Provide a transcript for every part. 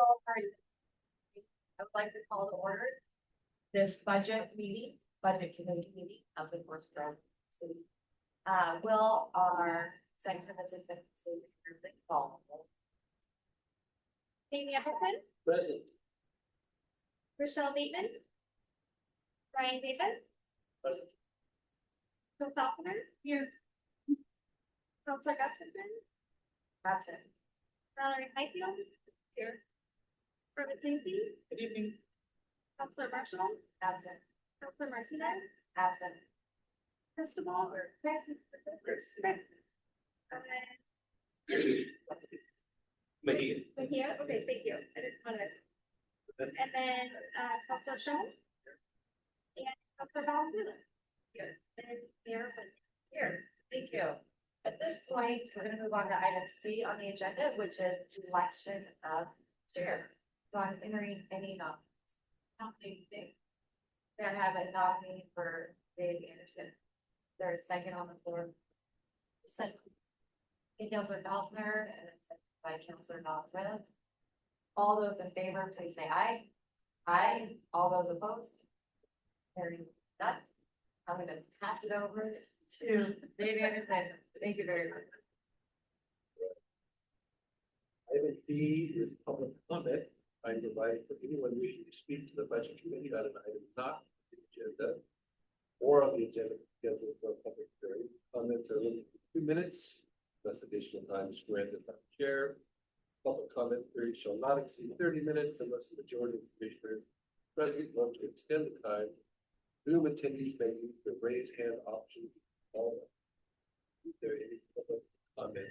Well, I would like to call to order this budget committee meeting of the North Carolina City. Will our executive assistant please call? Amy Appleton, Present. Rochelle Bateman, Ryan Davis, Present. Phil Falconer, here. Counselor Gustafson, Absent. Valerie Highfield, here. Robert Lindsay, Good evening. Counselor Marshall, Absent. Counselor Martinez, Absent. Cristobal, or Chris. Mahia. Here, okay, thank you. I didn't want to. And then, Counselor Shaw. And Counselor Valenzuela. Here. And Mayor White. Here, thank you. At this point, we're going to move on to item C on the agenda, which is election of chair. So I'm entering any nominating. I have a nominee for Dave Anderson. There's a second on the floor. Second. Councilor Falconer and it's by Councilor Valenzuela. All those in favor, please say aye. Aye. All those opposed? Hearing none. I'm going to pass it over to Dave Anderson. Thank you very much. Item B is public comment. I invite for anyone wishing to speak to the budget committee on an item not on the agenda or on the agenda scheduled for a public hearing. Comments are limited to 2 minutes. Unless additional time is granted by the chair. Public comment period shall not exceed 30 minutes unless the majority of the commissioners present want to extend the time. Zoom attendees may use the raise hand option. Is there any public comment?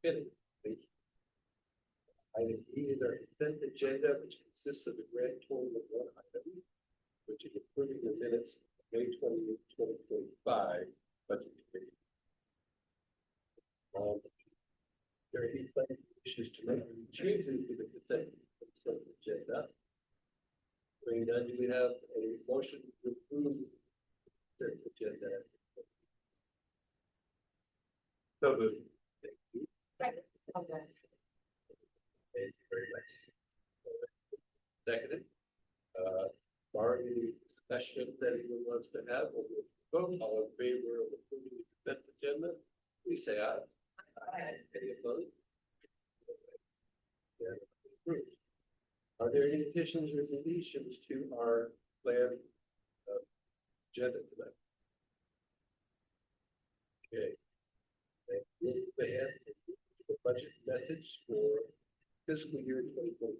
Okay. Item E is our consent agenda, which consists of a grand total of one item, which is approving the minutes of May 28, 2025 budget committee. There are any planning issues to make any changes to the consent agenda. Hearing none, do we have a motion to approve the agenda? So moved. Thank you. Okay. Thank you very much. Seconded. Barring any discussion that anyone wants to have, we'll vote. All in favor of approving the consent agenda, please say aye. Aye. Any opposed? Yeah, approved. Are there any additions or deletions to our planned agenda tonight? Okay. We'll ahead the budget message for fiscal year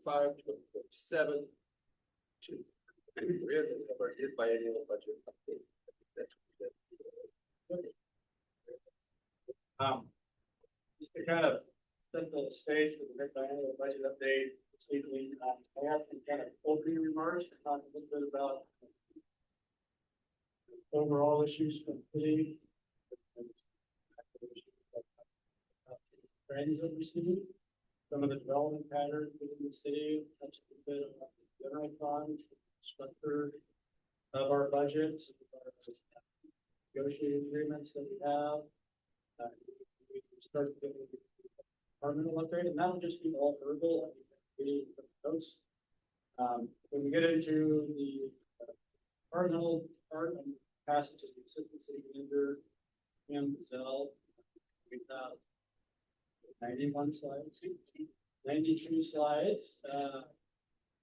2025-2027 to our biennial budget update. Just to kind of set the stage for the biennial budget update this evening, I have some kind of opening remarks to talk a little bit about overall issues from the city, trends that we see, some of the development patterns within the city, touch a bit about the general fund, structure of our budgets, our negotiating agreements that we have. We start to get a departmental upgrade, and that'll just be all verbal. Notes. When we get into the departmental part and passage of the assistant city manager and Zell, we have 91 slides, 92 slides.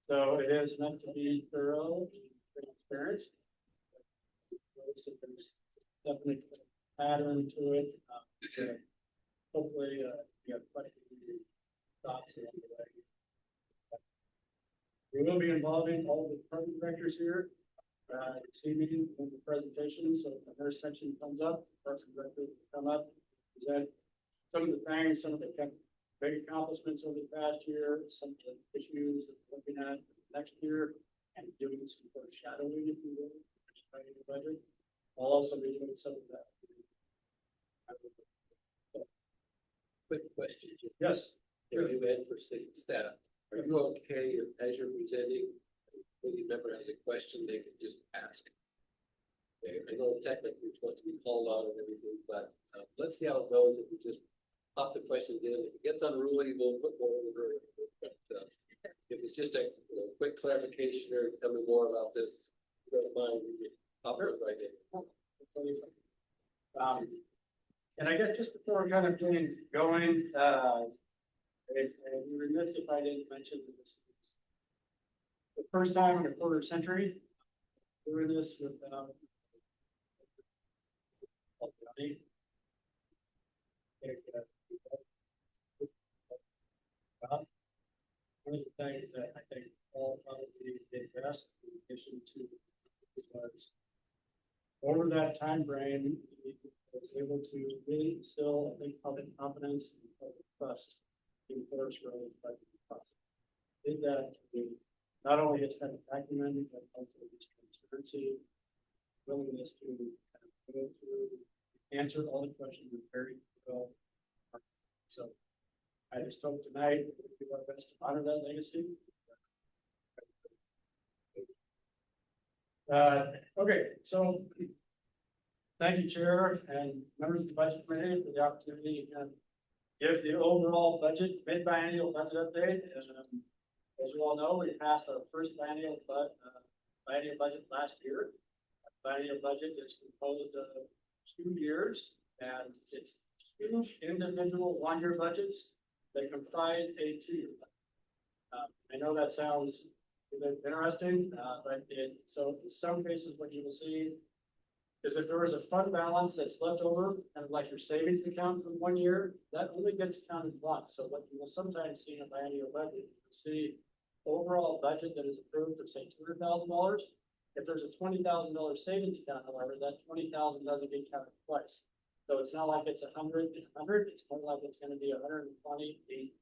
So it is meant to be thorough and transparent. There's definitely a pattern to it. Hopefully, you have quite a few thoughts along the way. We will be involving all the department directors here this evening in the presentation. So if the nurse section comes up, the person directors will come up, present some of the things, some of the big accomplishments over the past year, some of the issues that we're looking at next year, and doing some foreshadowing, if you will, the budget. I'll also be doing some of that. Quick question. Yes. Are you in for city staff? Are you okay if, as you're presenting, any member has a question, they can just ask? Okay, I know technically it's supposed to be called out and everything, but let's see how it goes. If we just pop the questions in, if it gets unruly, we'll put more in the room. But if it's just a quick clarification or tell me more about this, you don't mind, we just pop it right in. And I guess just before we're kind of getting going, I'd be remiss if I didn't mention that this is the first time in a quarter century doing this without money. One of the things that I think all probably did best, in addition to was over that time frame, he was able to really instill, I think, public confidence and public trust in Forest Road budget process. Did that to not only his kind of acumen, but also his transparency, willingness to kind of go through, answer all the questions very well. So I just hope tonight we do our best to honor that legacy. Okay, so thank you, Chair, and members of the Budget Committee for the opportunity to give the overall budget, mid-biennial budget update. As you all know, we passed our first biennial budget last year. The biennial budget is composed of 2 years, and it's huge individual one-year budgets that comprise a 2-year budget. I know that sounds interesting, but so in some cases, what you will see is if there was a fund balance that's left over, kind of like your savings account from 1 year, that only gets counted once. So what you will sometimes see in a biennial budget, you'll see overall budget that is approved for say $200,000. If there's a $20,000 savings account, however, that $20,000 doesn't get counted twice. So it's not like it's 100 and 100. It's more like it's going to be 120, 8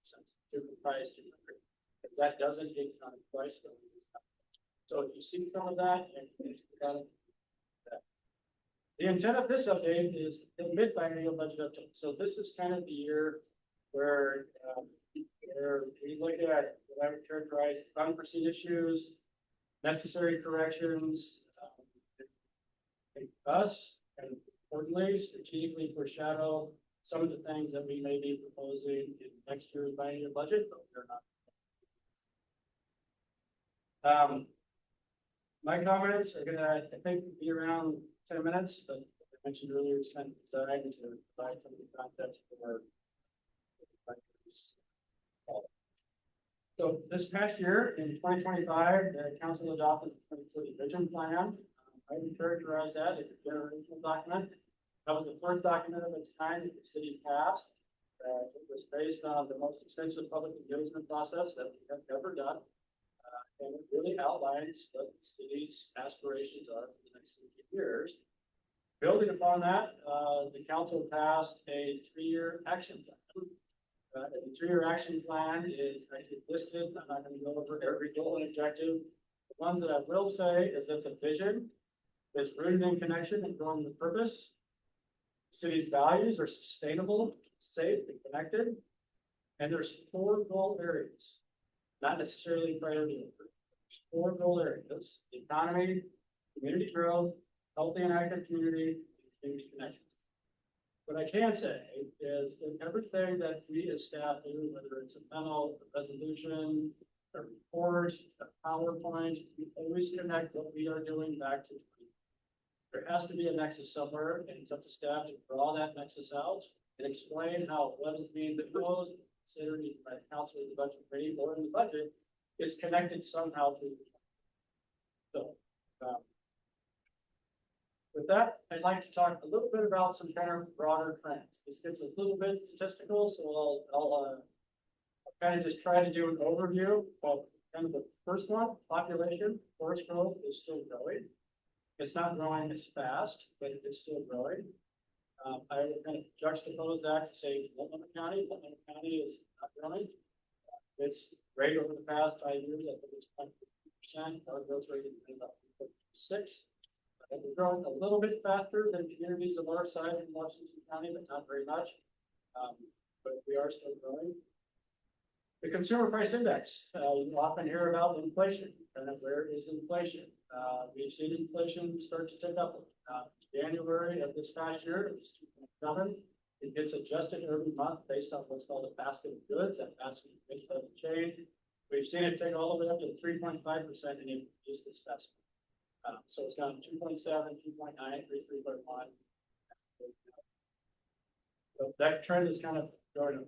cents to comprise 200. Because that doesn't get counted twice. So if you see some of that, the intent of this update is the mid-biennial budget update. So this is kind of the year where we look at what I would characterize as unforeseen issues, necessary corrections, us, and importantly, strategically foreshadow some of the things that we may be proposing in next year's biennial budget, but we're not. My comments are gonna, I think, be around 10 minutes, but I mentioned earlier, it's kind of designed to provide some of the context for. So this past year, in 2025, the council adopted the 2030 vision plan. I would characterize that as a generational document. That was the first document of its kind that the city passed. It was based on the most extensive public engagement process that we have ever done. And it really outlines what the city's aspirations are for the next 50 years. Building upon that, the council passed a 3-year action plan. The 3-year action plan is actually listed. I'm not going to go over every goal and objective. The ones that I will say is that the vision is rooted in connection and growing with purpose. The city's values are sustainable, safe, and connected. And there's 4 goal areas, not necessarily priority order. 4 goal areas: the economy, community growth, healthy and active community, and community connections. What I can say is in everything that we as staff do, whether it's a memo, a resolution, a report, a PowerPoint, we always connect what we are doing back to. There has to be a nexus somewhere, and it's up to staff to draw that nexus out and explain how what is being proposed, considered by the council, the budget committee, or in the budget, is connected somehow to. So, with that, I'd like to talk a little bit about some kind of broader trends. This gets a little bit statistical, so I'll kind of just try to do an overview of kind of the first one: population. Forest growth is still growing. It's not growing as fast, but it is still growing. I would kind of juxtapose that to say Multnomah County. Multnomah County is not growing. It's great over the past 5 years. I think it's 20%. Our growth rate has been about 6. We're growing a little bit faster than communities of our size in Washington County, but not very much. But we are still growing. The consumer price index, you often hear about inflation, and where is inflation? We've seen inflation start to tick up. January of this past year, it was 2.7. It gets adjusted every month based on what's called a basket of goods. That basket of goods doesn't change. We've seen it take all the way up to 3.5% in just this past month. So it's gone 2.7, 2.9, 3.1. So that trend is kind of going up.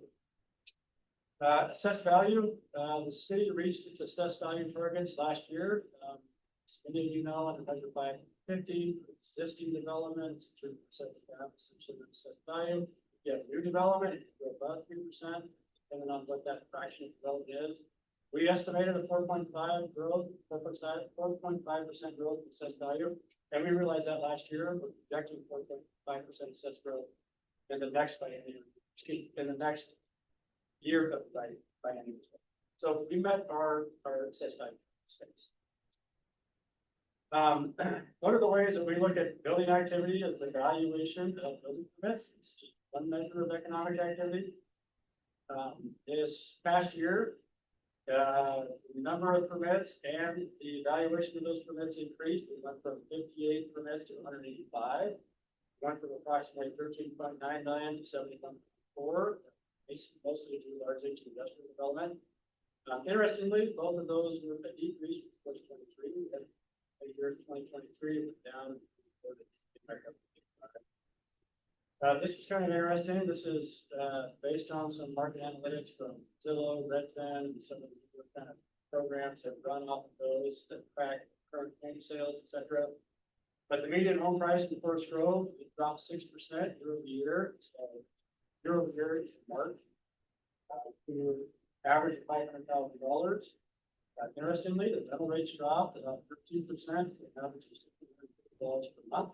Assessed value, the city reached its assessed value targets last year. As many of you know, under Measure 550, existing developments, 3% of essentially the assessed value. You have new development, it can go above 3%, depending on what that fraction of development is. We estimated a 4.5% growth in assessed value, and we realized that last year. We're projecting 4.5% assessed growth in the next year of biennium. So we met our assessed value. One of the ways that we look at building activity is the valuation of building permits. It's just one measure of economic activity. This past year, the number of permits and the valuation of those permits increased. We went from 58 permits to 185. We went from approximately 13.9 million to 71.4, mostly due largely to industrial development. Interestingly, both of those were a decrease from 2023. A year 2023 was down. This is kind of interesting. This is based on some market analytics from Zillow, Redfin, and some of the kind of programs that run off of those that track current home sales, etc. But the median home price in Forest Grove dropped 6% year over year. So year over year, March, to average of $500,000. Interestingly, the rental rates dropped about 13%, the average was $650 per month.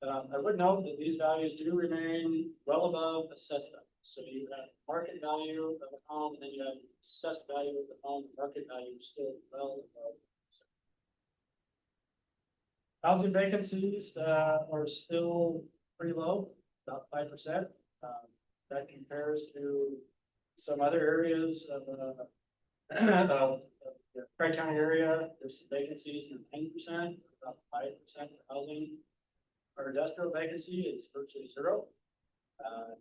I would note that these values do remain well above assessed value. So you have market value of the home, and then you have assessed value of the home. The market value is still well above. Housing vacancies are still pretty low, about 5%. That compares to some other areas of the Craig County area. There's some vacancies in 10%, about 5% for housing. Our industrial vacancy is virtually zero.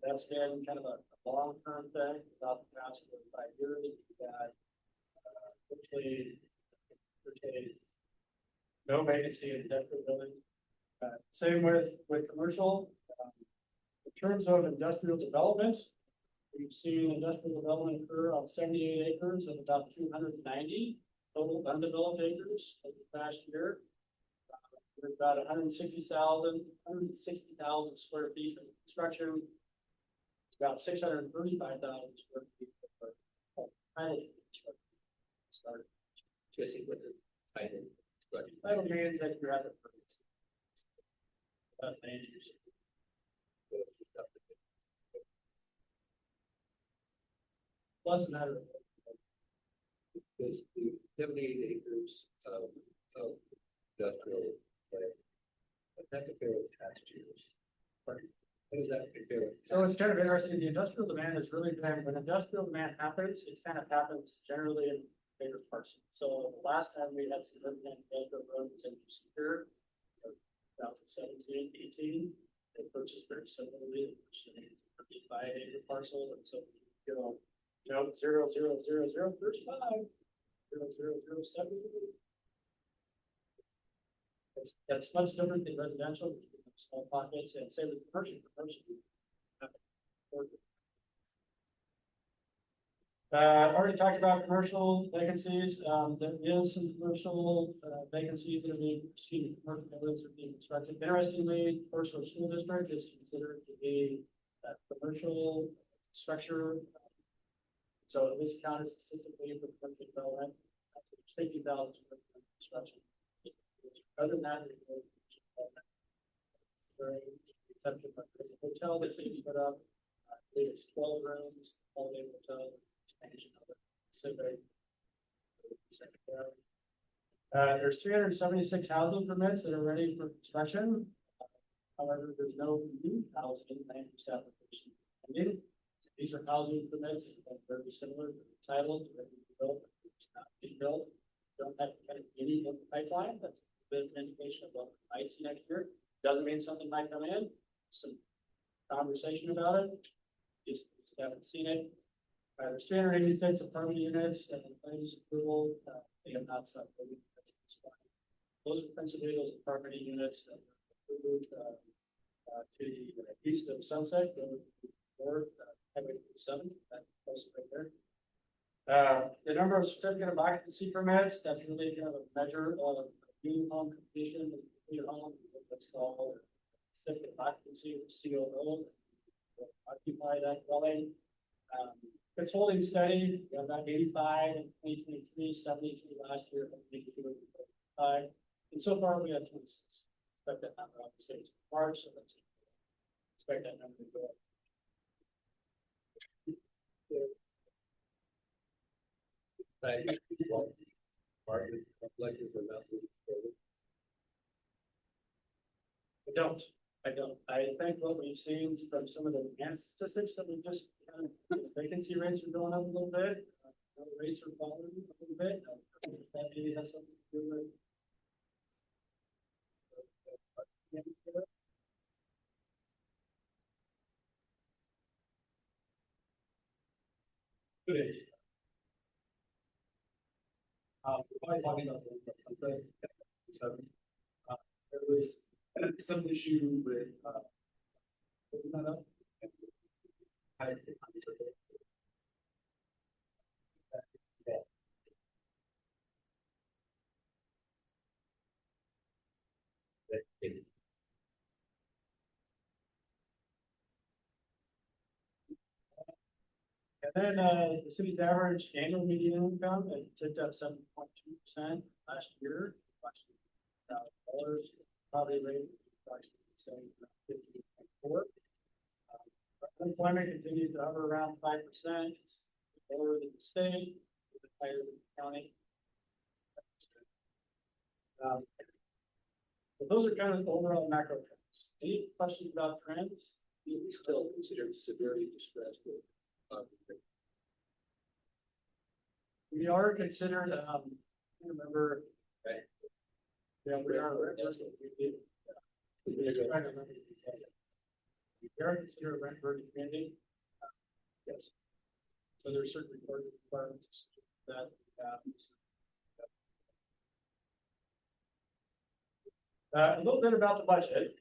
That's been kind of a long-term thing about the past 5 years. We've got virtually no vacancy in industrial buildings. Same with commercial. In terms of industrial development, we've seen industrial development occur on 78 acres of about 290 total undeveloped acres over the past year. There's about 160,000 square feet of construction. About 635,000 square feet of pilot construction started. Jesse, what is title? Title means that you have the permits. Land use. Plus another. There's the 78 acres of industrial land. What does that compare with past years? What does that compare with? So it's kind of interesting. The industrial demand is really been, when industrial demand happens, it kind of happens generally in bigger parcels. So the last time we had significant industrial growth was in December, so 2017, 18. They purchased very similarly, which is a 35-acre parcel, and so you know 0, 0, 0, 0, 0, 35, 0, 0, 0, 7. That's much different than residential, small pockets, and same with commercial. Already talked about commercial vacancies. There is some commercial vacancies that are being, commercial buildings are being constructed. Interestingly, Forest Grove School District is considered to be a commercial structure. So at least counted statistically for commercial development, 50,000 square feet of construction. Other than that, exception of the hotel that's being put up, it's 12 rooms, holiday hotel, expansion of the Pacific. There's 376 housing permits that are ready for construction. However, there's no new housing land use applications pending. These are housing permits that are very similar to the title, to ready to build, it's not being built. Don't have kind of any in the pipeline, that's a bit of an indication of what we might see next year. Doesn't mean something might come in, some conversation about it, just haven't seen it. There's 386 apartment units and the plans approval, they have not subdivided. Those are principally those apartment units that were approved, to the east of Sunset, going north, Highway 7, that goes right there. The number of certificate of occupancy permits, that's really kind of a measure of new home completion, new home, what's called certificate of occupancy, or COO, occupy that dwelling. It's holding steady. We have about 85 in 2023, 73 last year, 82 in 2025. And so far we have 26. Expect that number obviously to March, so let's expect that number to go up. I don't. I think what we've seen from some of the advanced statistics that we just kind of, vacancy rates are going up a little bit. Rates are falling a little bit. That maybe has something to do with. Good. We're talking about something. So, there was some issue with, open that up. And then the city's average annual median income, it ticked up 7.2% last year. Dollars, property rate, approximately 15.4. Unemployment continues to hover around 5%. It's lower than the state, it's higher than the county. But those are kind of overall macro trends. Any questions about trends? We still consider severely distressed. We are considered, I remember. Right. Yeah, we are just what we did. We are considered a rent-worthy community. Yes. So there are certain reporting requirements that a little bit about the budget.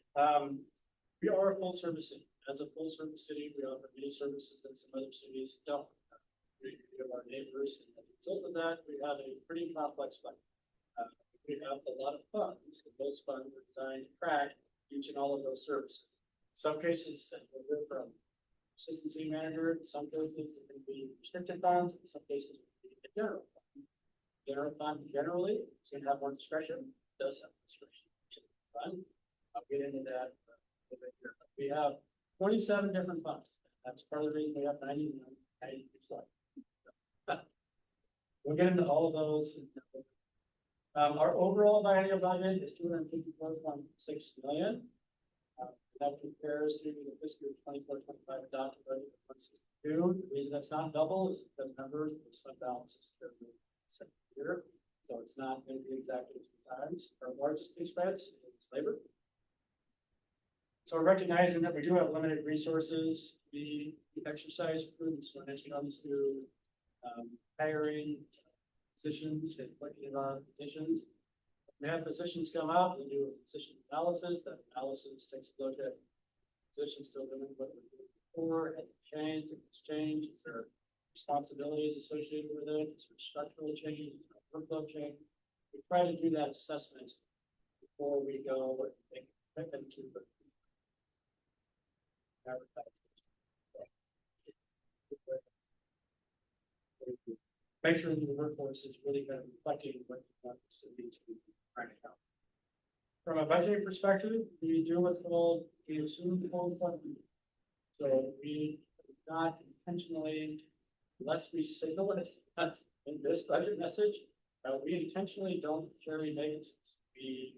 We are a full service city. As a full service city, we offer many services that some other cities don't. We give our neighbors, and as a result of that, we have a pretty complex budget. We have a lot of funds, and those funds are designed to track each and all of those services. In some cases, we'll go from consistency manager, in some cases, it can be restricted funds, in some cases, it can be a general fund. General fund generally, it's going to have more discretion, it does have discretion. Fund, I'll get into that later. We have 27 different funds. That's part of the reason we have 90 slides. We'll get into all of those. Our overall biennial budget is $254.6 million. That compares to the fiscal year 24-25 adopted budget of 162. The reason that's not double is because numbers of fund balances are the second year, so it's not going to be exactly 2 times. Our largest expense is labor. So recognizing that we do have limited resources, we exercise prudence when it comes to hiring positions and looking at positions. We have positions come up, we do a position analysis. That analysis takes a look at positions still doing what we did before, has it changed, if it's changed, is there responsibilities associated with it, is there structural change, is there workload change. We try to do that assessment before we go and make a commitment to the make sure that the workforce is really kind of reflecting what the city to be trying to count. From a budgeting perspective, we do what's called we assume full funding. So we not intentionally, unless we signal it in this budget message, we intentionally don't carry vacancies. We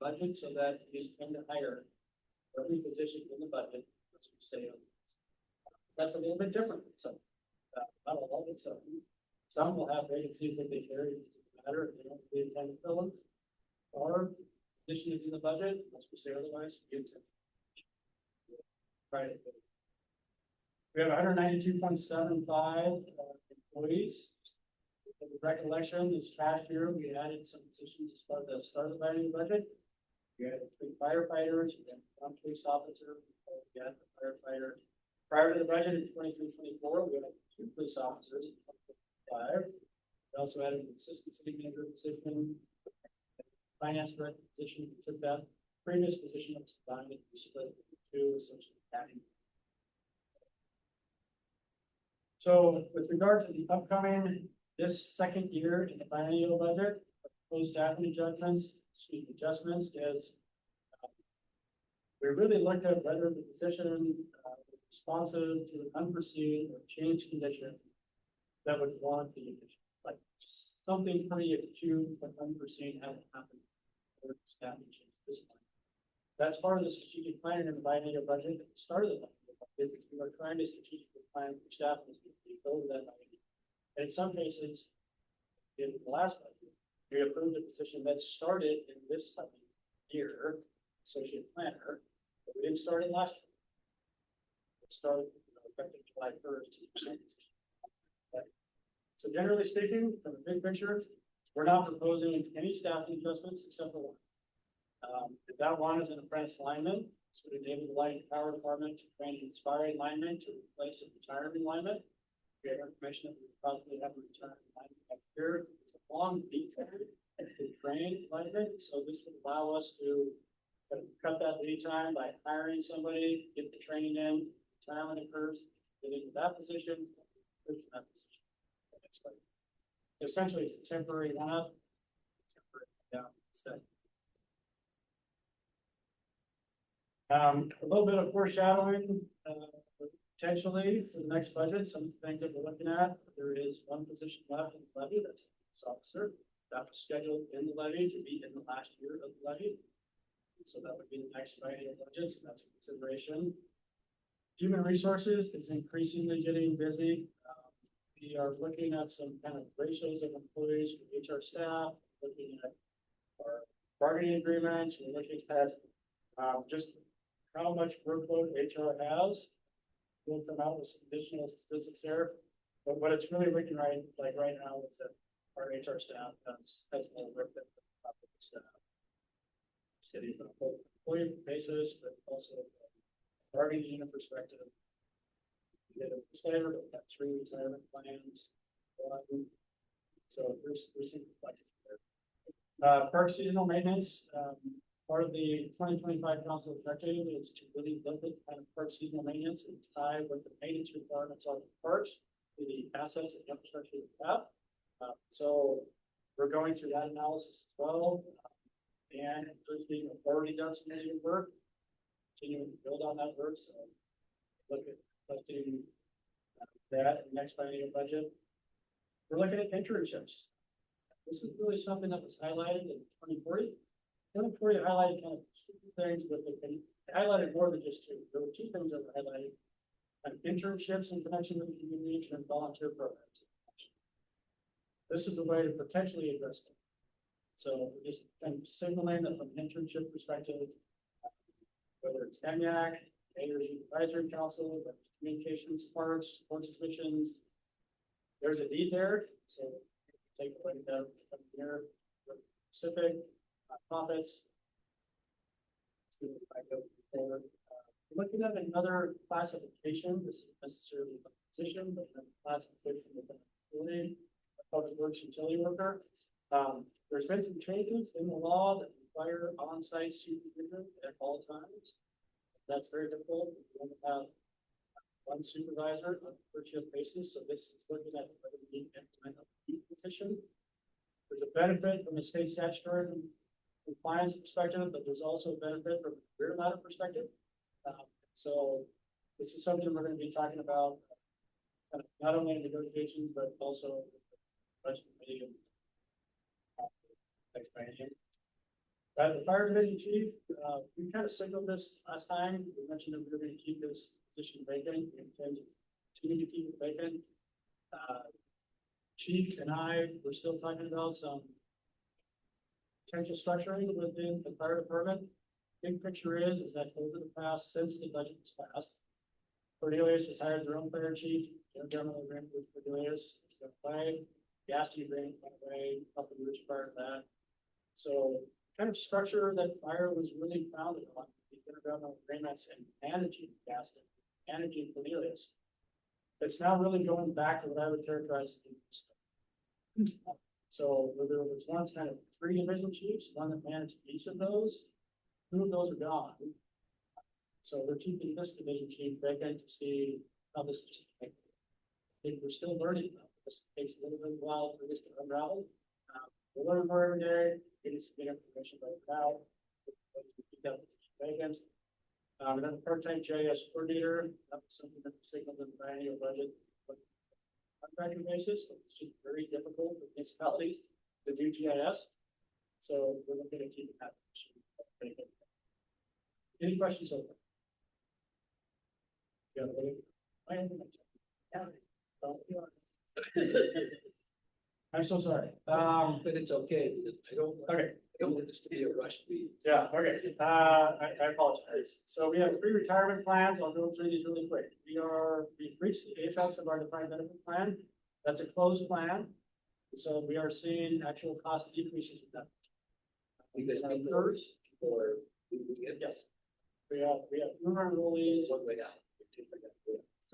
budget so that we tend to hire every position in the budget, as we say. That's a little bit different, so, not all of it, so. Some will have vacancies that they carry, it doesn't matter if they don't really intend to fill them. Or position is in the budget, unless we say otherwise, you can. Right. We have 192.75 employees. For the recollection, this past year, we added some positions as part of the start of the budget budget. We had 3 firefighters, we had 1 police officer, we had a firefighter. Prior to the budget in 23-24, we had 2 police officers, 5. We also added an assistant city manager position, finance director position. We took that previous position that was combined and we split it into 2, essentially adding. So with regard to the upcoming, this second year in the biennial budget, proposed staffing adjustments is we really looked at whether the position was responsive to an unforeseen or changed condition that would warrant the addition, like something pretty acute but unforeseen hadn't happened or staffing change at this point. That's part of the strategic planning in the biennial budget at the start of the budget. We are trying to strategically plan for staffing to over that budget. And in some cases, in the last budget, we approved a position that started in this coming year, associate planner, but we didn't start it last year. It started effective July 1st. So generally speaking, from the big picture, we're not proposing any staffing adjustments except for 1. If that 1 is an apprentice lineman, this would enable the light and power department to train an inspiring lineman to replace a retiring lineman. We have information that we probably have a retiring lineman back here. It's a long lead time to train linemen, so this would allow us to cut that lead time by hiring somebody, get the training in, time when it occurs, get into that position, that position. Essentially, it's a temporary one-up, temporary down instead. A little bit of foreshadowing, potentially for the next budget, some things that we're looking at. There is 1 position left in the levy, that's the police officer. That was scheduled in the levy to be in the last year of the levy. So that would be the next biennial budget, so that's a consideration. Human resources is increasingly getting busy. We are looking at some kind of ratios of employees for HR staff, looking at our bargaining agreements, we're looking at just how much workload HR has. We'll come out with some additional statistics there. But what it's really looking like right now is that our HR staff has more work than the staff. Cities on a full employee basis, but also bargaining unit perspective. We did a standard of 3 retirement plans. So there's some complexity there. Park seasonal maintenance. Part of the 2025 council objective is to really look at kind of park seasonal maintenance and tie what the maintenance requirements are for parks to the assets and infrastructure we have. So we're going through that analysis as well. And we've already done some major work, continuing to build on that work. So look at budgeting that in the next biennial budget. We're looking at internships. This is really something that was highlighted in 2040. 2040 highlighted kind of 2 things, but they highlighted more than just 2. There were 2 things that were highlighted: internships in connection with the community and volunteer programs. This is a way to potentially address it. So we're just kind of signaling that from an internship perspective, whether it's MYAC, Mayor's Youth Advisory Council, communications, parks, sports commissions, there's a need there. So take a look at that from here. Specific profits. Looking at another classification, this isn't necessarily a position, but a classification within a facility, a public works utility worker. There's been some changes in the law that require on-site supervision at all times. That's very difficult. We want to have 1 supervisor on a per-shift basis. So this is looking at whether we need to implement a key position. There's a benefit from a state statutory compliance perspective, but there's also a benefit from a career ladder perspective. So this is something we're going to be talking about, not only in negotiations, but also budget committee and expansion. The fire division chief, we kind of signaled this last time. We mentioned that we were going to keep this position vacant. We intend to continue to keep it vacant. Chief and I, we're still talking about some potential structuring within the fire department. Big picture is that over the past, since the budget was passed, Cornelius has hired their own fire chief, general agreement with Cornelius, it's going away. Gas agreement went away, a couple of years prior to that. So kind of structure that fire was really founded on, the intergovernmental agreements and managing gas, managing Cornelius. It's now really going back to what I would characterize as the so there was once kind of 3 division chiefs, one that managed each of those. 2 of those are gone. So we're keeping this division chief vacant to see how this is. I think we're still learning. This takes a little bit of a while for this to unravel. We're learning more every day, getting some good information right now. Keep that position vacant. And then the part-time JS coordinator, that was something that was signaled in the biennial budget. Contractor basis, it's just very difficult for municipalities to do GIS. So we're looking at keeping that position vacant. Any questions so far? I'm so sorry. But it's okay, because Okay. I don't want this to be a rush meeting. Yeah, okay. I apologize. So we have 3 retirement plans. I'll go through these really quick. We've reached the apex of our defined benefit plan. That's a closed plan. So we are seeing actual cost decreases with that. Because And people PERS, or yes. We have fewer enrollees. one way out.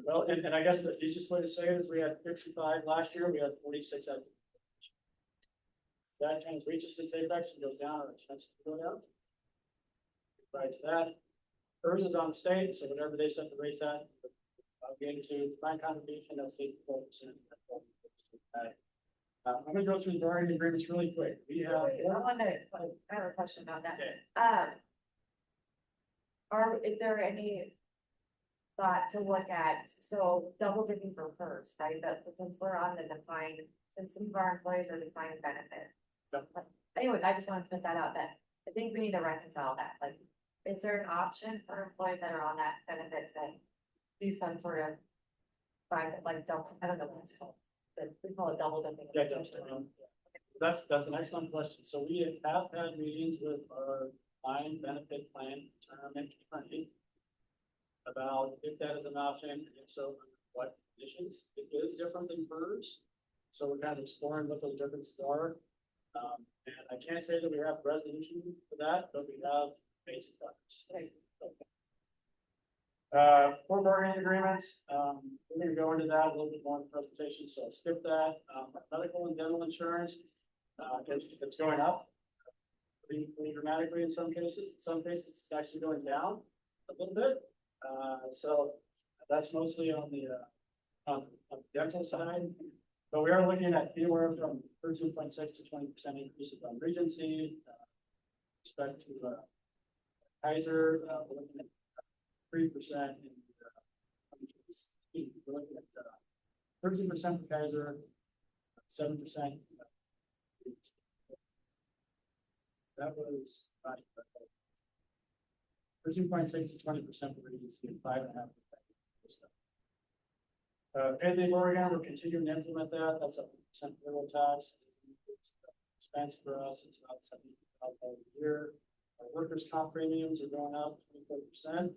Well, and I guess the easiest way to say it is we had 55 last year, we had 46 active. That kind of reaches its apex and goes down, our expenses go down. Right to that. PERS is on state, so whatever they set the rates at, getting to my contribution, that's 84%. I'm gonna go through the bargaining agreements really quick. We have. I have a question about that. Okay. Is there any thought to look at, so double dipping for PERS, right? But since we're on the defined, since some of our employees are defined benefit. Yep. Anyways, I just want to put that out that I think we need to reconcile that. Like, is there an option for employees that are on that benefit to do some sort of private, like double, I don't know what it's called, but we call it double dipping. Yeah, that's an excellent question. So we have had meetings with our defined benefit plan retirement company about if that is an option, and if so, under what conditions. It is different than PERS, so we're kind of exploring what those differences are. And I can't say that we have a resolution for that, but we have basic factors. For bargaining agreements, we're going to go into that a little bit more in the presentation, so I'll skip that. Medical and dental insurance, it's going up pretty dramatically in some cases. In some cases, it's actually going down a little bit. So that's mostly on the dental side. But we are looking at anywhere from 13.6 to 20% increases on Regency. Respect to Kaiser, we're looking at 3% we're looking at 13% for Kaiser, 7%. That was 13.6 to 20% for Regency and 5.5%. Anything Oregon, we're continuing to implement that. That's a percent payroll tax. Expense for us, it's about $70,000 a year. Our workers' comp premiums are going up 24%,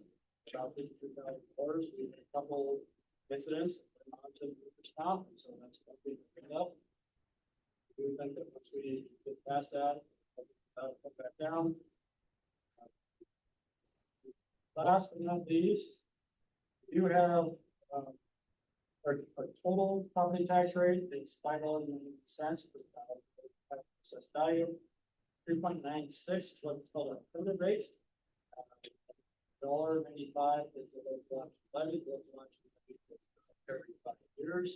about $53,000. We had a couple incidents on to workers' comp, so that's what we picked up. We think that once we get past that, put that down. Last but not least, we do have our total property tax rate is $5.90 per assessed value. 3.96 is what's called a permanent rate. $1.95 is the local levy. Every 5 years.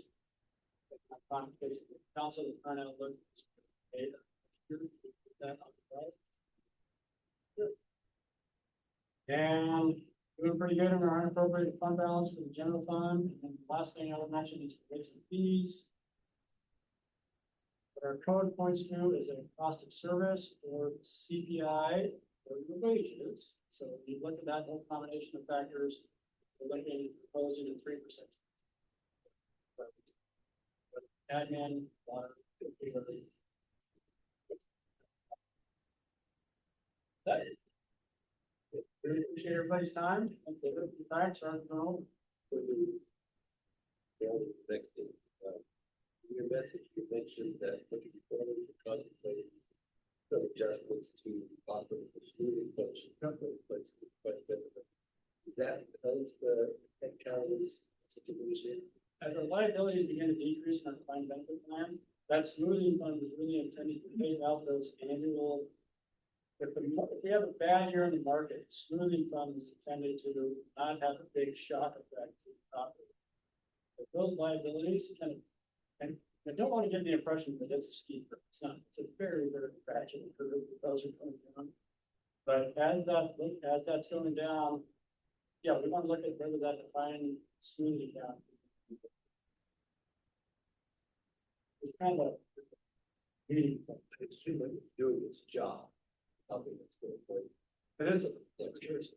Conversation with council, the current outlook is paid. That on the right. And doing pretty good in our unappropriated fund balance for the general fund. And the last thing I would mention is rates and fees. What our code points to is a cost of service or CPI or your wages. So if you look at that whole combination of factors, we're looking at proposing a 3%. admin, water, computer. That is. Really appreciate everybody's time. Thank you for your time, sorry for all. Next thing, in your message, you mentioned that looking forward to contemplating some adjustments to possible smoothing function. Is that because the headcount is distribution? As our liabilities begin to decrease in our defined benefit plan, that smoothing fund is really intended to pay out those annual. If we have a bad year in the market, smoothing fund is intended to not have a big shock effect to the property. But those liabilities and I don't want to give the impression that it's a steep curve. It's not. It's a very, very gradual curve that those are coming down. But as that's going down, yeah, we want to look at whether that defined smoothing down. It's kind of a meeting. It's assuming it's doing its job. Something that's going to. It is,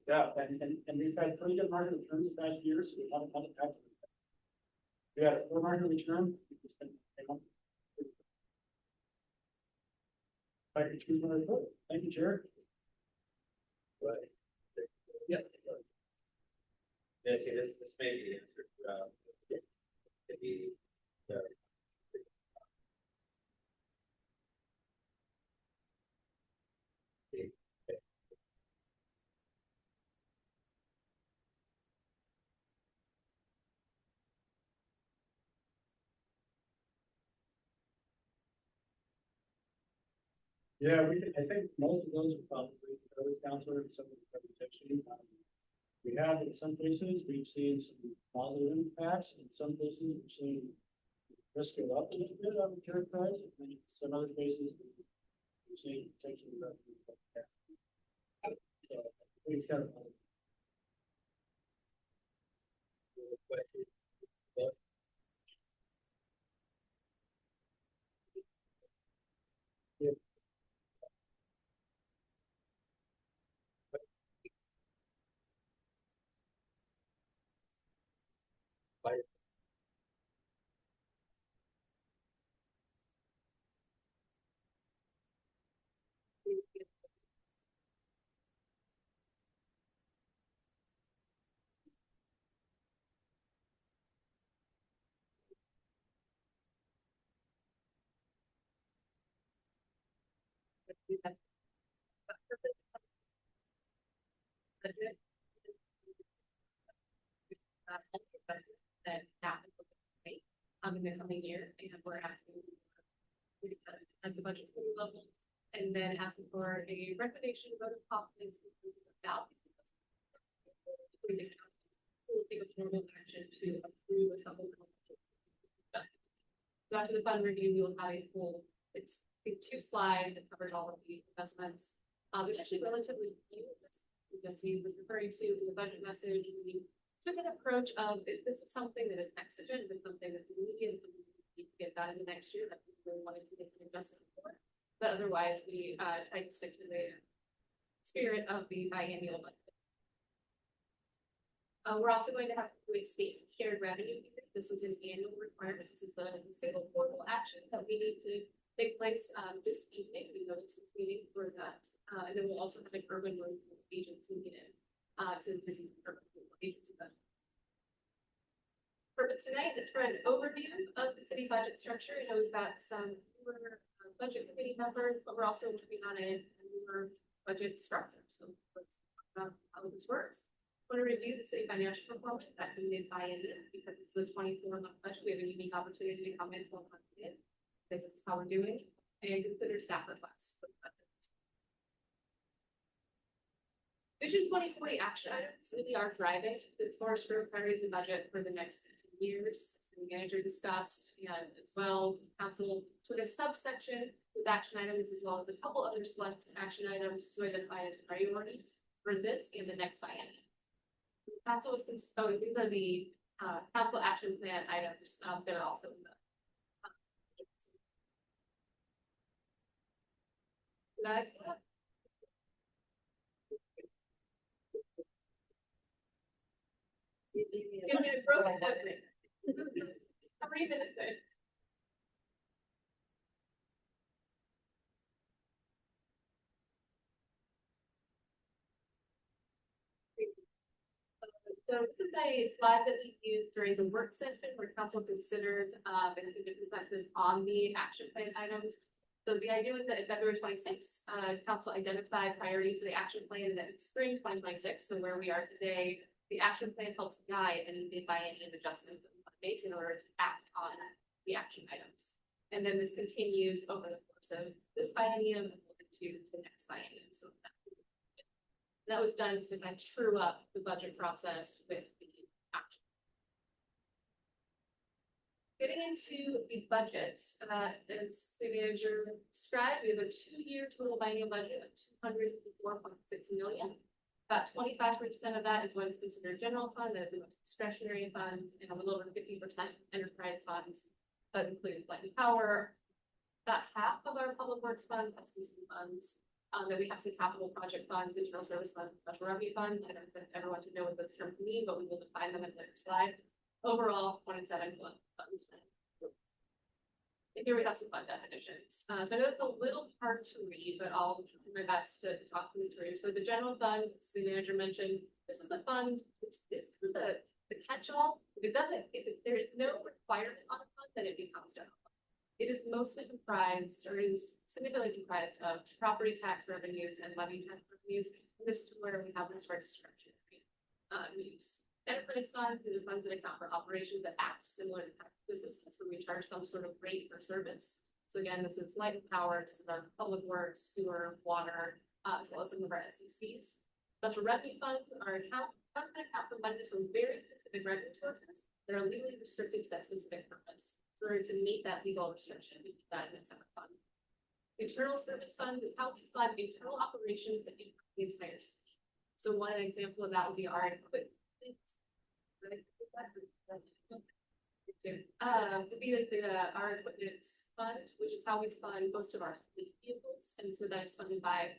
yeah, and we've had pretty good market returns the past year, so we haven't had it back. We had a poor market return. Thank you, Chair. Right. Yes. Yeah, see, this may be the answer, Yeah, I think most of those are probably early counselor and some of the presentation. We have in some cases, we've seen some positive impacts, in some cases, we've seen risk go up a little bit on the share price, and in some other cases, we've seen potentially revenue. So, it's kind of. That happens in the coming year, and we're asking at the budget level, and then asking for a recommendation vote of confidence about. We'll take a formal action to approve a supplemental. So after the fund review, we will have a full, it's 2 slides that covers all of the investments. There's actually relatively few, you can see, referring to the budget message, we took an approach of this is something that is exigent, it's something that's immediate, we need to get that in the next year that we really wanted to make an investment for. But otherwise, we try to stick to the spirit of the biennial budget. We're also going to have to do a state shared revenue. This is an annual requirement. This is the single portal action that we need to take place this evening. We noticed this meeting for that. And then we'll also have an urban road agency meeting to review urban agency budget. For tonight, it's for an overview of the city budget structure. You know, we've got some newer budget committee members, but we're also working on a newer budget structure. So let's talk about how this works. I want to review the city financial performance that we did by end because it's a 24-month budget. We have a unique opportunity to come in 12 months in. This is how we're doing, and consider staff requests for the budget. Vision 2040 action items really are driving the forest growth priorities and budget for the next 2 years. The manager discussed, and as well, council took a subsection with action items as well as a couple other select action items to identify as priorities for this and the next biennium. Council was these are the council action plan items that are also in the. So this is a slide that we used during the work session where council considered, and came to consensus on the action plan items. So the idea was that in February 26th, council identified priorities for the action plan, and then in spring 2026, so where we are today, the action plan helps guide any biennium adjustments that we want to make in order to act on the action items. And then this continues over the course of this biennium and into the next biennium. So that was done to kind of true up the budget process with the action. Getting into the budget, as the manager described, we have a 2-year total biennial budget of $204.6 million. About 25% of that is what is considered general fund, that is the most discretionary funds, and a little over 50% enterprise funds, that include light and power. About half of our public works funds, SBC funds, then we have some capital project funds, internal service funds, special revenue fund. I don't expect everyone to know what those terms mean, but we will define them in the next slide. Overall, 27 funds. And here we have some fund definitions. So I know it's a little hard to read, but I'll do my best to talk this through. So the general fund, as the manager mentioned, this is the fund. It's the catch-all. If it doesn't, if there is no requirement on a fund, then it becomes general. It is mostly comprised, or is significantly comprised of property tax revenues and levy tax revenues. And this is where we have most of our discretionary use. Enterprise funds are the funds that account for operations that act similar to tax businesses, where we charge some sort of rate for service. So again, this is light and power, this is our public works, sewer, water, as well as some of our SCCs. Special revenue funds are funds that account for monies from very specific revenue sources that are legally restricted to that specific purpose. So in order to meet that legal restriction, we keep that in a separate fund. Internal service funds is how we fund internal operations that impact the entire city. So one example of that would be our equipment. Would be like our equipment fund, which is how we fund most of our fleet vehicles, and so that is funded by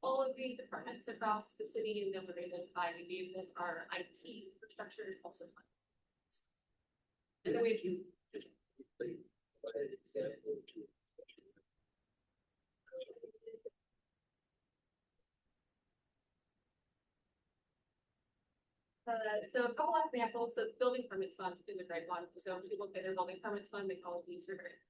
all of the departments across the city, and then we're able to buy new vehicles. Our IT infrastructure is also funded. And then we have so a couple of examples. So the building permits fund is a great one. So when people pay their building permits fund, they call it these for grants.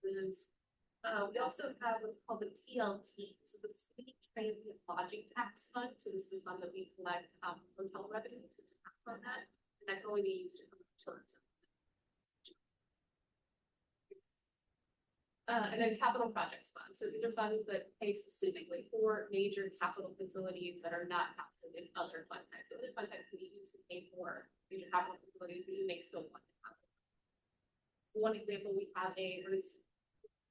We also have what's called the TLT, so the City Transient Lodging Tax Fund. So this is a fund that we collect hotel revenues from that, and that can only be used for tourism. And then capital projects fund. So these are funds that pay specifically for major capital facilities that are not captured in other fund types. So other fund types can be used to pay for major capital facilities, but you make still one. One example, we have what is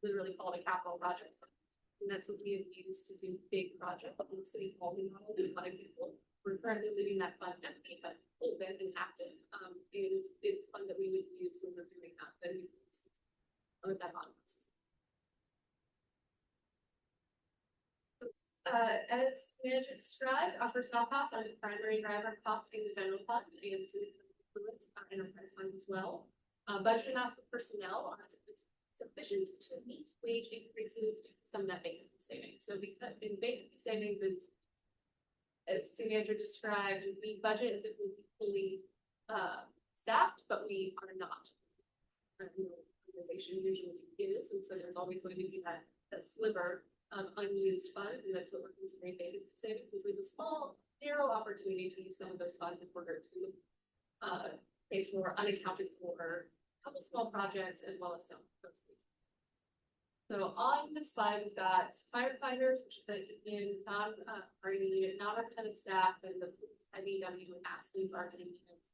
literally called a capital projects fund. And that's what we have used to do big projects in the city hall remodel. One example, we're currently leaving that fund empty, but open and active. And it's fund that we would use when we're doing that. Then we with that on. As manager described, our personnel costs are the primary driver of costs in the general fund and influence our enterprise fund as well. Budget amounts for personnel are sufficient to meet wage increases due to some net vacancy savings. So because in vacancy savings is, as the manager described, we budget as if we be fully staffed, but we are not. Organization usually is, and so there's always going to be that sliver unused funds, and that's what we're considering vacancy savings. So we have a small, narrow opportunity to use some of those funds in order to pay for unaccounted for a couple small projects as well as some. So on this slide, we've got firefighters, which is in non-represented staff, and the IBW and absolute bargaining units.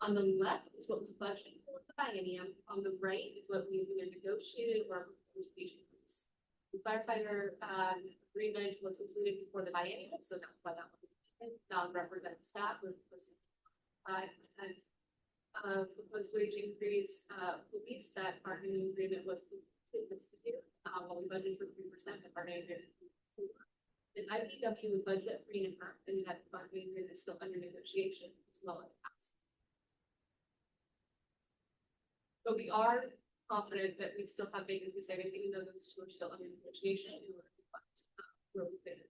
On the left is what we budgeted for the biennium. On the right is what we've either negotiated or negotiation. The firefighter agreement was completed before the biennium, so that's why that was non-represented staff was 5% proposed wage increase. Police, that bargaining agreement was completed this year, while we budgeted for 3%, the bargaining agreement was 4%. And IPW was budgeted at 3.5%, and that bargaining agreement is still under negotiation as well as passed. But we are confident that we still have vacancy savings, even though those two are still under negotiation in order to fund where we fit.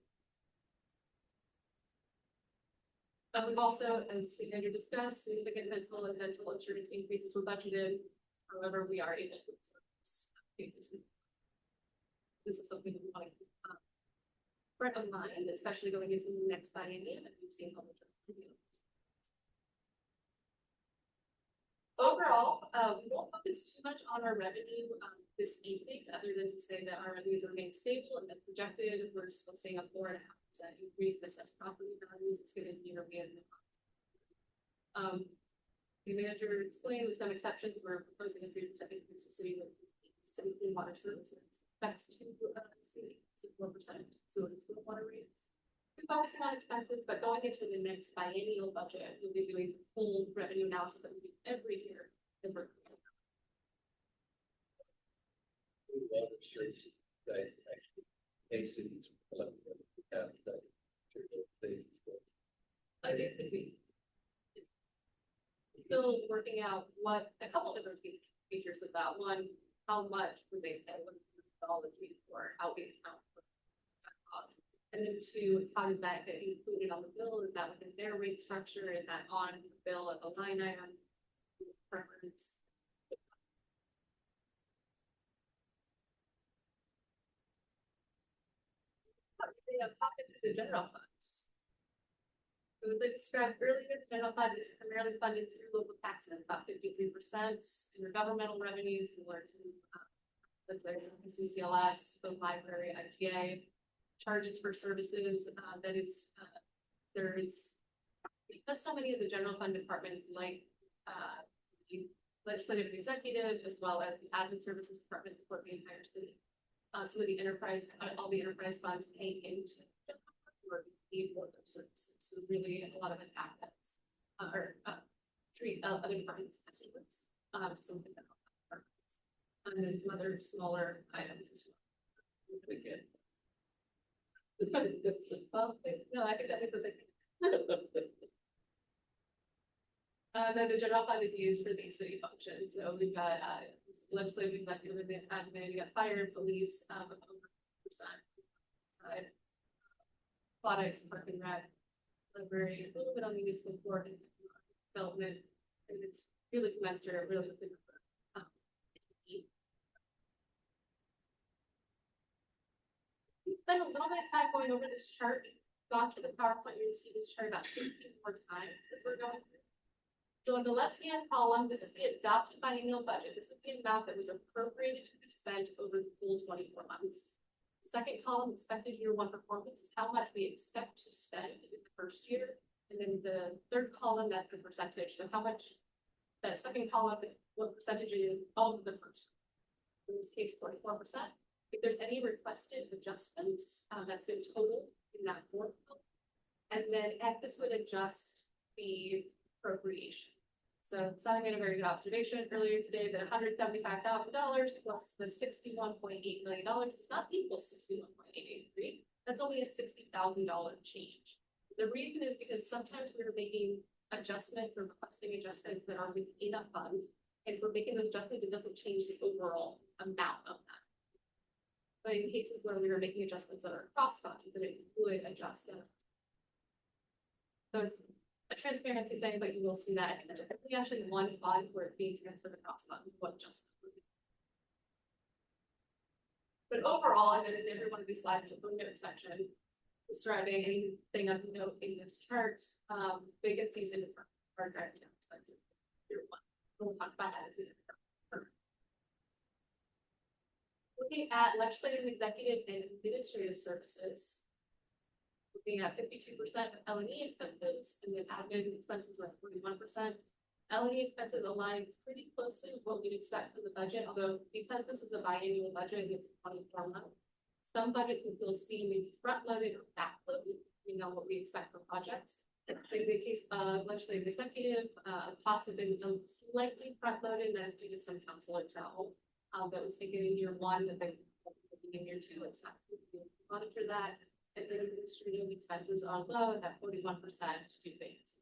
We've also, as Andrew discussed, significant mental and dental insurance increases were budgeted. However, we are able to. This is something we want to keep front of mind, especially going into the next biennium, and we've seen how much. Overall, we won't focus too much on our revenue this evening, other than to say that our revenues remain stable and as projected. We're still seeing a 4.5% increase in assessed property values. It's given year we have. The manager explained with some exceptions, we're proposing a 3% increase in city water services. That's to 4%, so it's good water rate. We're focusing on expenses, but going into the next biennial budget, we'll be doing full revenue analysis that we do every year. Guys, actually, a cities. I think that we still working out what a couple different features of that. One, how much would they pay when methodology for how we account for that cost? And then two, how does that get included on the bill? Is that within their rate structure? Is that on the bill as a line item? Preference. They have pocket to the general funds. So as I described earlier, the general fund is primarily funded through local taxes, about 53%, intergovernmental revenues, similar to let's say the CCLS, the library, IPA, charges for services that is there is because so many of the general fund departments like the legislative and executive as well as the admin services department support the entire city. Some of the enterprise, all the enterprise funds pay into or pay for those services. So really a lot of it's assets or treat other departments as service to something that and then some other smaller items as well. Again. Well, no, I think that is a big thing. Then the general fund is used for these city functions. So we've got legislative, executive, and admin. We got fire, police, over 100%. Aquatics, park and rec, library, a little bit on municipal court and development, and it's really commensurate, really with the we spent a little bit of time going over this chart. Gone through the PowerPoint, you'll see this chart about 16 more times as we're going through. So in the left-hand column, this is the adopted biennial budget. This is the amount that was appropriated to be spent over the full 24 months. The second column, expected year one performance, is how much we expect to spend in the first year. And then the third column, that's the percentage. So how much, the second column, what percentage is of the first. In this case, 44%. If there's any requested adjustments, that's been totaled in that fourth column. And then this would adjust the appropriation. So Sally made a very good observation earlier today that $175,000 plus the $61.8 million does not equal 61.883. That's only a $60,000 change. The reason is because sometimes we're making adjustments or requesting adjustments that are within a fund. And if we're making those adjustments, it doesn't change the overall amount of that. But in cases where we are making adjustments that are cross funds, then it would adjust them. So it's a transparency thing, but you will see that typically actually one fund where it's being transferred across fund, what adjustment. But overall, and then in every one of these slides, the footnote section, describing anything of note in this chart, vacancies in our direct expenses. We'll talk about that as we looking at legislative, executive, and administrative services. Looking at 52% of L&E expenses, and then admin expenses were 41%. L&E expenses align pretty closely with what we'd expect from the budget, although because this is a biannual budget, it's 24 months. Some budgets will see maybe front-loaded or back-loaded, depending on what we expect from projects. In the case of legislative executive, possibly slightly front-loaded, and that's due to some council travel that was taken in year one, that they taking in year two. It's not to monitor that. And then administrative expenses are low at that 41% due to vacancy.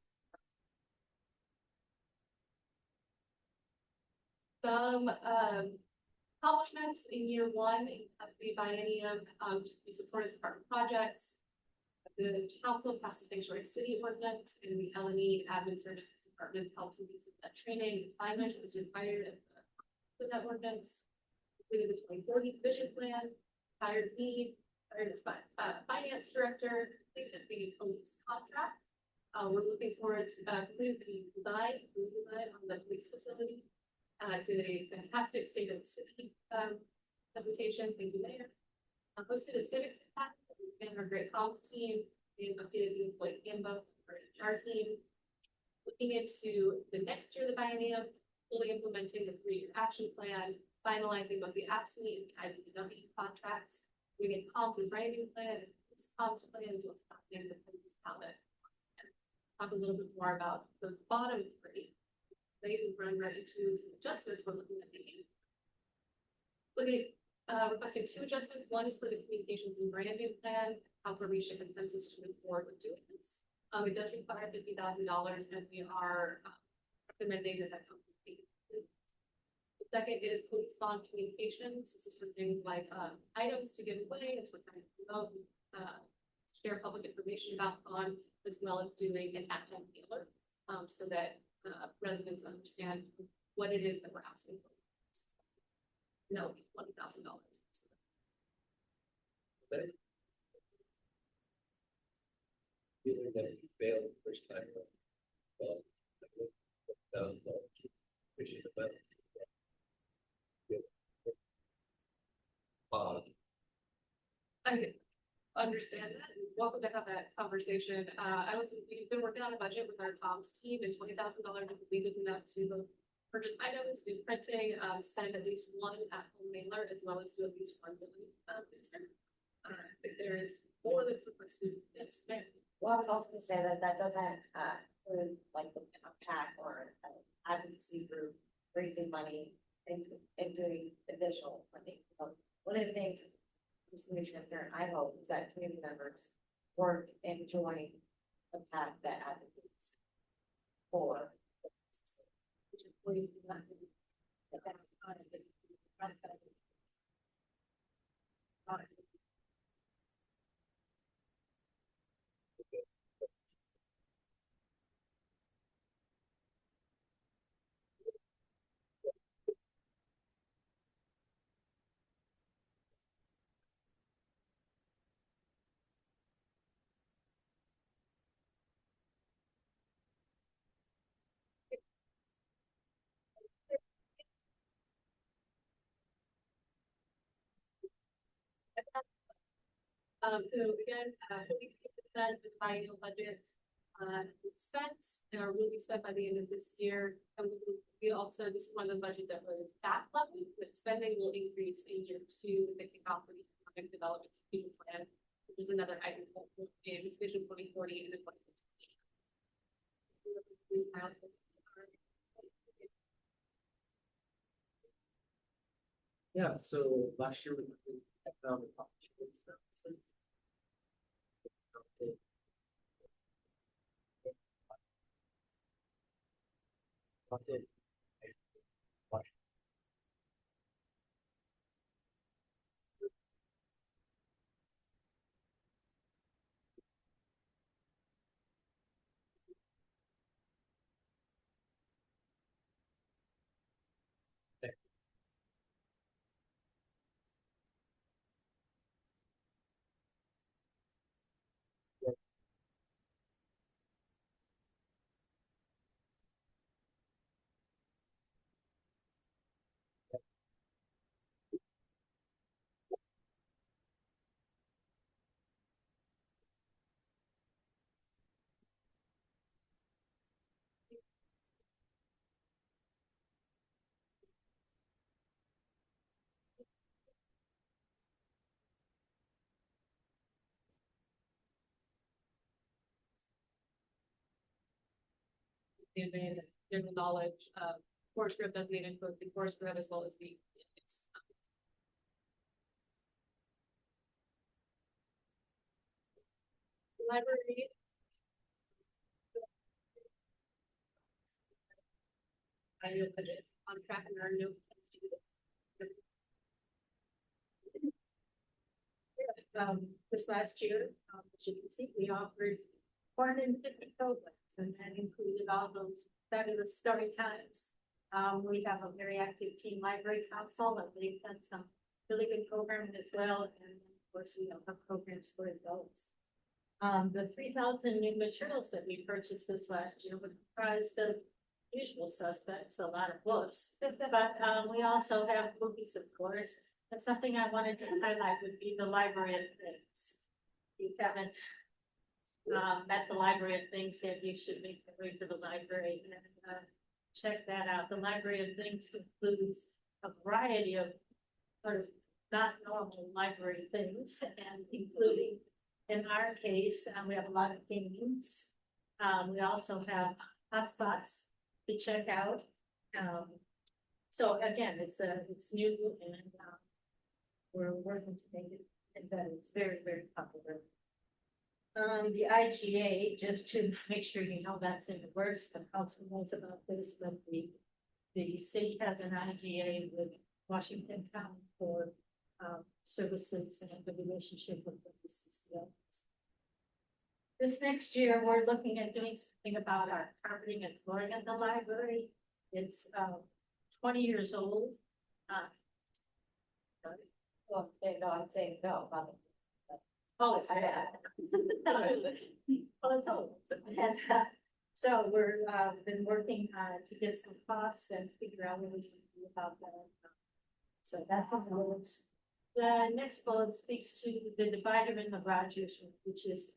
Some accomplishments in year one of the biennium, we supported department projects. The council passed the sanctuary city ordinance and the LNE admin services departments helped with that training, signage that was required of that ordinance. Completed the 2040 vision plan, hired me, hired a finance director, completed the police contract. We're looking forward to completing the redesign on the police facility. Did a fantastic state of the city presentation. Thank you, Mayor. Hosted a civics impact and our great comms team. We updated the employee handbook for our team. Looking into the next year of the biennium, fully implementing the 3-year action plan, finalizing both the APSME and IBW contracts, doing a comms and branding plan, comms plan, as well as happening the police palette. Talk a little bit more about those bottom 3. They run right into some adjustments we're looking at making. Requesting 2 adjustments. One is for the communications and branding plan. Council reached a consensus to move forward with doing this. It does require $50,000, and we are recommending that comes with the second is police bond communications. This is for things like items to give away. It's for trying to promote, share public information about bond, as well as doing an at-home mailer, so that residents understand what it is that we're asking for. No, $1,000. Given that you failed the first time, well, appreciate the benefit. I understand that. Welcome to have that conversation. We've been working on a budget with our comms team, and $20,000 I believe is enough to purchase items, do printing, send at least one at-home mailer, as well as do at least one billing insert. If there is more that's requested, it's there. Well, I was also gonna say that that doesn't, include like the pack or advocacy group raising money and doing additional funding. One of the things, just to be transparent, I hope is that community members work and join the pack that advocates for. Please do not do that. So again, 50% of the biennial budget spent or will be spent by the end of this year. And we also, this is one of the budgets that was back level, but spending will increase in year 2 with the kickoff for the economic development strategic plan, which is another item in Vision 2040 and the 2060. Yeah, so last year we did economic opportunity services. Okay. And general knowledge, course group designated both the course group as well as the library. Annual budget on track and our new. this last year, as you can see, we offered 450 programs, and that included all those fabulous story times. We have a very active teen library council, and they've done some really good programming as well, and of course, we have programs for adults. The 3,000 new materials that we purchased this last year were comprised of usual suspects, a lot of books, but we also have movies, of course. And something I wanted to highlight would be the Library of Things. If you haven't met the Library of Things yet, you should make your way to the library and check that out. The Library of Things includes a variety of sort of not normal library things, and including, in our case, we have a lot of games. We also have hotspots to check out. So again, it's new, and we're working to make it better. It's very, very popular. The IGA, just to make sure you know that's in the works, the council knows about this, but the city has an IGA with Washington County for services and the relationship with the CCLs. This next year, we're looking at doing something about our carpeting and flooring at the library. It's 20 years old. Well, no, I'm saying no. Oh, it's bad. Well, it's old. And so we're been working to get some costs and figure out what we can do about that. So that's what it looks. The next bullet speaks to the divider in the Rogers room, which is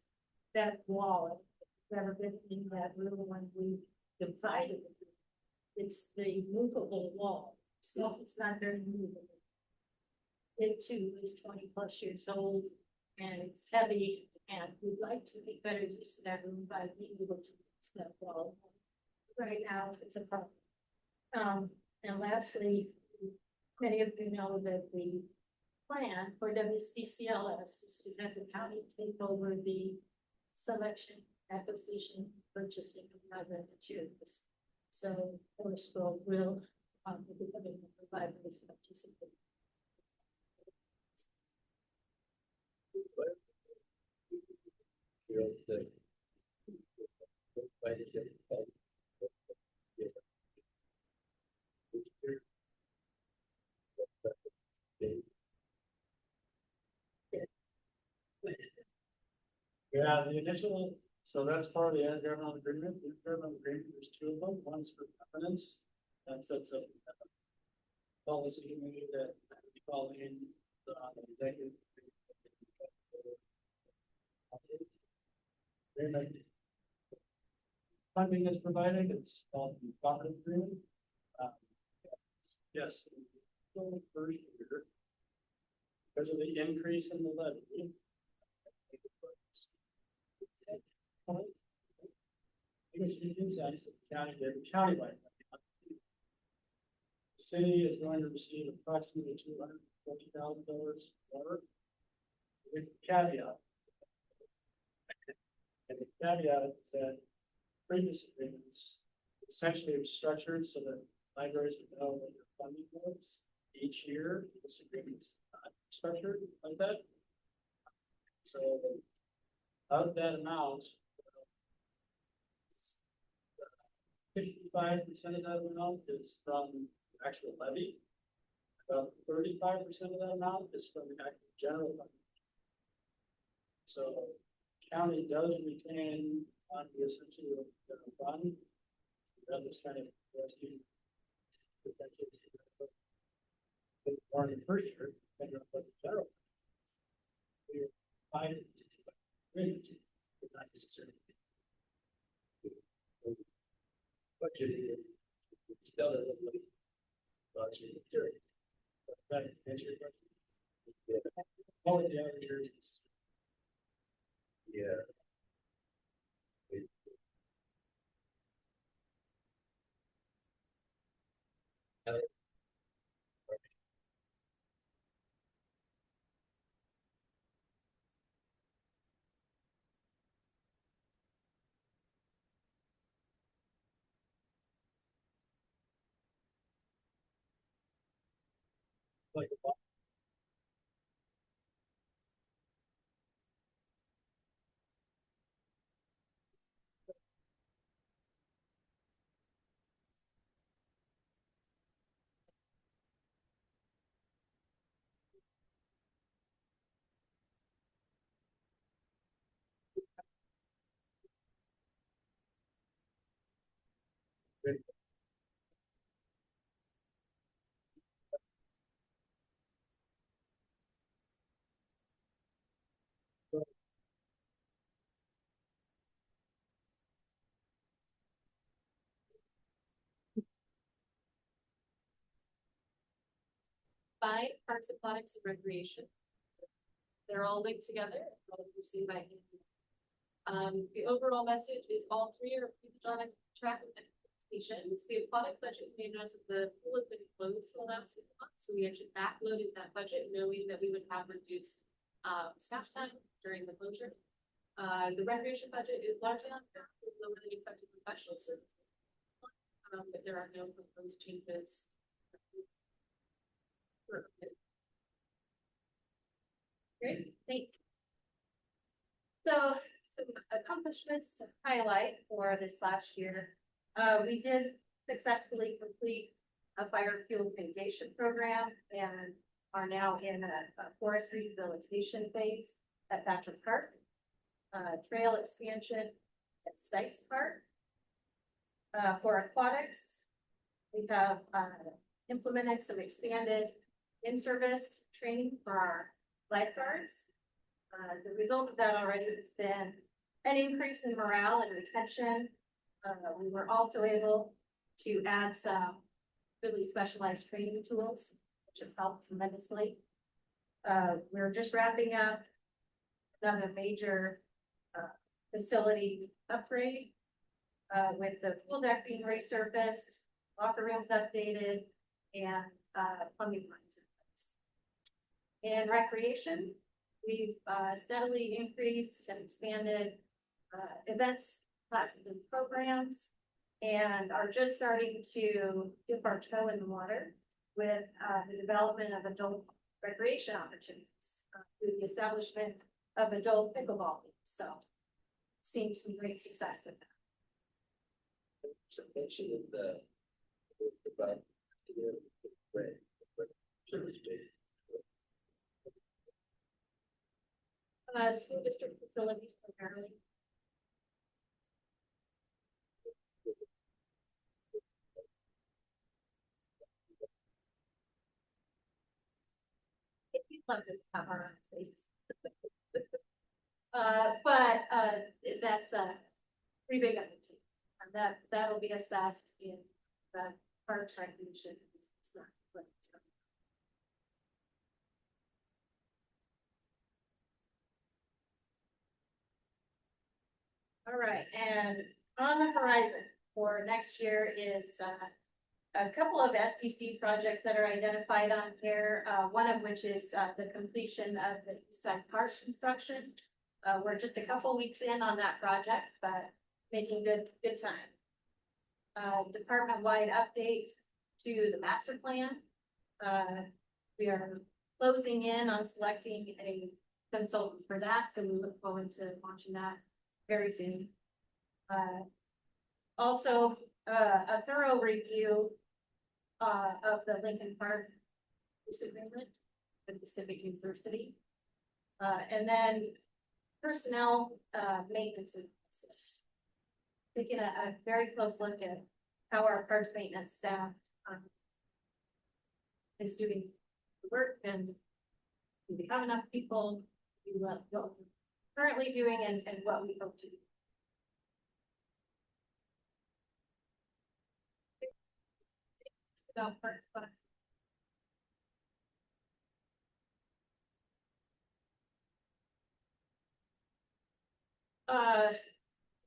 that wall. If you've ever been in that room when we divided it, it's the movable wall. So it's not very movable. It too is 20+ years old, and it's heavy, and we'd like to make better use of that room by being able to use that wall. Right now, it's a problem. And lastly, many of you know that the plan for WCCLS is to have the county take over the selection, acquisition, purchasing of other materials. So Forestville will be becoming a library's participant. Yeah, the initial, so that's part of the intergovernmental agreement. The intergovernmental agreement, there's two of them. One's for governance. That sets up policy committee that we call in the executive. Agreement. Funding is provided. It's called the cooperative agreement. Yes. First year, because of the increase in the levy. Because you can sense that the county did countywide. The city is going to receive approximately $240,000 more. With caveat. And the caveat is that previous agreements essentially were structured so that libraries would know what their funding was each year. This agreement is not structured like that. So of that amount, 55% of that amount is from the actual levy. About 35% of that amount is from the actual general fund. So county does retain on the essentially general fund. That was kind of rescue. Or in the first year, the general. We find really not necessarily. Budgeting. That answer your question? Yeah. All of the other years. Yeah. Like By Parks Aquatics and Recreation. They're all linked together, all received by email. The overall message is all three are on track with expectations. The aquatic budget made us that the pool has been closed for the last 6 months, so we actually backloaded that budget knowing that we would have reduced staff time during the closure. The recreation budget is largely on track with lower than expected professional services. But there are no proposed changes. Great, thanks. So some accomplishments to highlight for this last year. We did successfully complete a fire fuel mitigation program and are now in a forest rehabilitation phase at Thatcher Park. Trail expansion at Stites Park. For aquatics, we have implemented some expanded in-service training for our lifeguards. The result of that already has been an increase in morale and retention. We were also able to add some really specialized training tools, which have helped tremendously. We're just wrapping up another major facility upgrade with the pool deck being resurfaced, locker rooms updated, and plumbing lines replaced. In recreation, we've steadily increased and expanded events, classes, and programs, and are just starting to dip our toe in the water with the development of adult recreation opportunities through the establishment of adult pickleball leagues. So, seeing some great success with that. So mention of the about School district facilities primarily. We'd love to have our own space. But that's a pretty big undertaking. And that'll be assessed in the parks recognition. All right, and on the horizon for next year is a couple of SDC projects that are identified on here. One of which is the completion of the East Side Park construction. We're just a couple weeks in on that project, but making good time. Department-wide update to the master plan. We are closing in on selecting a consultant for that, so we look forward to launching that very soon. Also, a thorough review of the Lincoln Park agreement with Pacific University. And then personnel maintenance analysis. Taking a very close look at how our parks maintenance staff is doing the work, and do we have enough people to what we're currently doing and what we hope to do. About parks, but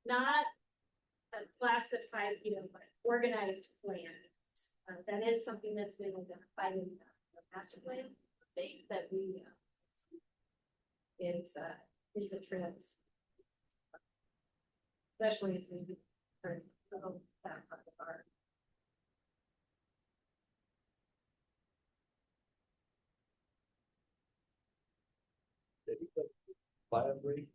not a classified, like organized plan. That is something that's been identified in the master plan update that we it's a trend, especially if we turn the whole that part of our fire break.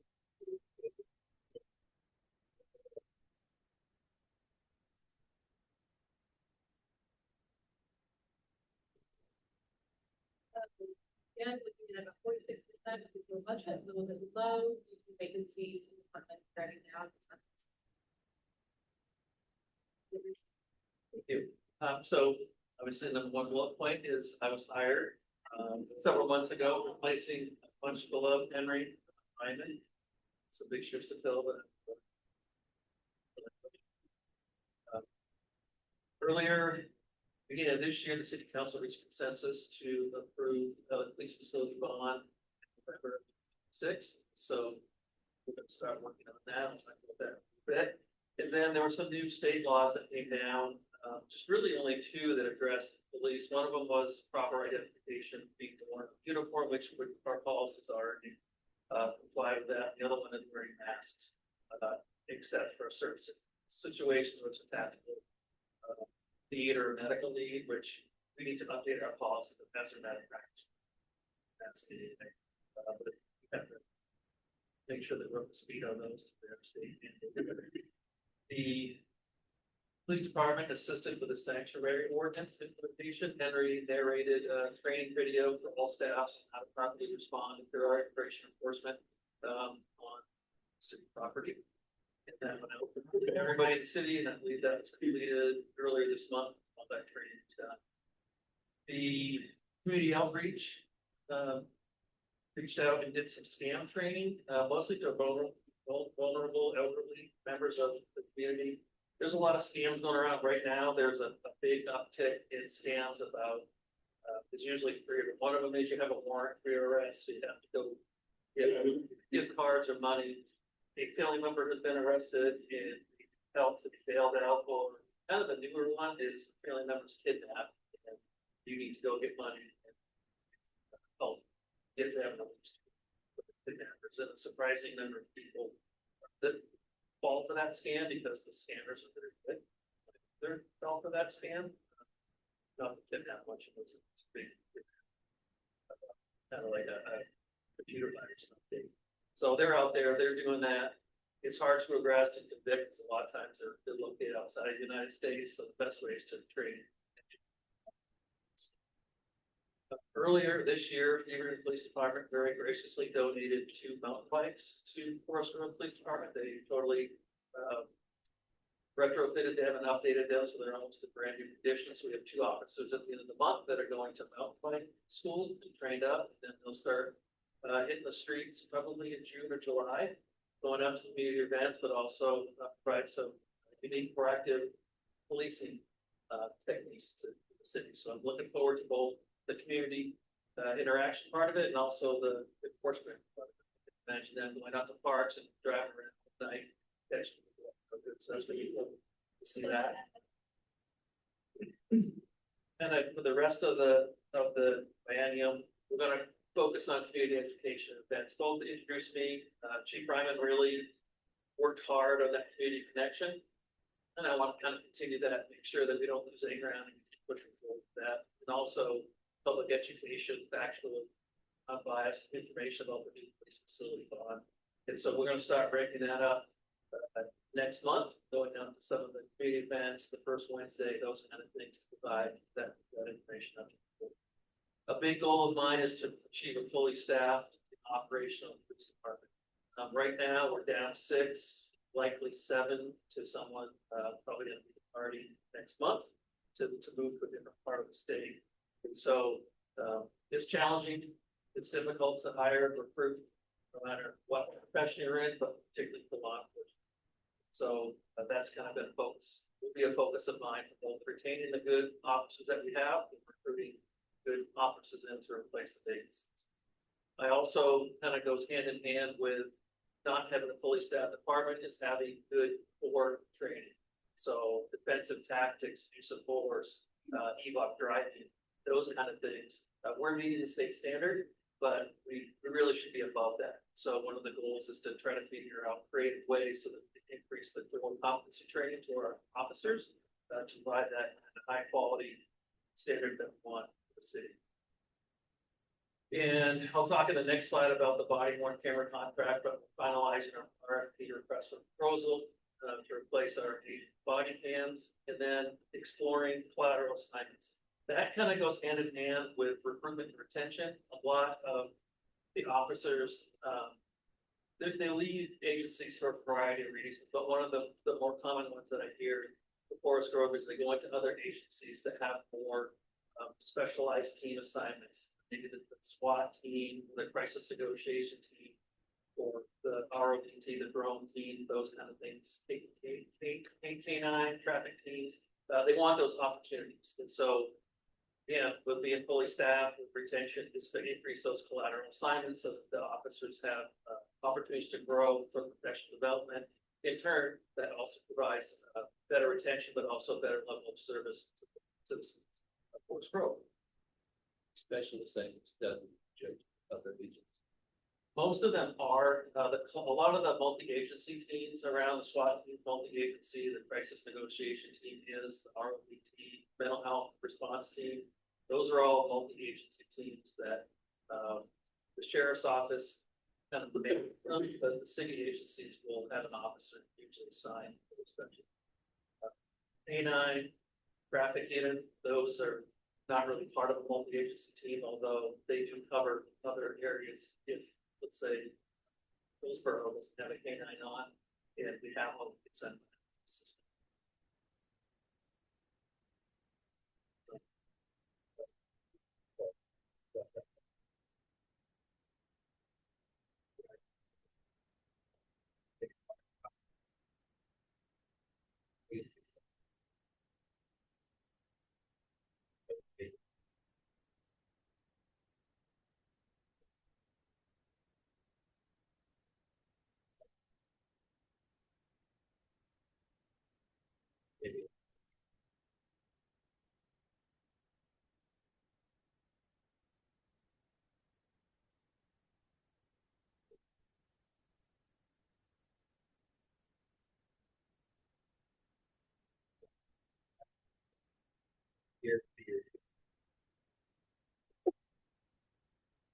again, looking at about 46% of the budget, a little bit low due to vacancies in the department starting now. So obviously, the number one bullet point is I was hired, several months ago, replacing a bunch below Henry Hyman. Some big shoes to fill, but. Earlier, beginning of this year, the city council reached consensus to approve the police facility bond November 6th. So we're gonna start working on that. I'll talk about that in a bit. And then there were some new state laws that came down, just really only two that addressed police. One of them was proper identification, being worn uniform, which our policies already comply with that. The other one is wearing masks, except for certain situations which are tactical. Need or medical need, which we need to update our policy to pass our medical practice. That's the thing. But we have to make sure that we're up to speed on those. The police department assisted with the sanctuary ordinance implementation. Henry narrated a training video for all staff on how to properly respond if there are immigration enforcement on city property. And that went out to everybody in the city, and I believe that was completed earlier this month. All that training was done. The community outreach reached out and did some scam training, mostly to vulnerable elderly members of the community. There's a lot of scams going around right now. There's a big uptick in scams about. There's usually three of them. One of them is you have a warrant for your arrest, so you have to go get gift cards or money. A family member has been arrested and helped to be bailed out, or kind of the newer one is family members kidnapped and you need to go get money and help get them kidnappers. And a surprising number of people that fall for that scam because the scammers are very good. They're fall for that scam, not to kidnap much of those big kind of like a computer virus. So they're out there, they're doing that. It's hard to arrest and convict because a lot of times they're located outside the United States. So the best way is to train. Earlier this year, the Everett Police Department very graciously donated 2 mountain bikes to Forest Grove Police Department. They totally retrofitted them and updated them so they're almost in brand new condition. So we have 2 officers at the end of the month that are going to mountain bike school and trained up. And then they'll start hitting the streets probably in June or July, going out to community events, but also provide some unique proactive policing techniques to the city. So I'm looking forward to both the community interaction part of it and also the enforcement part of it. Imagine them going out to parks and driving around at night, catching people. So that's what you love to see that. And for the rest of the biennium, we're going to focus on community education events. Both introduced me, Chief Ryman really worked hard on that community connection. And I want to kind of continue that, make sure that we don't lose any ground and keep pushing forward with that. And also public education, factual, unbiased information about the new police facility bond. And so we're going to start breaking that up next month, going down to some of the community events, the first Wednesday, those kind of things to provide that information up to people. A big goal of mine is to achieve a fully staffed operational police department. Right now, we're down 6, likely 7 to someone probably going to be party next month to move to a different part of the state. And so it's challenging. It's difficult to hire, recruit, no matter what profession you're in, but particularly for law enforcement. So that's kind of been a focus. Will be a focus of mine for both retaining the good officers that we have and recruiting good officers in to replace the vacancies. I also kind of goes hand in hand with not having a fully staffed department is having good core training. So defensive tactics, use of force, EVOC driving, those kind of things. We're meeting the state standard, but we really should be above that. So one of the goals is to try to figure out creative ways so that we can increase the core competency training to our officers to provide that high quality standard that we want. City. And I'll talk in the next slide about the body worn camera contract, but we're finalizing our RFP request for proposal to replace our body cams and then exploring collateral assignments. That kind of goes hand in hand with recruitment and retention. A lot of the officers, they leave agencies for a variety of reasons, but one of the more common ones that I hear the forest growers, they go into other agencies that have more specialized team assignments. Maybe the SWAT team, the crisis negotiation team, or the ROTT, the drone team, those kind of things. K9 traffic teams, they want those opportunities. And so, yeah, with being fully staffed, with retention is to increase those collateral assignments so that the officers have opportunities to grow for professional development. In turn, that also provides better retention, but also better level of service to citizens. Of course, growth. Especially things done in other regions. Most of them are, a lot of the multi-agency teams around the SWAT team, multi-agency, the crisis negotiation team is, the ROTT, mental health response team. Those are all multi-agency teams that, the sheriff's office, kind of the main, but the city agencies will have an officer usually assigned to those countries. K9, traffic unit, those are not really part of a multi-agency team, although they do cover other areas. If, let's say, Hillsborough doesn't have a K9 on, and we have one consent system.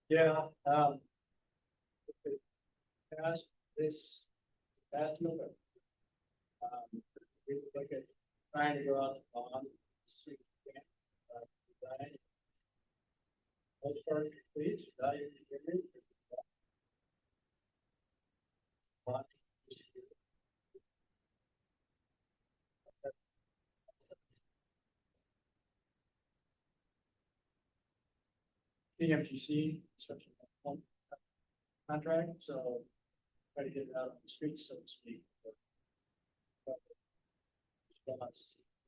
Yeah, past this, past November. We look at trying to go out on street. Design. Most part complete, value engineering. The MGC construction contract, so try to get it out on the streets, so to speak.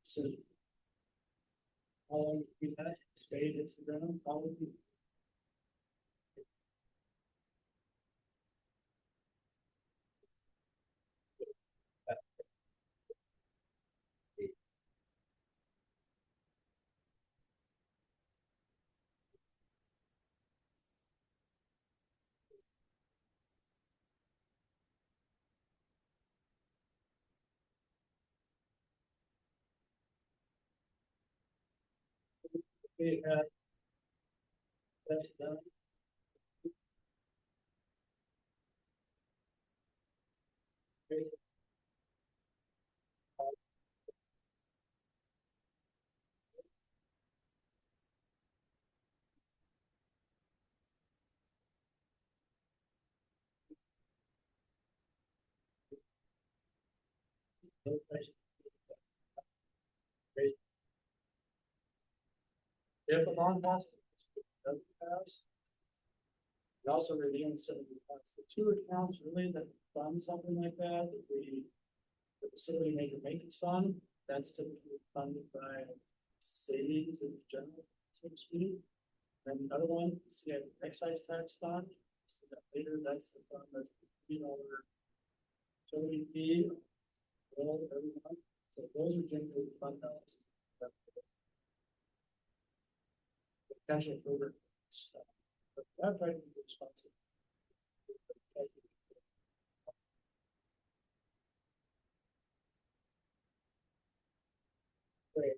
So, how long we had spade is the ground, probably. We had that's done. Okay. Those places. Great. If a bond passes, it doesn't pass. We also reviewing some of the accounts, the two accounts really that fund something like that, the facility major maintenance fund, that's typically funded by savings in general, so to speak. And the other one, see, excise tax fund, so that later, that's the fund that's, over utility fee, well, every month. So those are generally fund balances. Potential for stuff. But that right is responsible. Great.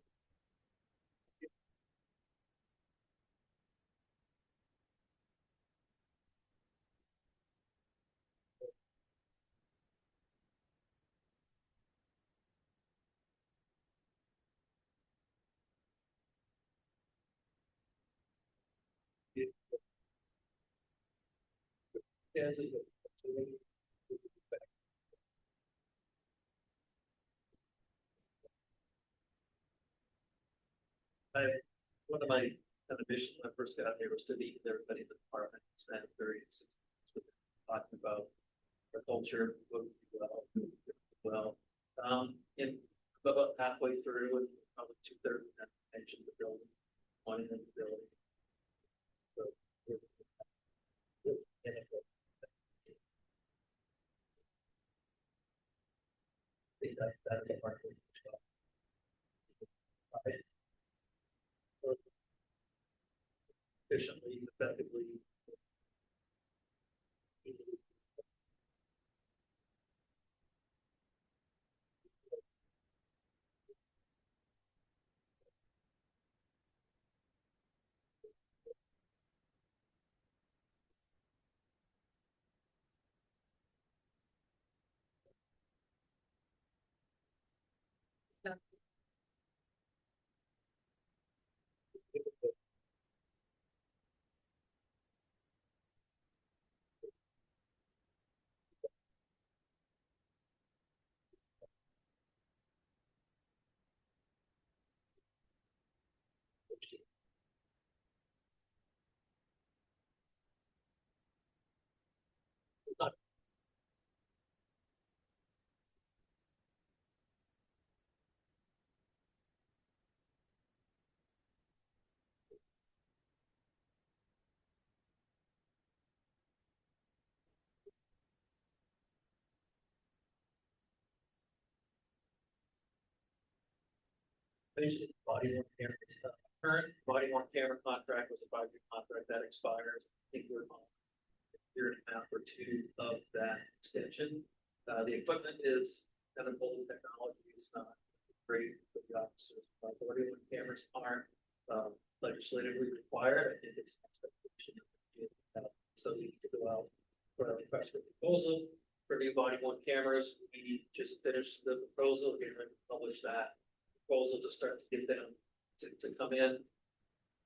Yeah, it's a good- one of my kind of missions when I first got here was to meet with everybody in the department, spend 36 minutes with them, talking about our culture, what we do well, what we do well. And about halfway through, and probably 2/3 of them mentioned the building, wanting the building. So, I think that is a part of it as well. Efficiently, effectively. Basically, body worn camera stuff. Current body worn camera contract was a 5-year contract that expires. I think we're on a year and a half or two of that extension. The equipment is kind of old technology. It's not great for the officers. But body worn cameras aren't legislatively required. I think it's an expectation. So we need to go out for a request for proposal for new body worn cameras. We just finished the proposal. We're going to publish that proposal to start to get them to come in.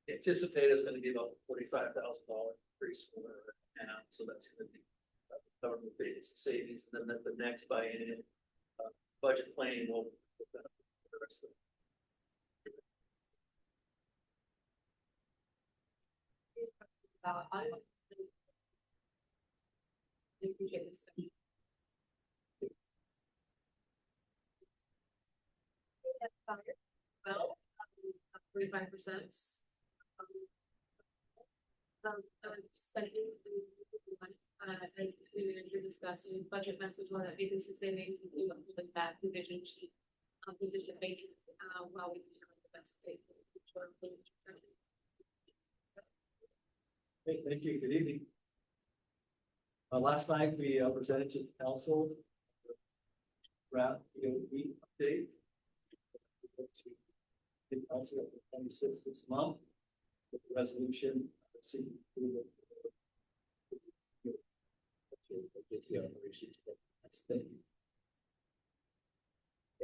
Anticipate is going to be about $45,000 increase from where we're at now, so that's going to be government based savings, and then the next biennial budget planning will benefit the rest of it. I appreciate this. Well, 45%. Spending. I we were discussing budget message on that vacancy savings and we went with that division chief, position based, while we determine the best way for the future. Hey, thank you. Good evening. Last night we presented to the council draft EOB update. To the council of the 26th this month with the resolution seeking approval.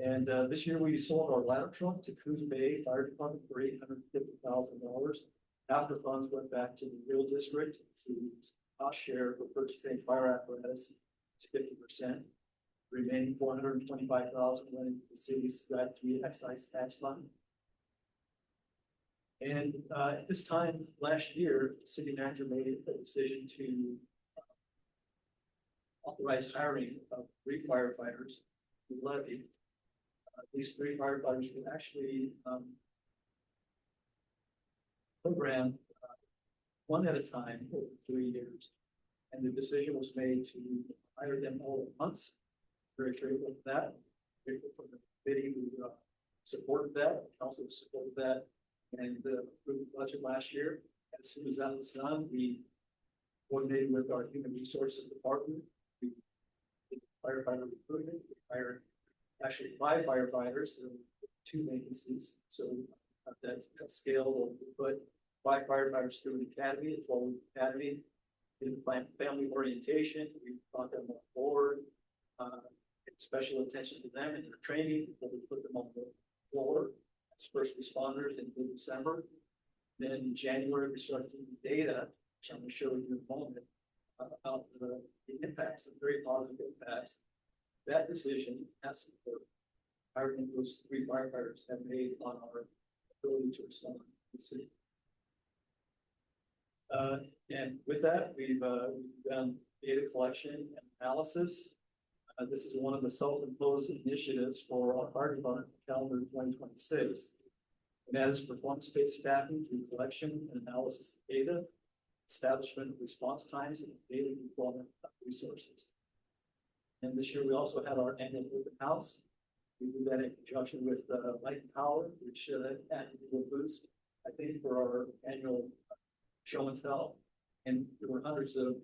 And this year we sold our ladder truck to Coos Bay Fire Department for $850,000. After funds went back to the real district to cost share for purchasing fire apparatus is 50%. Remaining $425,000 went into the city's CIP excise tax fund. And at this time last year, the city manager made a decision to authorize hiring of 3 firefighters to levy. These 3 firefighters were actually programmed one at a time over 3 years. And the decision was made to hire them all at once. Very grateful for that. Grateful for the committee who supported that, council supported that, and approved the budget last year. As soon as that was done, we coordinated with our human resources department. We did firefighter recruitment. We hired actually 5 firefighters, so 2 vacancies. So that scale will put 5 firefighters through the academy, a 12-week academy. In family orientation, we brought them on board. Special attention to them and their training before we put them on the floor as first responders in December. Then in January, we started doing data, which I'm going to show you in a moment, about the impacts, the very positive impacts that decision has support hiring those 3 firefighters have made on our ability to respond to the city. And with that, we've done data collection and analysis. This is one of the self-imposed initiatives for our fire department for calendar 2026. And that is performance-based staffing through collection and analysis of data, establishment of response times, and daily deployment of resources. And this year we also had our annual open house. We do that in conjunction with Light and Power, which added a boost, I think, for our annual show and tell. And there were hundreds of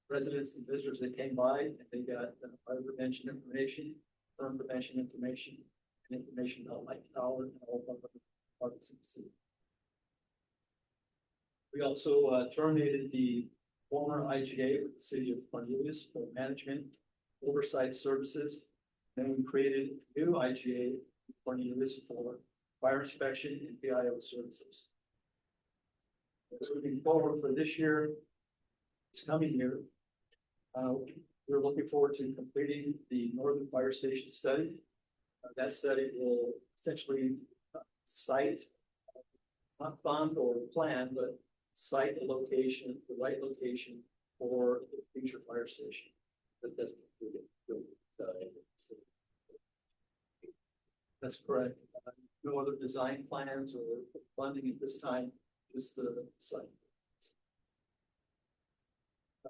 residents and visitors that came by, and they got fire prevention information, burn prevention information, and information about Light and Power and all of our departments in the city. We also terminated the former IGA with the city of Cornelius for management oversight services. Then we created a new IGA in Cornelius for fire inspection and PIO services. Moving forward for this year, this coming year, we're looking forward to completing the Northern Fire Station study. That study will essentially cite, not fund or plan, but cite the location, the right location for the future fire station. That doesn't include it. That's correct. No other design plans or funding at this time, just the site.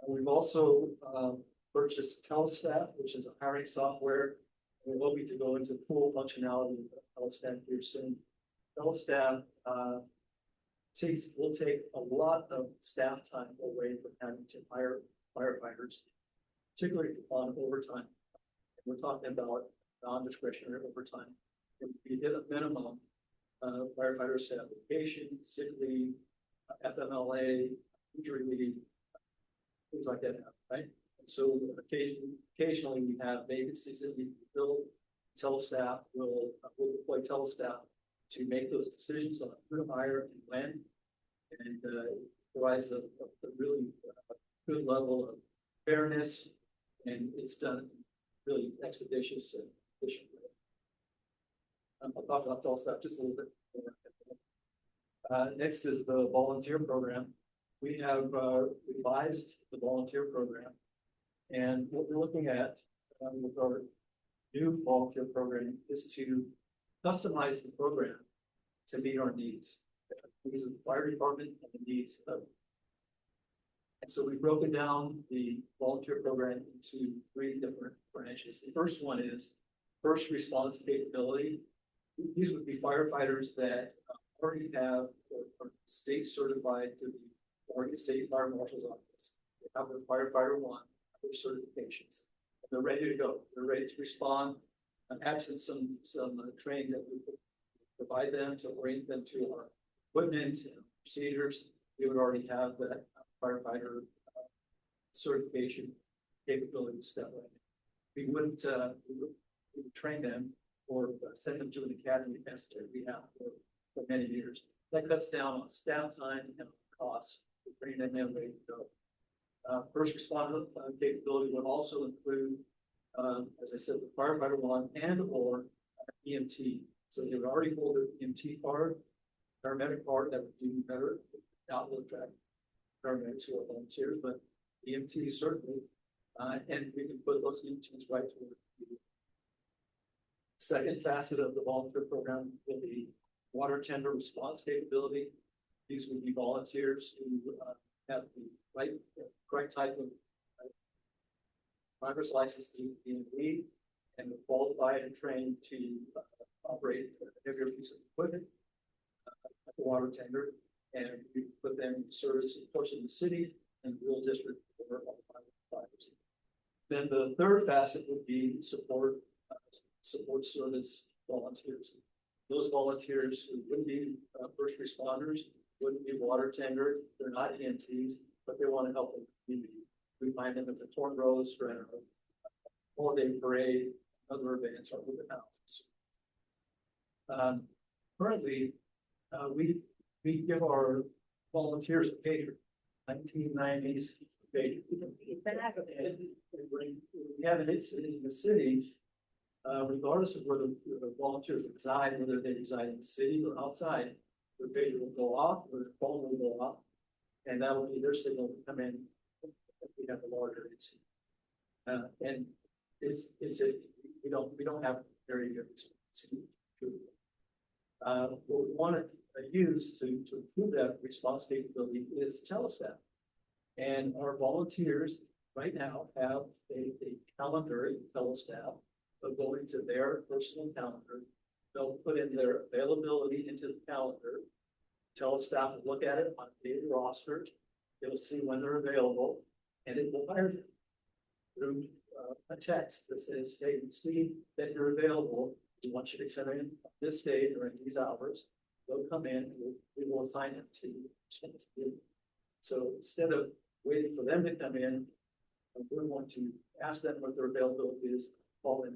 We've also purchased Telestaff, which is a hiring software. We're hoping to go into full functionality of Telestaff here soon. Telestaff will take a lot of staff time away from having to hire firefighters, particularly on overtime. We're talking about non-discretionary overtime. If we hit a minimum, firefighters have vacation, sick leave, FMLA, injury leave, things like that, right? And so occasionally we have vacancies that we fill. Telestaff will deploy Telestaff to make those decisions on who to hire and when, and provides a really good level of fairness, and it's done really expeditious and efficient way. I'll talk about Telestaff just a little bit more. Next is the volunteer program. We have revised the volunteer program, and what we're looking at with our new volunteer program is to customize the program to meet our needs, because of the fire department and the needs of it. And so we've broken down the volunteer program into 3 different branches. The first one is first response capability. These would be firefighters that already have or are state certified through the Oregon State Fire Marshal's Office. They have their firefighter 1, their certifications, and they're ready to go. They're ready to respond. Absent some training that we provide them to orient them to our equipment and procedures, they would already have that firefighter certification capability to step in. We wouldn't train them or send them to an academy as we have for many years. That cuts down on staff time and costs. We bring them in ready to go. First responder capability would also include, as I said, the firefighter 1 and or EMT. So they would already hold their EMT card, paramedic card that would do better outlook track paramedics who are volunteers, but EMT certainly, and we can put those EMTs right to work. Second facet of the volunteer program will be water tender response capability. These would be volunteers who have the correct type of driver's license to DMV and are qualified and trained to operate a heavier piece of equipment at the water tender, and we put them in service in parts of the city and rural district for all firefighters. Then the third facet would be support service volunteers. Those volunteers who wouldn't be first responders, wouldn't be water tender, they're not EMTs, but they want to help the community. We find them at the Torn Rose for a holiday parade, other events, or open houses. Currently, we give our volunteers a pager, 1990s pager. We have an incident in the city, regardless of where the volunteers reside, whether they reside in the city or outside, their pager will go off, or their phone will go off, and that will be their signal to come in if we have a larger incident. And we don't have very good response. What we want to use to improve that response capability is telestat. And our volunteers right now have a calendar in telestat. They'll go into their personal calendar. They'll put in their availability into the calendar. Telestat will look at it on a daily roster. It'll see when they're available, and it will hire them through a text that says, hey, we see that you're available. We want you to come in this day during these hours. They'll come in, we will assign them to you. So instead of waiting for them to come in, we're going to ask them what their availability is, call in,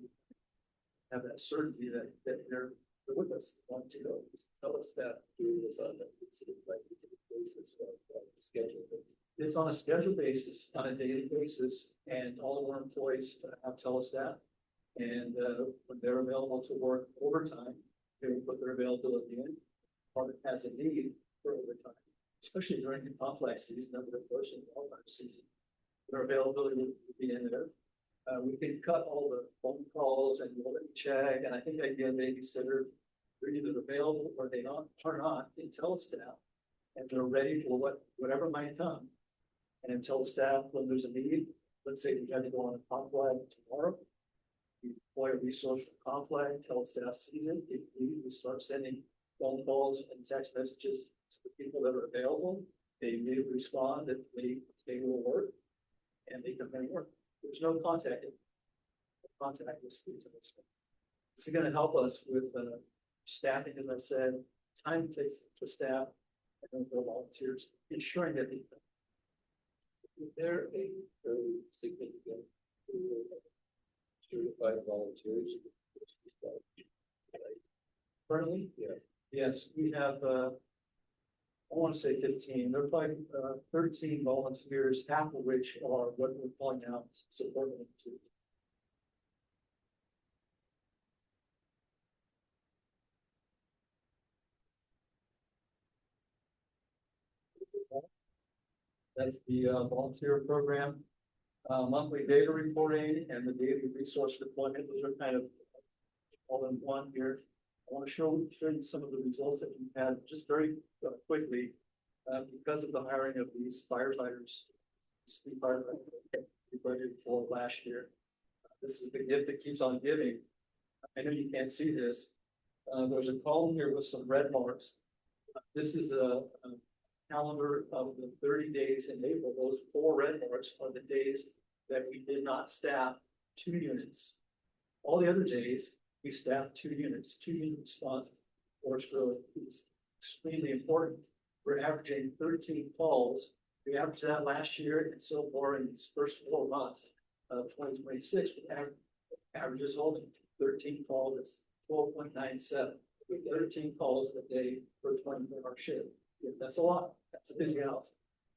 have that certainty that they're with us, want to go. Telestat doing this on a basis or schedule. It's on a scheduled basis, on a daily basis, and all of our employees have telestat. And when they're available to work overtime, they will put their availability in. Department has a need for overtime, especially during the complex season of the first and wildfire season. Their availability will be in there. We can cut all the phone calls and we'll check. And I think again, they consider they're either available or they are not in telestat, and they're ready for whatever might come. And tell the staff when there's a need. Let's say we had to go on a conflict tomorrow. We deploy a resource for conflict, tell the staff sees it. If we start sending phone calls and text messages to the people that are available, they immediately respond that they will work and they come and work. There's no contact. Contact with students. This is going to help us with staffing, as I said, time it takes to staff and the volunteers, ensuring that they. Is there a very significant certified volunteers? Currently? Yeah. Yes, we have, I want to say 15, there are probably 13 volunteers, half of which are what we're calling out support to. That's the volunteer program, monthly data reporting and the daily resource deployment. Those are kind of all in one here. I want to show you some of the results that we had just very quickly because of the hiring of these firefighters. We budgeted for last year. This is the gift that keeps on giving. I know you can't see this. There's a column here with some red marks. This is a calendar of the 30 days in April. Those 4 red marks are the days that we did not staff 2 units. All the other days we staffed 2 units. 2 unit response force growth is extremely important. We're averaging 13 calls. We averaged that last year, and so far in these first 4 months of 2026, we averages only 13 calls. It's 12.97. 13 calls a day for 24-hour shift. Yeah, that's a lot. That's a busy house.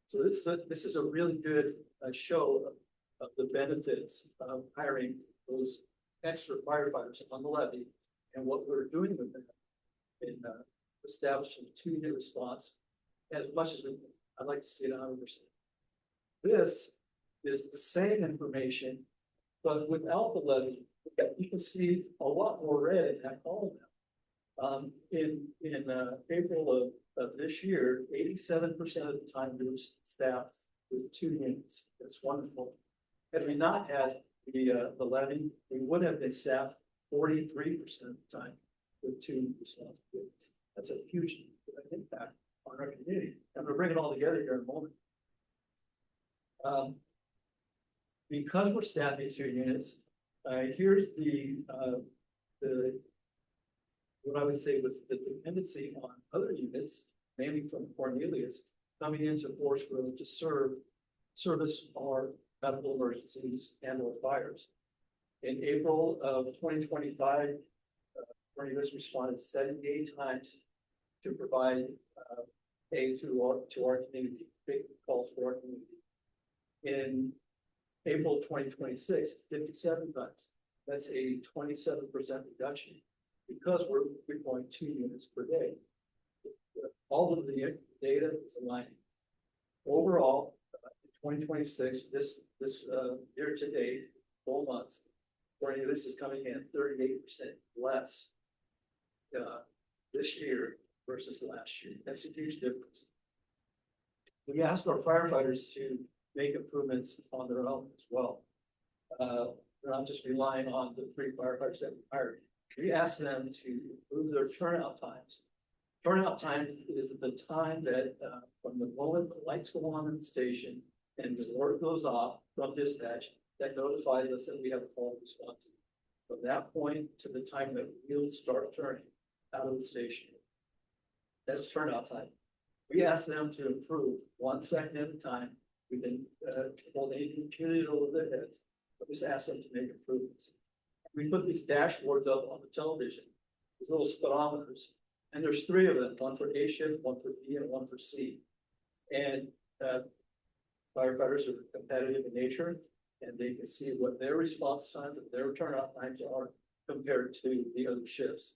So this is a really good show of the benefits of hiring those extra firefighters on the levee and what we're doing with them in establishing 2-unit response as much as we can. I'd like to see it 100%. This is the same information, but without the levee. You can see a lot more red in that column now. In April of this year, 87% of the time we were staffed with 2 units. That's wonderful. Had we not had the levy, we would have been staffed 43% of the time with 2 responsibilities. That's a huge impact on our community. I'm going to bring it all together here in a moment. Because we're staffing 2 units, here's what I would say was the dependency on other units, mainly from Cornelius, coming into force growth to service our medical emergencies and or fires. In April of 2025, Cornelius responded 78 times to provide aid to our community, big calls for our community. In April of 2026, 57 times. That's a 27% reduction because we're deploying 2 units per day. all of the data is aligning. Overall, in 2026, this year to date, 4 months, according to this is coming in 38% less this year versus last year. That's a huge difference. We asked our firefighters to make improvements on their own as well. They're not just relying on the 3 firefighters that we hired. We asked them to improve their turnout times. Turnout time is the time that from the moment the lights go on in the station and the alert goes off from dispatch, that notifies us that we have a call response. From that point to the time that wheels start turning out of the station. That's turnout time. We asked them to improve 1 second at a time. We didn't hold anything punitive over their heads, but just asked them to make improvements. We put these dashboards up on the television, these little speedometers, and there's 3 of them, one for A shift, one for B, and one for C. And firefighters are competitive in nature, and they can see what their response time, their turnout times are compared to the other shifts.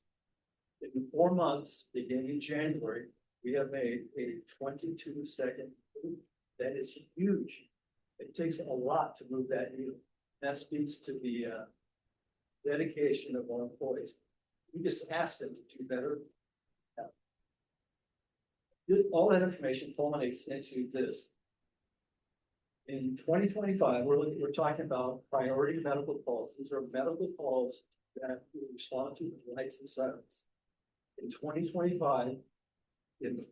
In 4 months, beginning in January, we have made a 22-second move. That is huge. It takes a lot to move that needle. That speaks to the dedication of our employees. We just asked them to do better. All that information culminates into this. In 2025, we're talking about priority medical calls. These are medical calls that we respond to with lights and sirens. In 2025, in the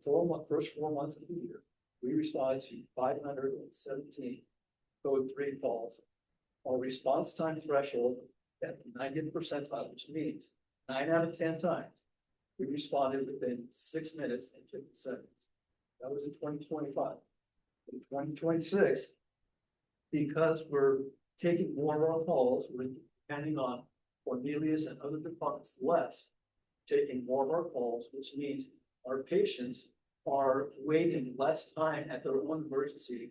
first 4 months of the year, we responded to 517 code 3 calls. Our response time threshold at the 90th percentile, which means 9 out of 10 times, we responded within 6 minutes and 50 seconds. That was in 2025. In 2026, because we're taking more of our calls, we're depending on Cornelius and other departments less, taking more of our calls, which means our patients are waiting less time at their own emergency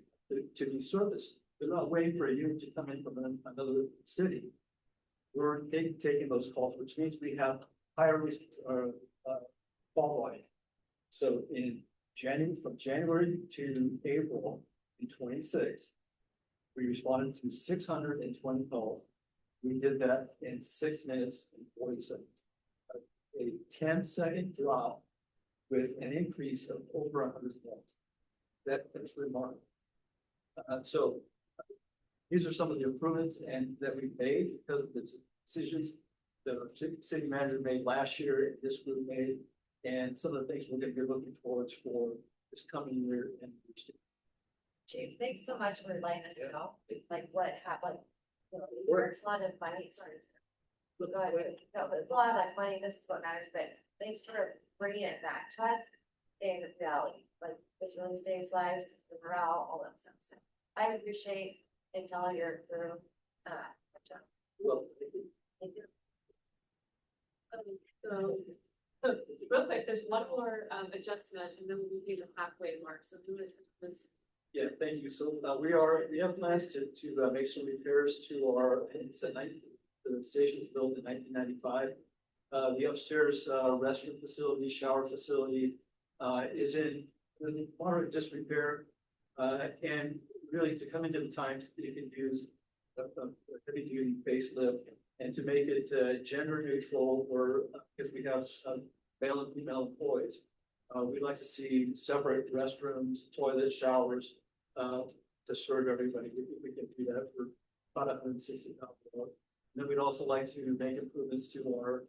to be serviced. They're not waiting for a unit to come in from another city. We're taking those calls, which means we have higher call volume. So from January to April in 26, we responded to 620 calls. We did that in 6 minutes and 40 seconds. A 10-second drop with an increase of over 100 calls. That's remarkable. So these are some of the improvements that we've made because of the decisions that our city manager made last year, and this group made, and some of the things we're going to be looking towards for this coming year and years to come. Chief, thanks so much for letting us know, like what happened. It's a lot of money, sorry. Go ahead. No, but it's a lot of that money, this is what matters, but thanks for bringing it back to us in the valley. Like, this really saves lives, the morale, all that stuff. So I appreciate until you're through. Well, Thank you. So real quick, there's one more adjustment and then we'll be the halfway mark. So who is this? yeah, thank you. So we have plans to make some repairs to our, the station was built in 1995. The upstairs restroom facility, shower facility is in moderate disrepair, and really to come into the times that you can use a heavy duty facelift and to make it gender neutral, or because we have some male and female employees. We'd like to see separate restrooms, toilets, showers to serve everybody. We can do that for about $160,000. Then we'd also like to make improvements to our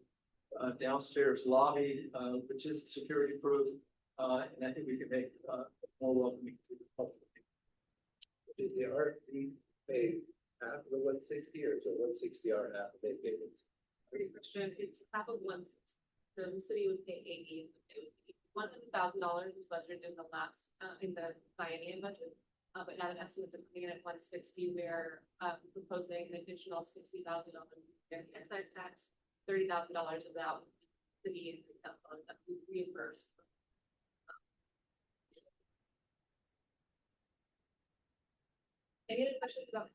downstairs lobby, which is security proof, and I think we can make more welcoming to the public. Did the RFP pay half of the 160 or is it 160 or half of the payments? Great question. It's half of 160. So the city would pay 80. $100,000 was budgeted in the last in the biennium budget. But now that estimates are coming in at 160, we're proposing an additional $60,000 in excise tax, $30,000 of that city and $3,000 that we reimburse. Any other questions about?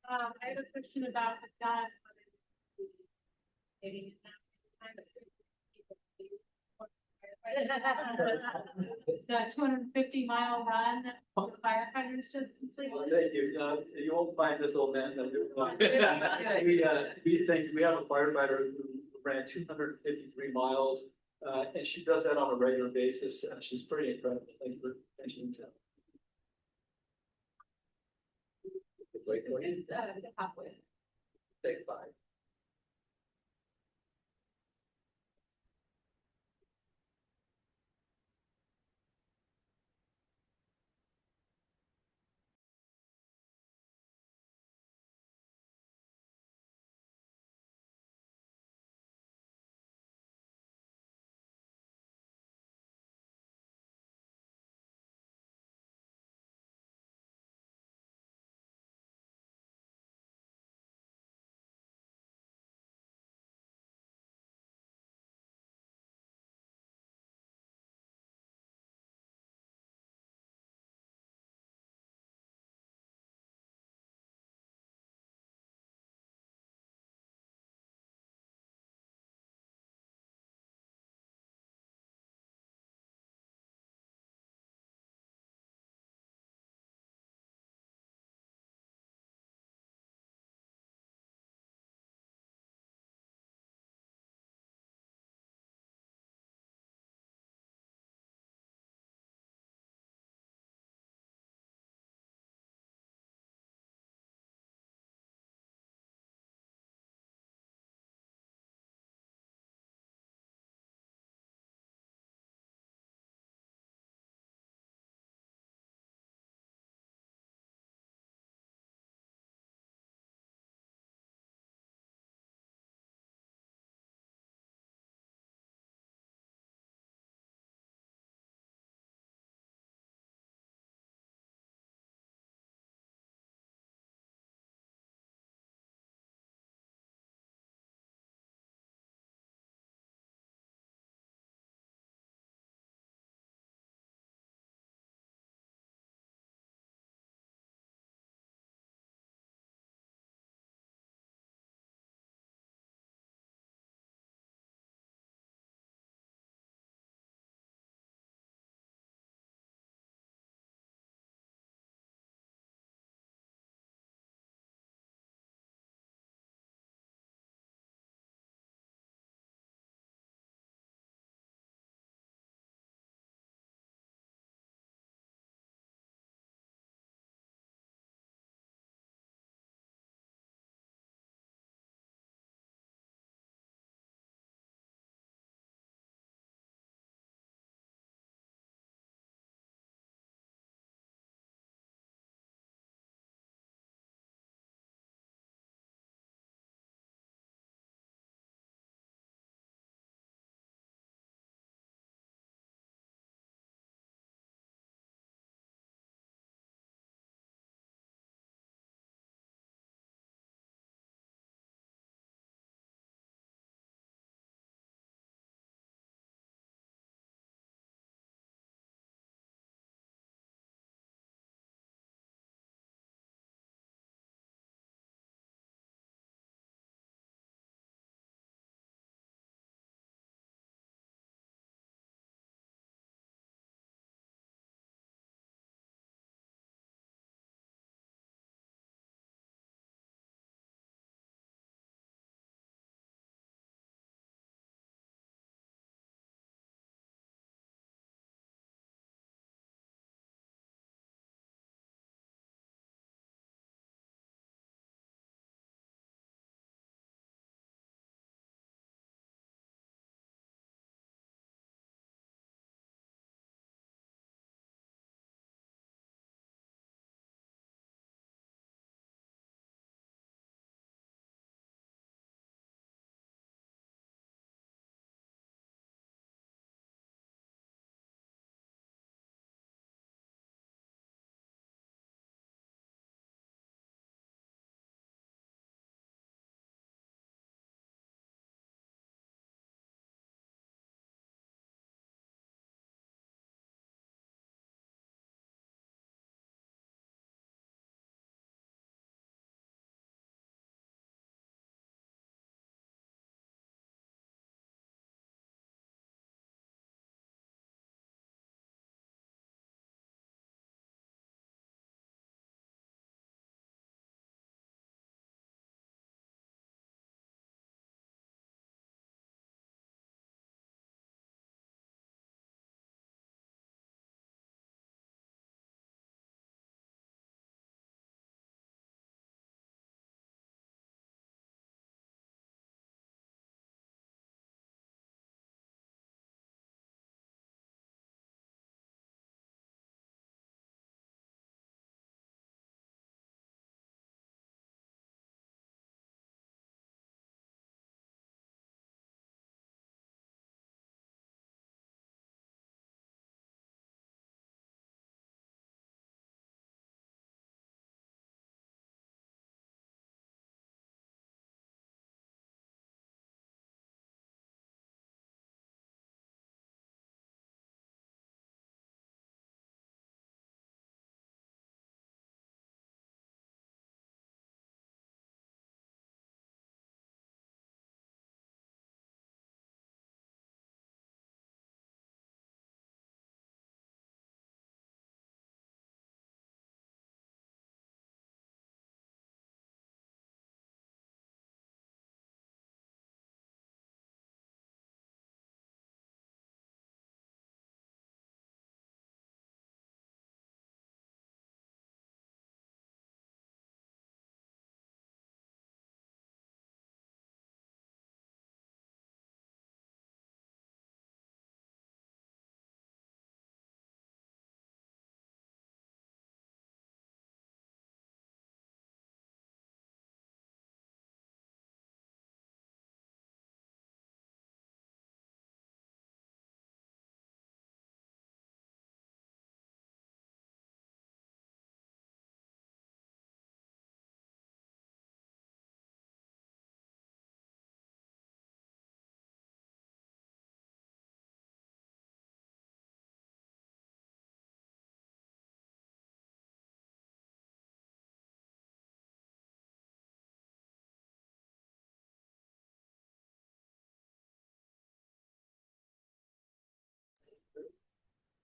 I have a question about that. The 250-mile run that the firefighters just completed. Well, thank you. You won't find this old man. We have a firefighter who ran 253 miles, and she does that on a regular basis. She's pretty incredible. Thank you for mentioning that. Waypoint, It's, halfway. take 5.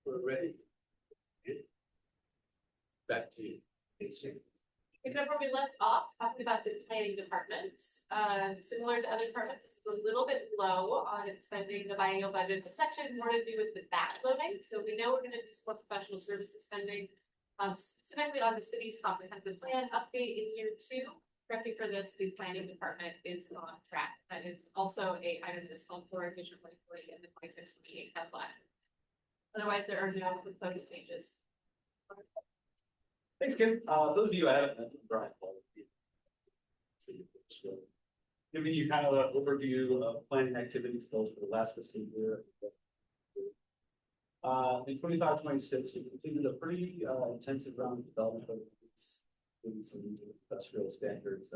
we're ready. Back to you. Thanks, Jim. Pick up where we left off, talking about the planning department. Similar to other departments, this is a little bit low on its spending the biennial budget. This actually has more to do with the backloading. So we know we're gonna do some more professional services spending, specifically on the city's comprehensive plan update in year 2. Correcting for this, the planning department is on track. That is also a item that's called for revision 2040 and the 26-28 council act. Otherwise, there are no proposed changes. Thanks, Kim. Those of you I haven't met, Brian. Giving you kind of an overview of planning activities goals for the last fiscal year. In 25-26, we completed a pretty intensive round of development of including some industrial standards.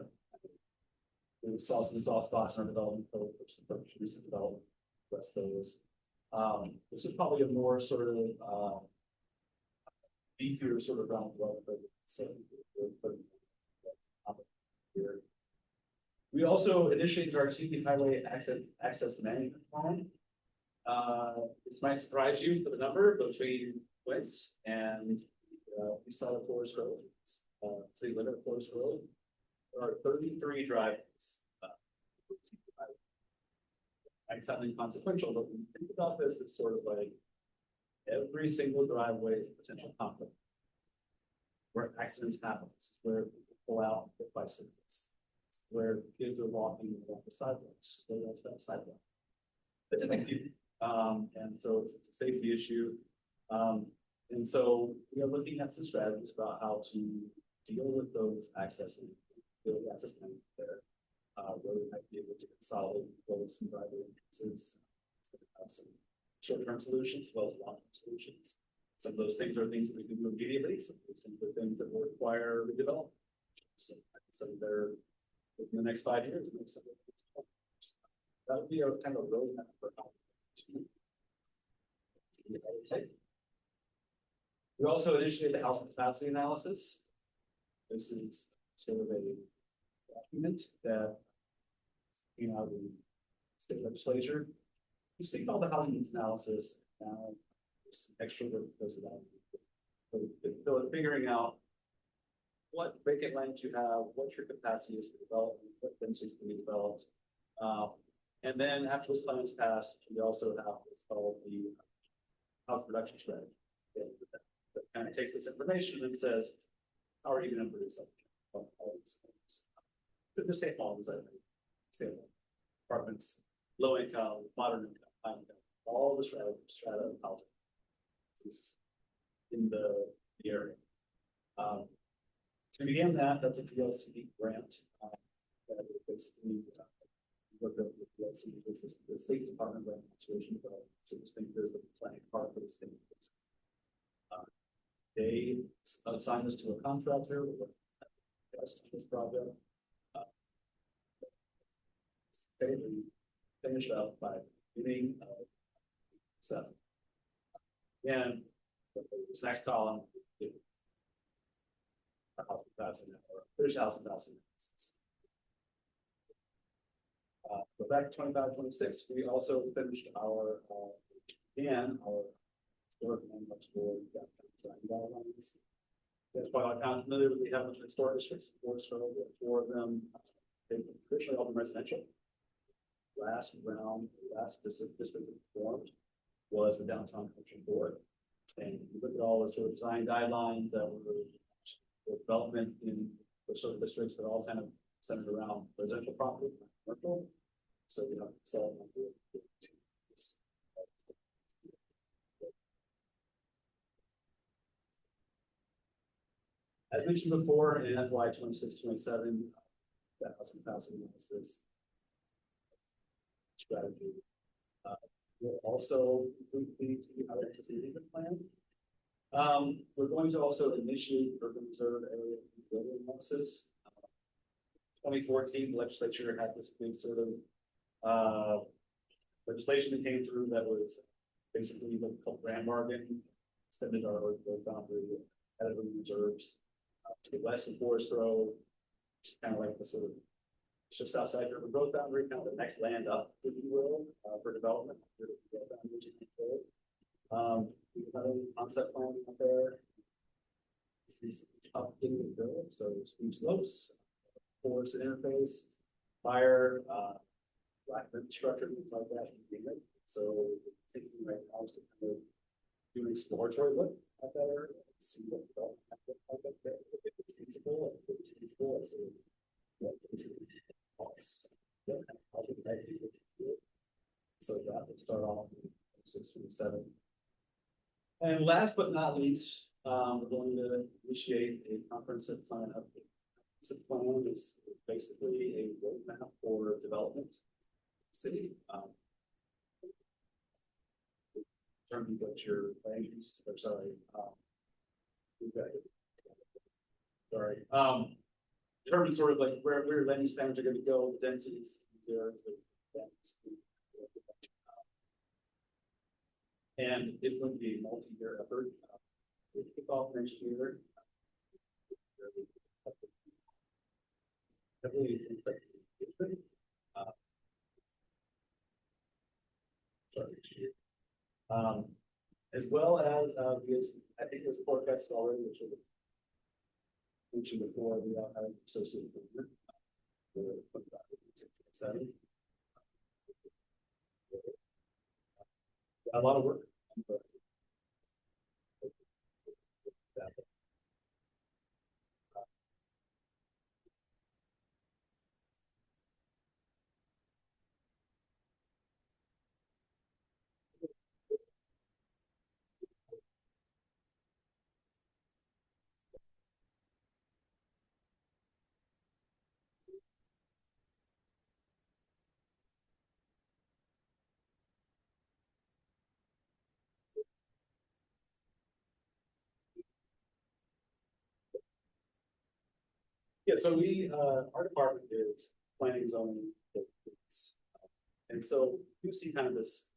We saw some soft spots in our development code for some recent development. Rest those. This is probably a more sort of deeper sort of round development. We also initiated our TV highway access management plan. This might surprise you for the number between Quince and we saw the Forest Road. City limit of Forest Road. There are 33 driveways. Like something consequential, but when you think about this, it's sort of like every single driveway is a potential conflict. Where accidents happen, where people pull out hit bicycles, where kids are walking along the sidewalks, they also have sidewalks. It's a big deal. And so it's a safety issue. And so we are looking at some strategies about how to deal with those access management there. Where we might be able to consolidate those and driveway entrances. Have some short-term solutions as well as long-term solutions. Some of those things are things that we can do immediately. Some of those things are things that will require redevelopment. So they're within the next 5 years. That would be our kind of roadmap for how to take. We also initiated the housing capacity analysis. This is sort of a document that came out of the state legislature. We speak about the housing needs analysis. Now, there's some extra work that goes about it. So figuring out what vacant land you have, what your capacity is for development, what densities can be developed. And then after this plan is passed, we also have what's called the house production strategy. That kind of takes this information and says, how are you going to produce something? All these things. But the same homes, I think, same apartments, low income, modern income, high income, all the strata of housing is in the area. To begin that's a PLC grant that basically worked with the PLC with the State Department of Administration. So just think there's the planning part for the state. They assigned us to a contractor with this project. We finished up by beginning of 7. And this next column, British housing passing. But back to 25-26, we also finished our historic landmarks board guidelines. That's why I'm not familiar with the Hamilton Historic Districts. 4 of them, they've traditionally all been residential. Last district formed was the downtown commercial board. And you look at all the sort of design guidelines that were development in the sort of districts that all kind of centered around residential property, commercial. So we have to sell this. As mentioned before, in FY26-27, that housing capacity analysis strategy will also include the other anticipated plan. We're going to also initiate urban reserve area building analysis. 2014, the legislature had this big sort of legislation that came through that was basically what we call grand bargain, extended our boundary, added urban reserves to the west of Forest Road, which is kind of like the sort of just outside urban growth boundary, kind of the next land up, if you will, for development. We've got a concept plan out there. It's up in the bill, so steep slopes, forest interface, fire, black structure, things like that. So thinking right now is to kind of do an exploratory look at that area, and see what development might look like up there, if it's feasible, if it's feasible, it's a, what is it, costs. Yeah, how do I do it? So that will start off in 627. And last but not least, we're going to initiate a comprehensive plan update. This plan is basically a roadmap for development. City. Term you got your land use, or sorry, we've got it. Sorry, determine sort of like where land use patterns are going to go, the densities there. And it's going to be a multi-year effort. We'll kick off next year. Heavily as well as I think it was forecast already, which was mentioned before, we all have associated movement. A lot of work. Yeah, so our department is planning zoning. And so you see kind of this,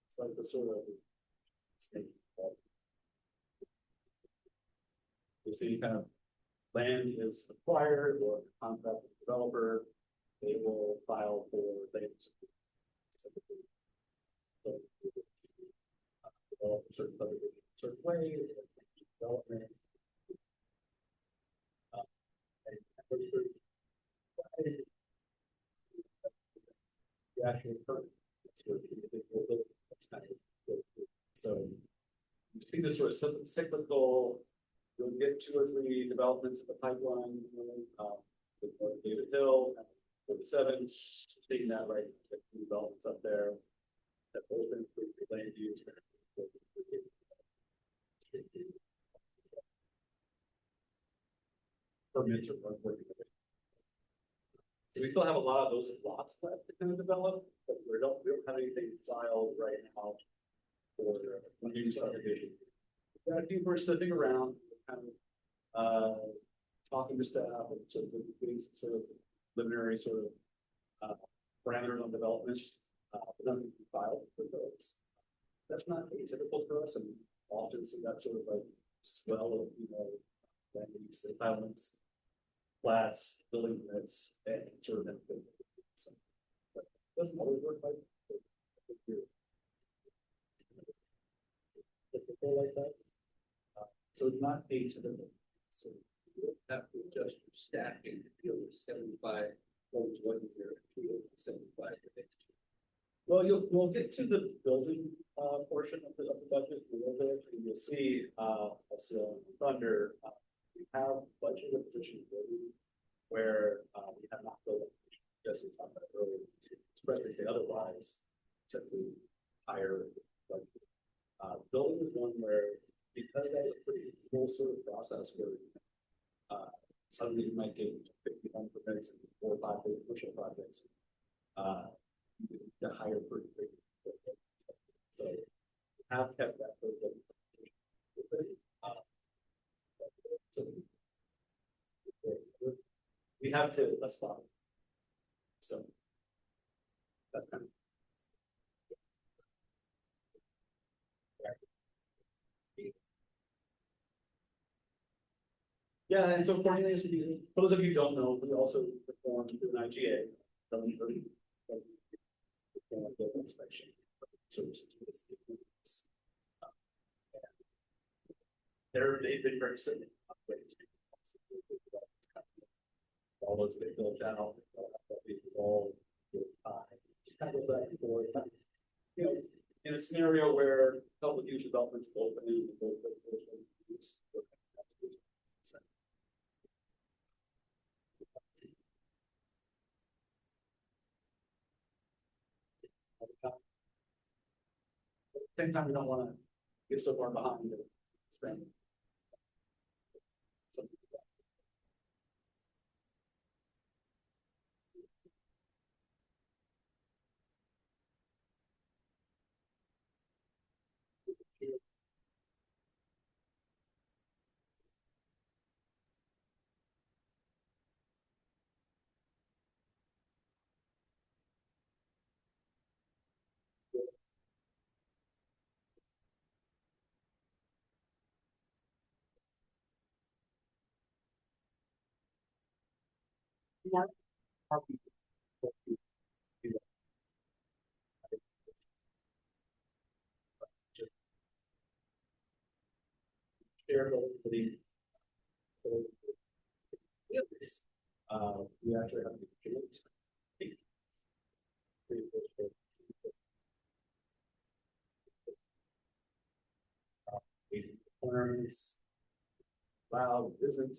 it's like the sort of snake. You see kind of land is acquired or contract with the developer, they will file for things. So, develop a certain way, development. The actual permit. So you see this sort of cyclical, you'll get 2 or 3 developments in the pipeline, with David Hill, 47, seeing that right, developments up there that open for land use. Permits are working. We still have a lot of those lots left to kind of develop, but we don't have anything filed right now for the new subdivision. We've got a few more sitting around, kind of talking to staff and sort of getting some sort of preliminary sort of parameters on development, but nothing filed for those. That's not atypical for us, and often see that sort of like swell of land use entitlements, flats, building permits, and sort of benefit. So, but it doesn't always work like that. So it's not atypical. So you have to adjust your stacking to deal with 75 homes 1 year, 75 the next year. Well, we'll get to the building portion of the budget a little bit, and you'll see also under we have budget position where we have not built up, just we talked about earlier, to expressly say otherwise, typically higher budget. Building is one where, because that's a pretty cool sort of process where suddenly you might get 50 home permits and 4 or 5 big commercial projects. The higher pretty big. So have kept that for the we have to let's stop. So that's kind of yeah, and so Cornelius, for those of you who don't know, we also performed an IGA, inspection. they've been very similar. All those get built out, all just kind of go back and forth. You know, in a scenario where public use developments open and same time, we don't want to get so far behind the spend. Share for the we actually have requirements, loud isn't,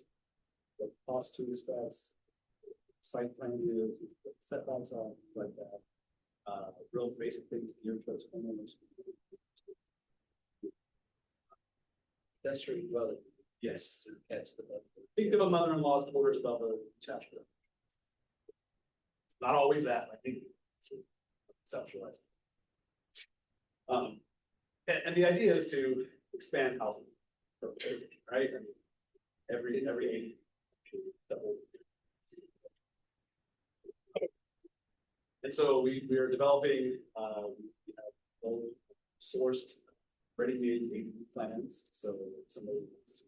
the cost to specs, site plan is, setbacks are, things like that. Real basic things geared towards homeowners. That's true, well, Yes. catch the button. Think of a mother-in-law's quarters above a attached room. Not always that, I think it's conceptualized. And the idea is to expand housing, right? I mean, every double. And so we are developing, sourced, ready-made plans. So somebody wants to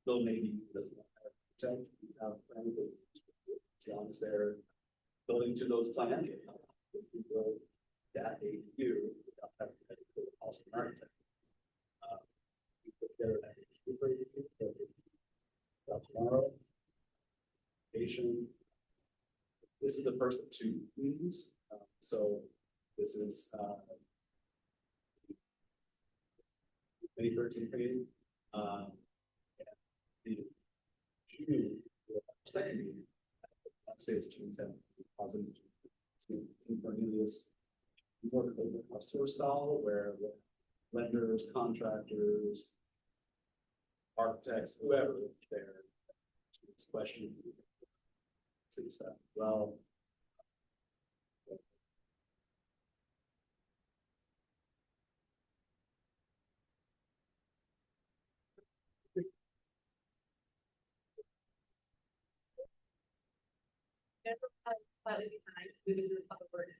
build, maybe doesn't want to protect, have plans, as long as they're building to those plans. We build that ADU without having to go to cost of an architect. We put together that tomorrow. This is the first of two meetings. So this is May 13th meeting. The June second meeting, I'd say it's June 10th, positive. Cornelius, more of a source style where lenders, contractors, architects, whoever they're questioning city stuff. Well, Slightly behind, moving to the public works.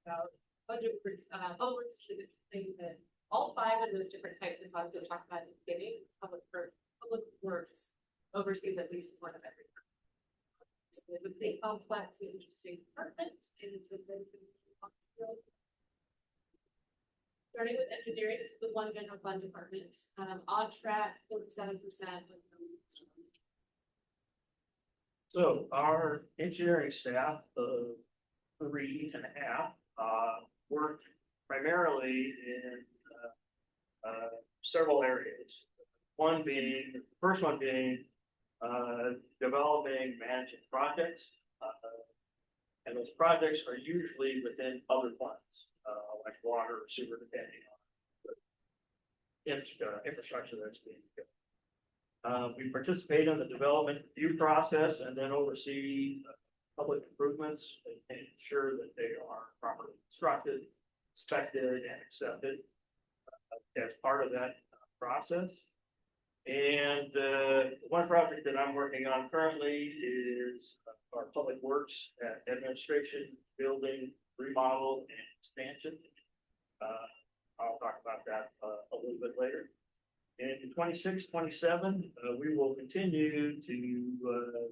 About budget for, public works is interesting that all five of those different types of funds that we talked about in the beginning, public works oversees at least one of every. So it's a big complex and interesting department, and it's a very starting with engineering, it's the one general fund department, on track 47%. So our engineering staff, 3.5, work primarily in several areas. First one being developing, managing projects, and those projects are usually within other funds, like water or sewer, depending on the infrastructure that's being built. We participate in the development review process and then oversee public improvements and ensure that they are properly constructed, inspected, and accepted as part of that process. And one project that I'm working on currently is our public works administration building remodel and expansion. I'll talk about that a little bit later. And in 26, 27, we will continue to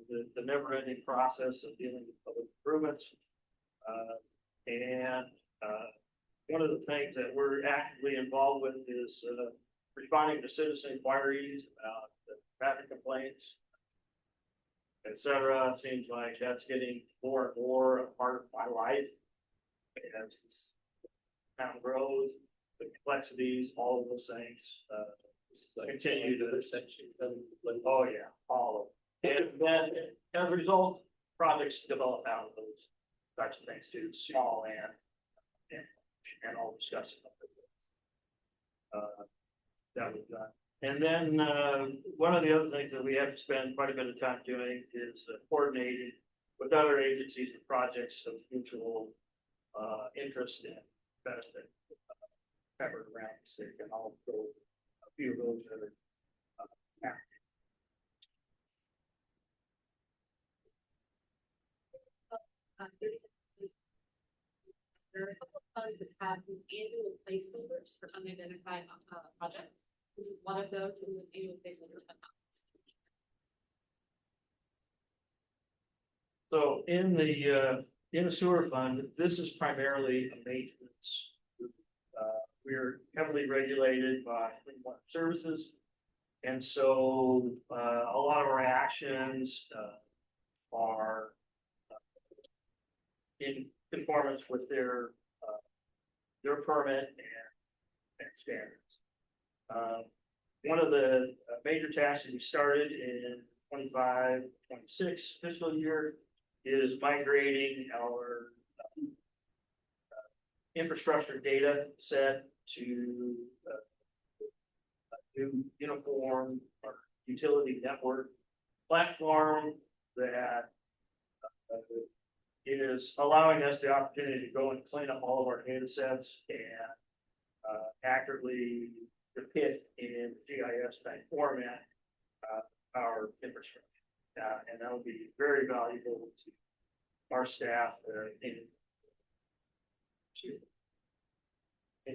the never-ending process of dealing with public improvements. And one of the things that we're actively involved with is responding to citizen inquiries about the traffic complaints, et cetera. It seems like that's getting more and more a part of my life. As this town grows, the complexities, all of those things, continue to, oh yeah, all of it. And then as a result, projects develop out of those types of things too, small and I'll discuss it. That we've done. And then, one of the other things that we have to spend quite a bit of time doing is coordinating with other agencies and projects of mutual interest and benefit covered around the city, and I'll go a few of those that are active. There are a couple of funds that have annual placeholders for unidentified projects. This is one of those, and the annual placeholders have not. So in the sewer fund, this is primarily a maintenance. We're heavily regulated by Clean Water Services. And so, a lot of our actions, are in conformance with their permit and standards. One of the major tasks that we started in 25-26 fiscal year is migrating our infrastructure data set to a new uniform or utility network platform that is allowing us the opportunity to go and clean up all of our data sets and accurately depict in GIS type format our infrastructure. And that will be very valuable to our staff in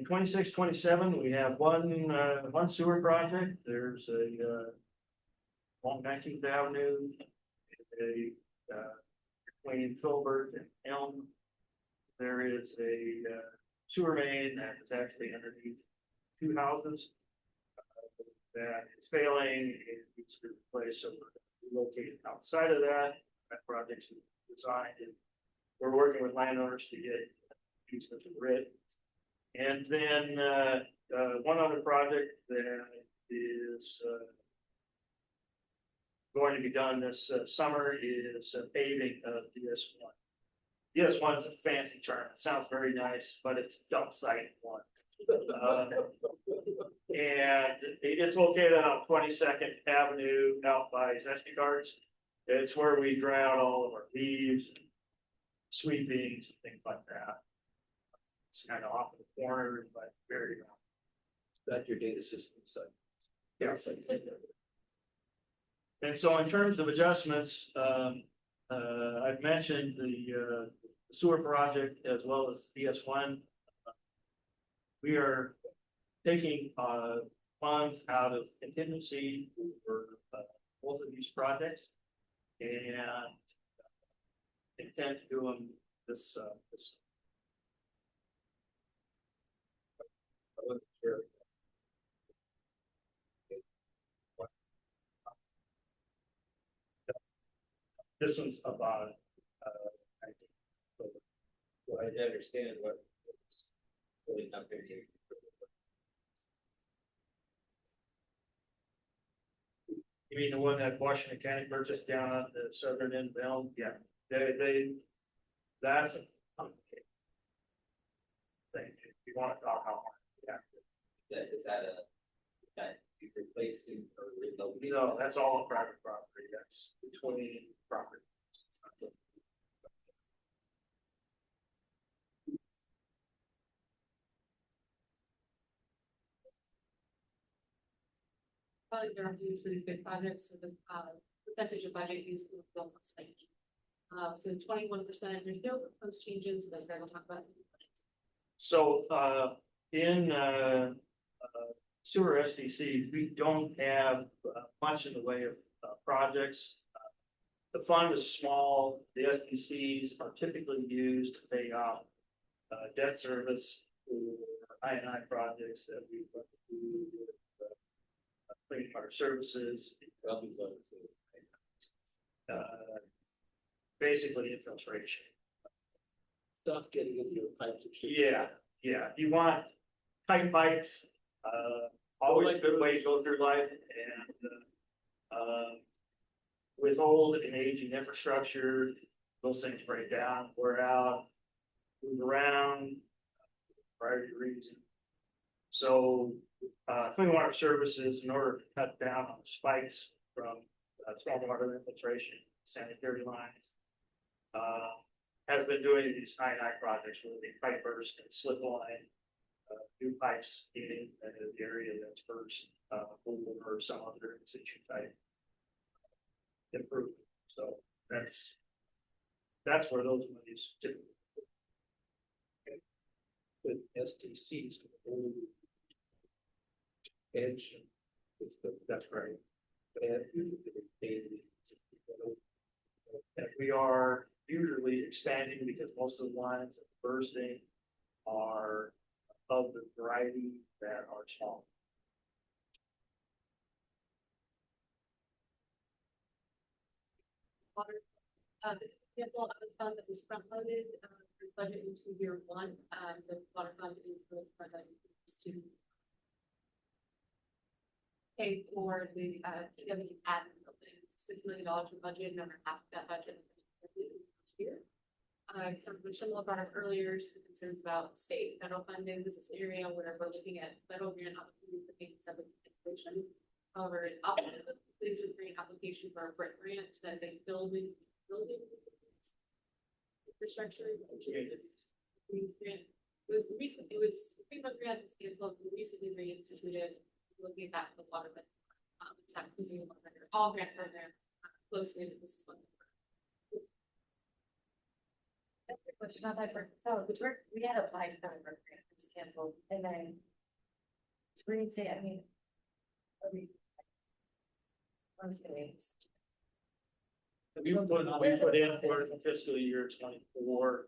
26-27, we have one sewer project. There's a along 19th Avenue, between Filbert and Elm. There is a sewer main that is actually underneath two houses that is failing. It needs to be replaced, so we're located outside of that. That project's designed, and we're working with landowners to get easement to the grid. And then one other project that is going to be done this summer is paving of DS1. DS1 is a fancy term. It sounds very nice, but it's dump site one. And it's located on 22nd Avenue out by Zesty Cards. It's where we drown all of our leaves, sweepings, things like that. It's kind of off in the corner, but very. That's your data system site. Yeah. And so in terms of adjustments, I've mentioned the sewer project as well as DS1. We are taking funds out of contingency for both of these projects and intend to do them this. This one's about, So I understand what it's really not going to be. you mean the one that Washington County purchased down at the southern end of Elm? Yeah, that's a complicated thing. If you want to talk how, yeah. Is that you replaced him or rebuilt? No, that's all private property. That's between property. It's not the- Probably there are used for these big projects, so the percentage of budget used for the film site. So 21%, there's no proposed changes, but we'll talk about it. So in sewer SDC, we don't have much in the way of projects. The fund is small. The SDCs are typically used to pay off debt service for I&I projects that we do with clean water services, Well, we've done it. basically infiltration. Stuff getting into your pipes and shit. Yeah, you want tight pipes, always a good way to go through life and, with old and aging infrastructure, those things break down, wear out, move around, prior to reason. So, clean water services, in order to cut down on spikes from stormwater infiltration, sanitary lines, has been doing these I&I projects where they pipe burst and slip line, new pipes in the area that's first, or some other in situ type improvement. So that's where those monies typically. With STCs. Edge. That's right. And And we are usually expanding because most of the lines that are bursting are of the variety that are small. Water, the example of a fund that was front loaded, budget into year one, the water fund is really front loaded to pay for the, PW admin building, $6 million in budget, and over half of that budget here. Michelle brought up earlier some concerns about state and federal funding. This is an area where we're looking at federal grant opportunities that make subject to inflation. However, it often leads to a grant application for a brick grant that is a building infrastructure. It was recent, it was FEMA grant was canceled, we recently reinstituted, looking at that for the water, but tax community, all grant program closely with this one. Question about that, so we had applied for a grant, it was canceled, and then. To reinstate, I mean. Are we? I'm just kidding. We put in for fiscal year 24,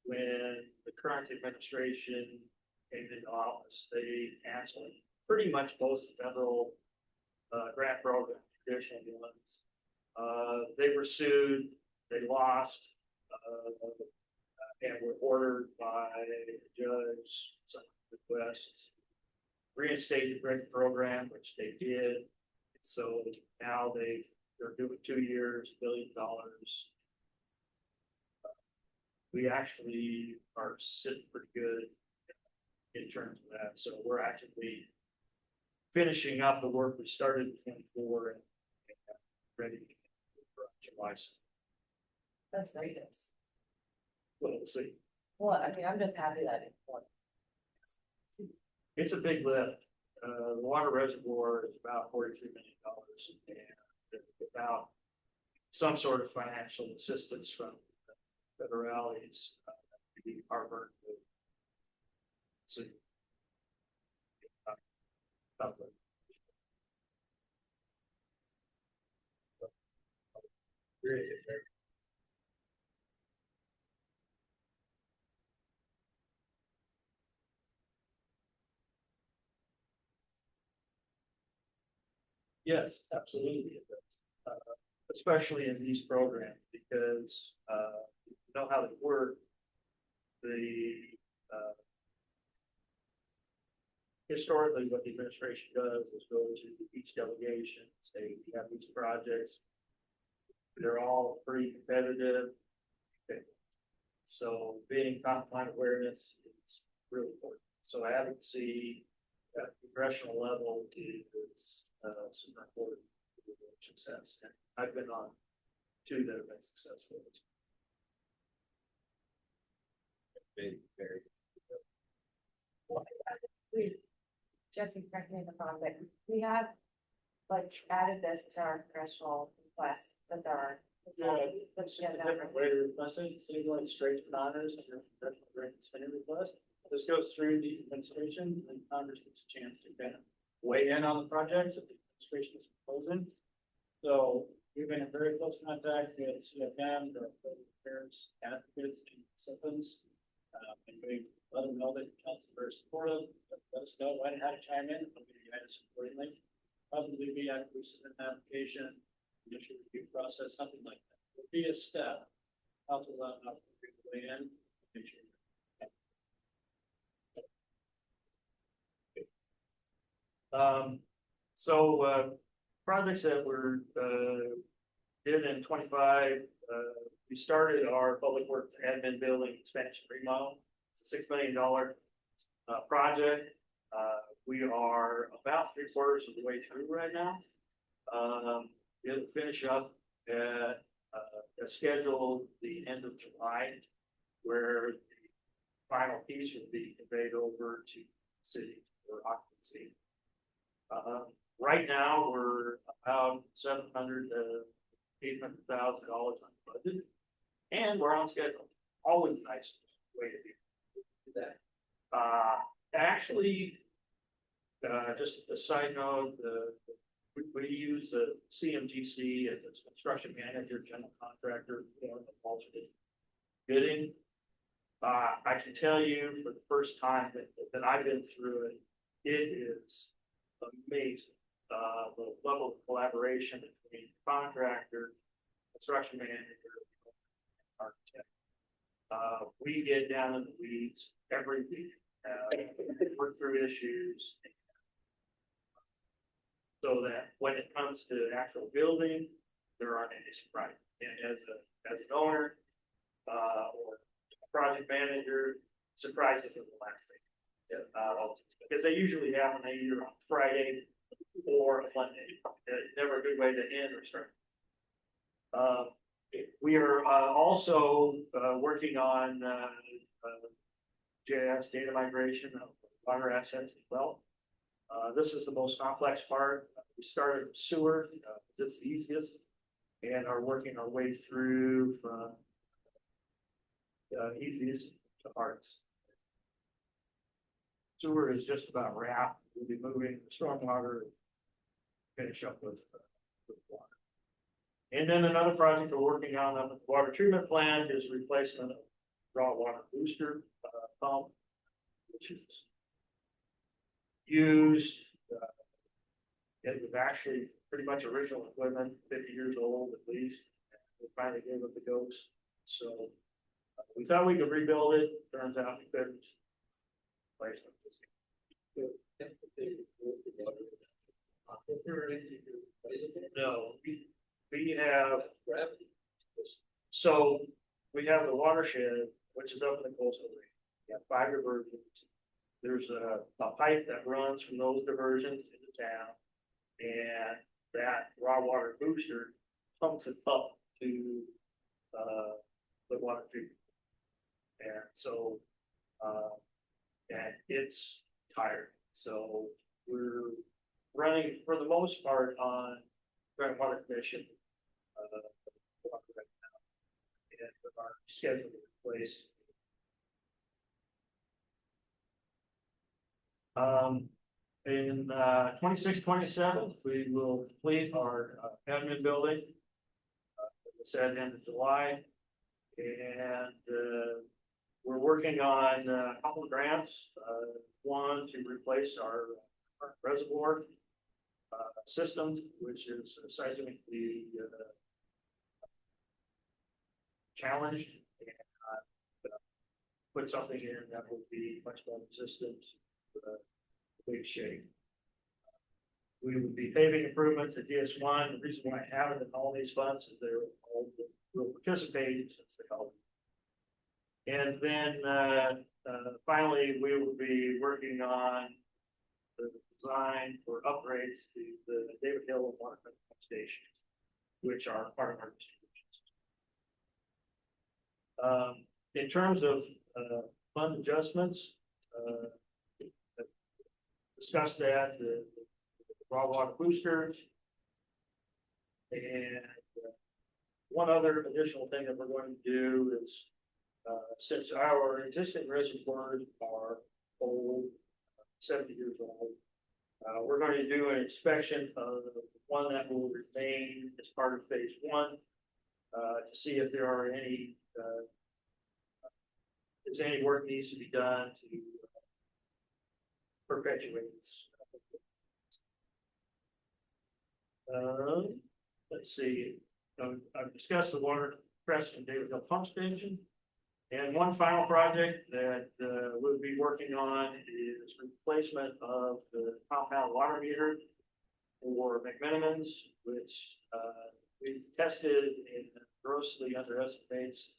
when the current administration came into office, they canceled pretty much most federal grant programs, traditional ones. They were sued, they lost, and were ordered by a judge, some request, reinstate the grant program, which they did. So now they're doing 2 years, $1 billion. We actually are sitting pretty good in terms of that. So we're actually finishing up the work we started in 24 and ready for July. That's great news. Well, we'll see. Well, I mean, I'm just happy that it won. It's a big lift. The water reservoir is about $43 million, and without some sort of financial assistance from the federalities, the Harvard. So, yes, absolutely. It does. Especially in these programs, because you know how they work. Historically, what the administration does is go to each delegation, say, you have these projects. They're all pretty competitive. Okay. So being top line awareness is really important. So advocacy at the congressional level is super important for success. And I've been on 2 that have been successful. Very. Jesse, correct me if I'm wrong, but we have like added this to our congressional request, but there are. It's just a different way to request it, instead of going straight to Congress and your congressional grant spending request. This goes through the administration, and Congress gets a chance to kind of weigh in on the projects that the administration is proposing. So we've been in very close contact with CFM, the affairs advocates, and citizens, And we let them know that council is very supportive, let us know when and how to chime in, we'll give you guys accordingly. Probably be after we submit an application, initial review process, something like that. It'll be a step. Council will have an opportunity to weigh in, make sure. Projects that were, did in 25, we started our public works admin building expansion remodel. It's a $6 million, project. We are about 3/4 of the way through right now. It'll finish up at, scheduled the end of July, where the final piece will be conveyed over to the city for occupancy. Right now, we're about $700,000 to $800,000 on budget, and we're on schedule. Always nice way to do that. Actually, just as a side note, we use a CMGC as a construction manager, general contractor, bidding. I can tell you for the first time that I've been through it, it is amazing. The level of collaboration between contractor, construction manager, architect. We get down in the weeds every week, work through issues. So that when it comes to actual building, there aren't any surprises. And as an owner, or project manager, surprises are the last thing. Because they usually happen either on Friday or Monday. Never a good way to end or start. We are also working on JS data migration of water assets as well. This is the most complex part. We started with sewer, it's the easiest, and are working our way through from easiest to hardest. Sewer is just about wrapped. We'll be moving the stormwater, finish up with water. And then another project we're working on the water treatment plant is replacement of raw water booster pump, which is used. It was actually pretty much original equipment, 50 years old at least. We finally gave it the ghost. So we thought we could rebuild it. Turns out we couldn't. No, we have. So we have the watershed, which is up in the coastal region. We have 5 diversions. There's a pipe that runs from those diversions into town, and that raw water booster pumps it up to the water treatment. And so, and it's tired. So we're running for the most part on Grand Water Commission right now, and with our schedule in place. In 26, 27, we will complete our admin building. As I said, end of July, and we're working on a couple of grants. One to replace our reservoir system, which is seismically challenged, and put something in that will be much more resistant to big shake. We would be paving improvements at DS1. The reason why I haven't in all these funds is they're all will participate since they help. And then finally, we will be working on the design for upgrades to the David Hill and Waterfront stations, which are part of our distribution. In terms of fund adjustments, discussed that the raw water boosters, and one other additional thing that we're going to do is since our existing reservoirs are old, 70 years old, we're going to do an inspection of the one that will remain as part of phase 1 to see if there are any there's any work needs to be done to perpetuate this. Let's see, I've discussed the water Preston Davidville pump station. And one final project that we'll be working on is replacement of the compound water meter for McMenamins, which we've tested and grossly underestimates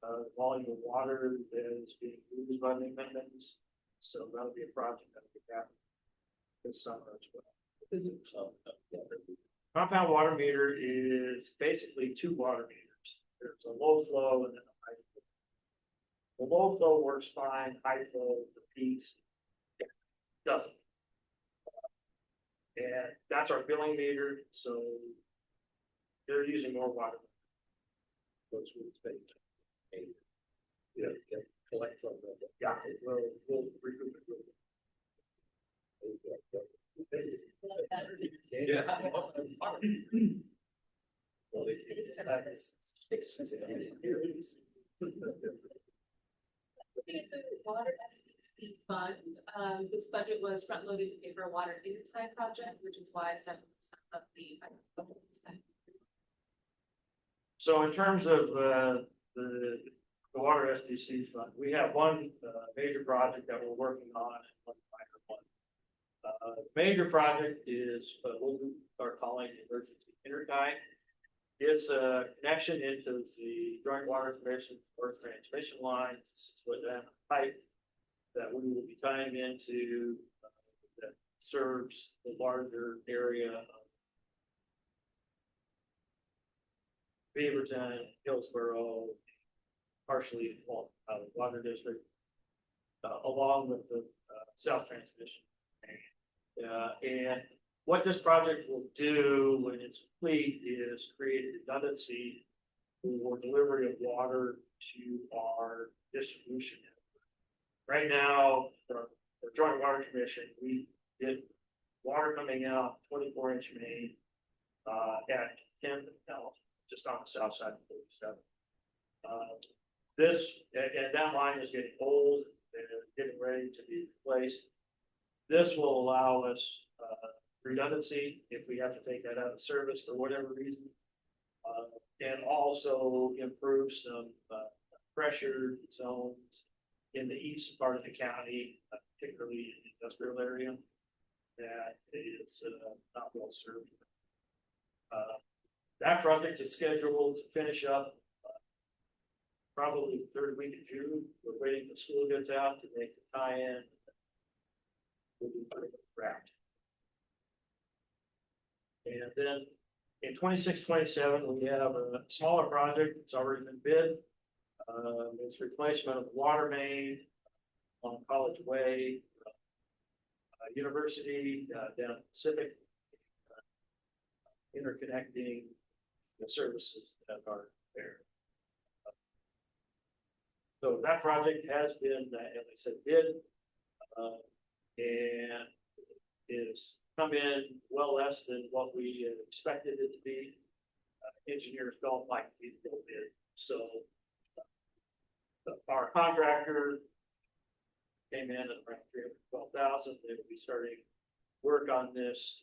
the volume of water that is being used by McMenamins. So that'll be a project that will happen this summer as well. Compound water meter is basically two water meters. There's a low flow and then a high flow. The low flow works fine, high flow repeats, doesn't. And that's our billing meter, so they're using more water. Those would take. Yeah, collect from them. Yeah, we'll recoup it. Yeah. Looking at the water FTC fund, this budget was front loaded to pay for a water in-time project, which is why 7% of the budget was spent. So in terms of the water SDC fund, we have one major project that we're working on and one minor one. Major project is what we are calling the emergency intertie. It's a connection into the joint water commission or transmission lines. This is what that pipe that we will be tying into that serves the larger area of Beaverton, Hillsborough, partially water district, along with the south transmission. And what this project will do when it's complete is create redundancy for delivery of water to our distribution network. Right now, the Joint Water Commission, we get water coming out 24-inch main at 10th now, just on the south side of 47. And that line is getting old and getting ready to be replaced. This will allow us redundancy if we have to take that out of service for whatever reason. And also improve some pressure zones in the east part of the county, particularly in the industrial area that is not well served. That project is scheduled to finish up probably the third week of June. We're waiting the school gets out to make the tie-in. We'll be wrapped. And then in 26-27, we have a smaller project that's already been bid. It's replacement of the water main on College Way, University down Pacific, interconnecting the services that are there. So that project has been, as I said, bid, and is come in well less than what we expected it to be. Engineers don't like to be bid, so our contractor came in at around $312,000. They will be starting work on this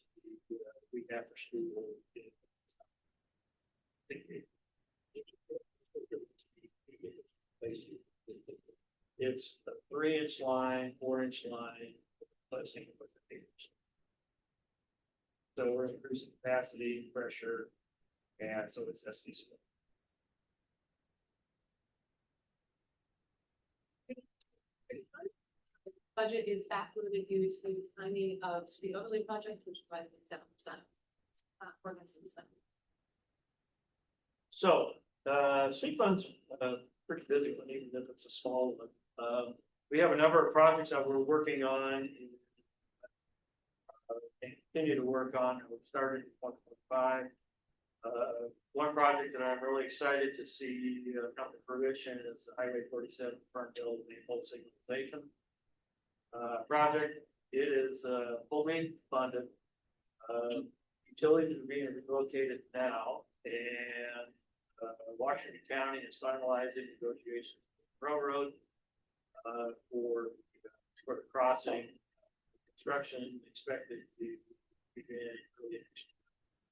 the week after school. It's a 3-inch line, 4-inch line, replacing with the 8-inch. So we're increasing capacity, pressure, and so it's SDC. Budget is backloaded due to timing of street overlay project, which is why it's 7%. For this instance. So, street funds, pretty busy one, even if it's a small one. We have a number of projects that we're working on and continue to work on. We started in 1.5. One project that I'm really excited to see come to fruition is the Highway 47 Fernville maple signalization project. It is fully funded. Utilities are being relocated now, and Washington County is finalizing negotiations with the railroad. for the crossing. Construction expected to begin early next year.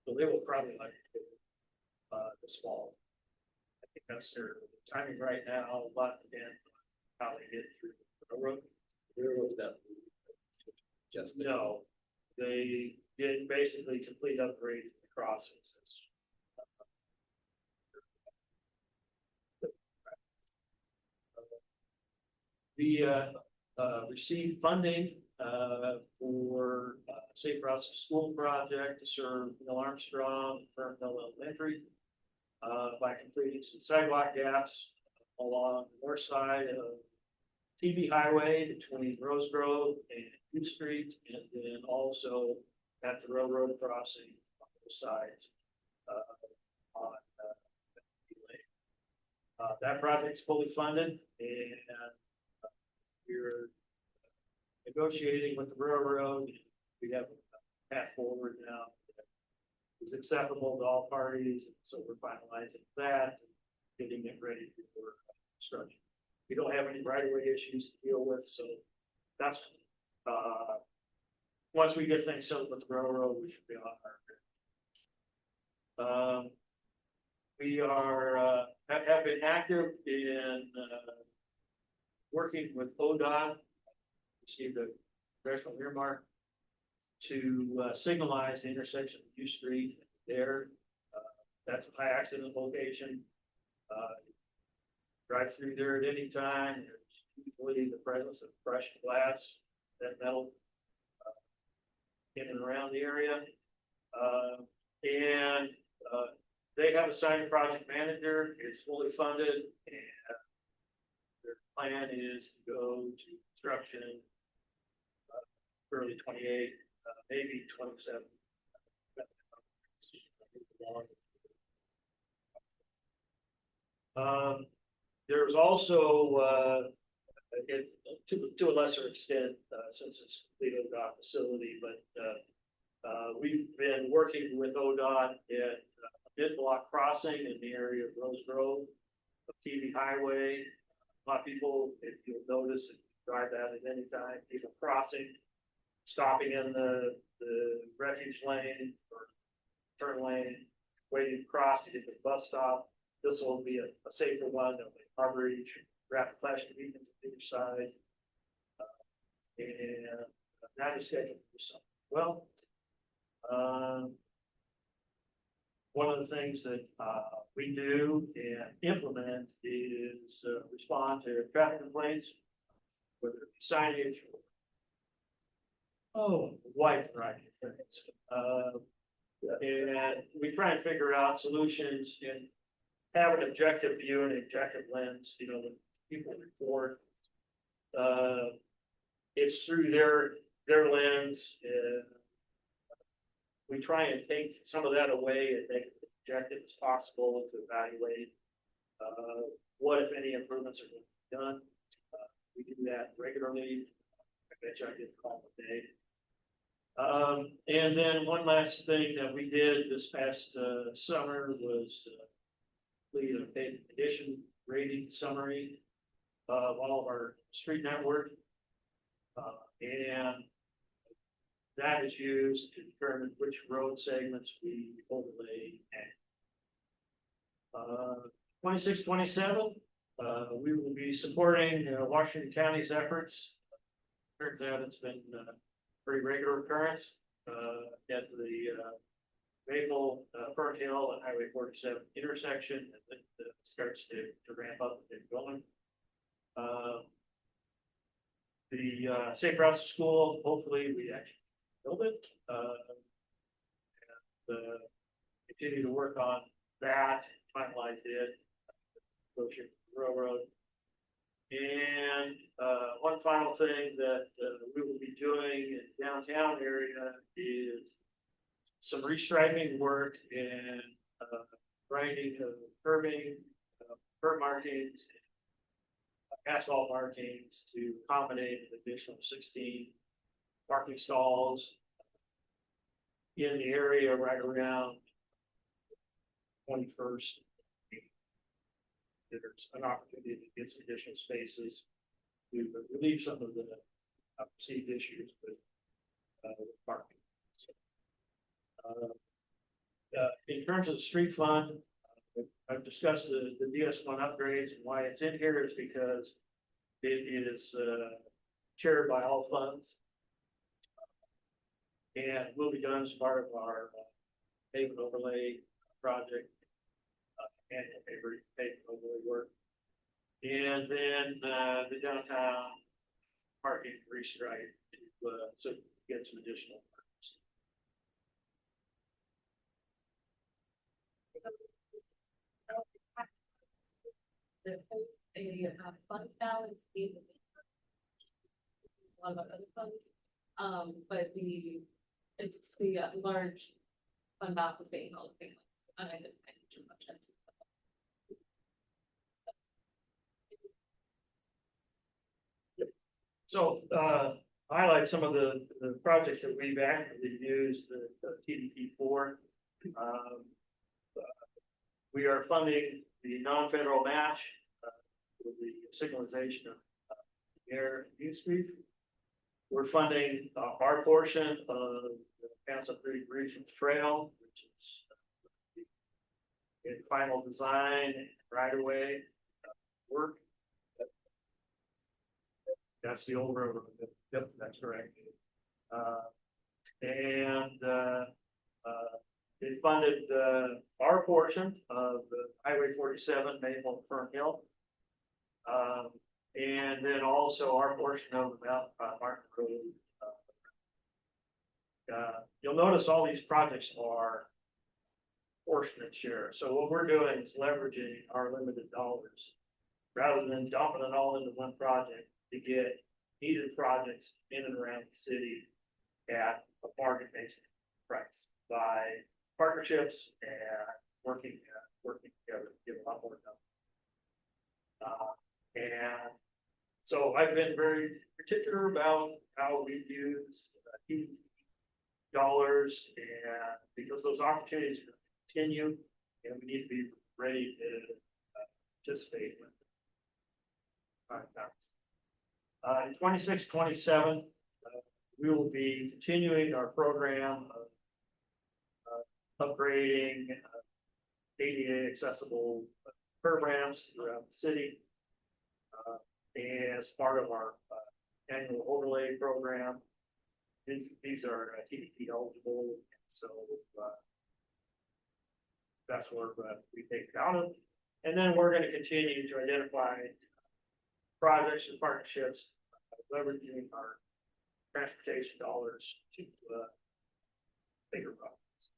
So they will probably like to do, this fall. I think that's their timing right now, a lot depends on how they get through the road. Where was that? Just No, they did basically complete upgrade to the crossings. We received funding for Safe Routes to School project to serve Mill Armstrong, Ferndale Elementary, by completing some sidewalk gaps along the north side of TV Highway between Rose Grove and U Street, and then also at the railroad crossing on both sides. On that project's fully funded, and we're negotiating with the railroad. We have a path forward now that is acceptable to all parties, so we're finalizing that, getting it ready for construction. We don't have any right-of-way issues to deal with, so that's once we get things settled with the railroad, we should be on our. We are have been active in working with ODOT, received a congressional earmark to signalize the intersection of U Street there. That's a high accident location. Drive through there at any time. There's usually the presence of crushed glass, that metal in and around the area. And they have assigned a project manager. It's fully funded, and their plan is to go to construction early 28, maybe 27. There's also to a lesser extent, since it's the ODOT facility, but we've been working with ODOT at mid-block crossing in the area of Rose Grove, of TV Highway. A lot of people, if you'll notice, if you drive that at any time, people crossing, stopping in the refuge lane or turn lane, waiting to cross to get to the bus stop. This will be a safer one. There'll be coverage, rapid flashing beacons on either side. And that is scheduled for summer. Well, one of the things that we do and implement is respond to traffic complaints, whether it be signage or wide variety of things. And we try and figure out solutions and have an objective view and objective lens. You know, when people report, it's through their lens. We try and take some of that away and make it as objective as possible to evaluate what, if any, improvements are going to be done. We do that regularly. I bet you I did call today. And then one last thing that we did this past summer was complete a paid condition rating summary of all of our street network. And that is used to determine which road segments we overlay at. 26, 27, we will be supporting Washington County's efforts. Turns out it's been a pretty regular occurrence at the Maple, Fern Hill and Highway 47 intersection. It starts to ramp up and get going. The Safe Routes to School, hopefully we actually build it and continue to work on that, finalize it, go to the railroad. And one final thing that we will be doing in the downtown area is some restriping work and grinding of curbing, curb markings, asphalt markings to accommodate an additional 16 parking stalls in the area right around 21st. There's an opportunity to get some additional spaces relieve some of the perceived issues with parking. In terms of the street fund, I've discussed the DS1 upgrades, and why it's in here is because it is chaired by all funds. And will be done as part of our pavement overlay project, and pavement overlay work. And then the downtown parking restripe to so get some additional. Fund balance. A lot of other funds, but it's the large fund balance is being held. And I didn't pay too much attention. So, highlight some of the projects that we've actively used the TDP for. We are funding the non-federal match with the signalization of Air New Street. We're funding our portion of the Council Creek Regional Trail, which is in final design and right away work. That's the old road. Yep, that's correct. They funded our portion of the Highway 47 Maple Fern Hill. And then also our portion of the Mount Martin Road. You'll notice all these projects are proportionate share. So what we're doing is leveraging our limited dollars rather than dumping it all into one project to get needed projects in and around the city at a market-based price by partnerships and working together to get a lot more done. And so I've been very particular about how we use dollars, and because those opportunities continue, and we need to be ready to participate with. In 26, 27, we will be continuing our program of upgrading ADA accessible curb ramps throughout the city. As part of our annual overlay program. These are TDP eligible, so that's where we take it out of. And then we're going to continue to identify projects and partnerships, leveraging our transportation dollars to bigger projects.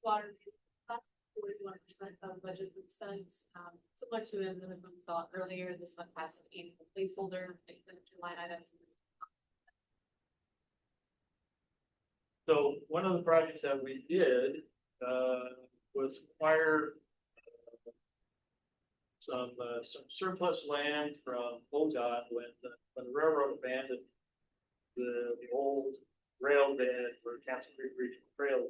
Water, 41% of budget that's spent, similar to the one we saw earlier. This one has some annual placeholder expenditure line items. So one of the projects that we did was acquire some surplus land from ODOT when the railroad abandoned the old rail bed for Council Creek Regional Trail.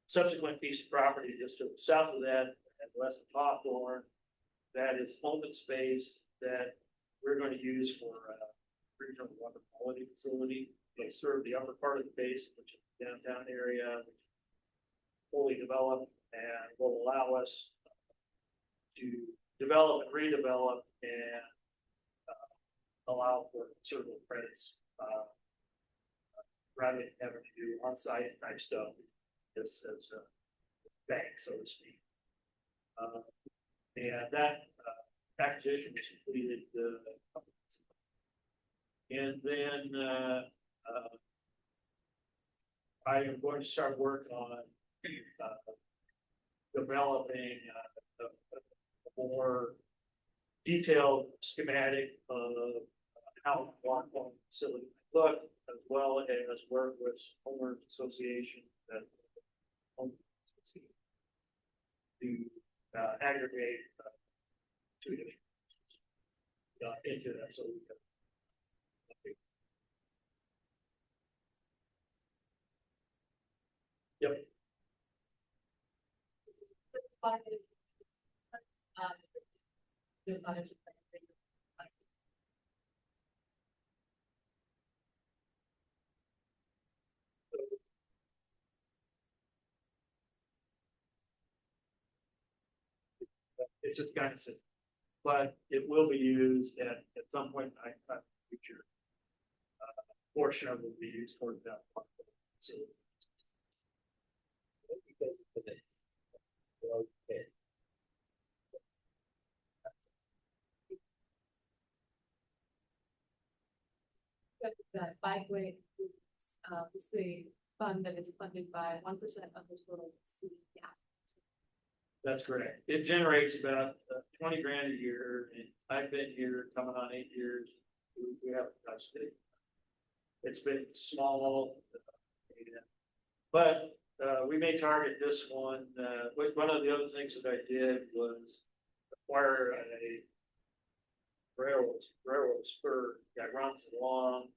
Subsequent piece of property just to the south of that and west of Hawthorne that is open space that we're going to use for regional water quality facility. They serve the upper part of the base, which is the downtown area, which is fully developed and will allow us to develop and redevelop and allow for certain credits rather than having to do on-site type stuff. This as a bank, so to speak. And that acquisition was completed. And then I am going to start work on developing a more detailed schematic of how the water quality facility look, as well as work with homeowners association that to aggregate two different into that, so we can. Yep. the others. It's just kind of simple, but it will be used at some point in the future. Portion of it will be used towards that. So Okay. The bikeway, is the fund that is funded by 1% of the total city gas. that's correct. It generates about 20 grand a year, and I've been here coming on 8 years. We haven't touched it. It's been small, but we may target this one. One of the other things that I did was acquire a railroad spur that runs along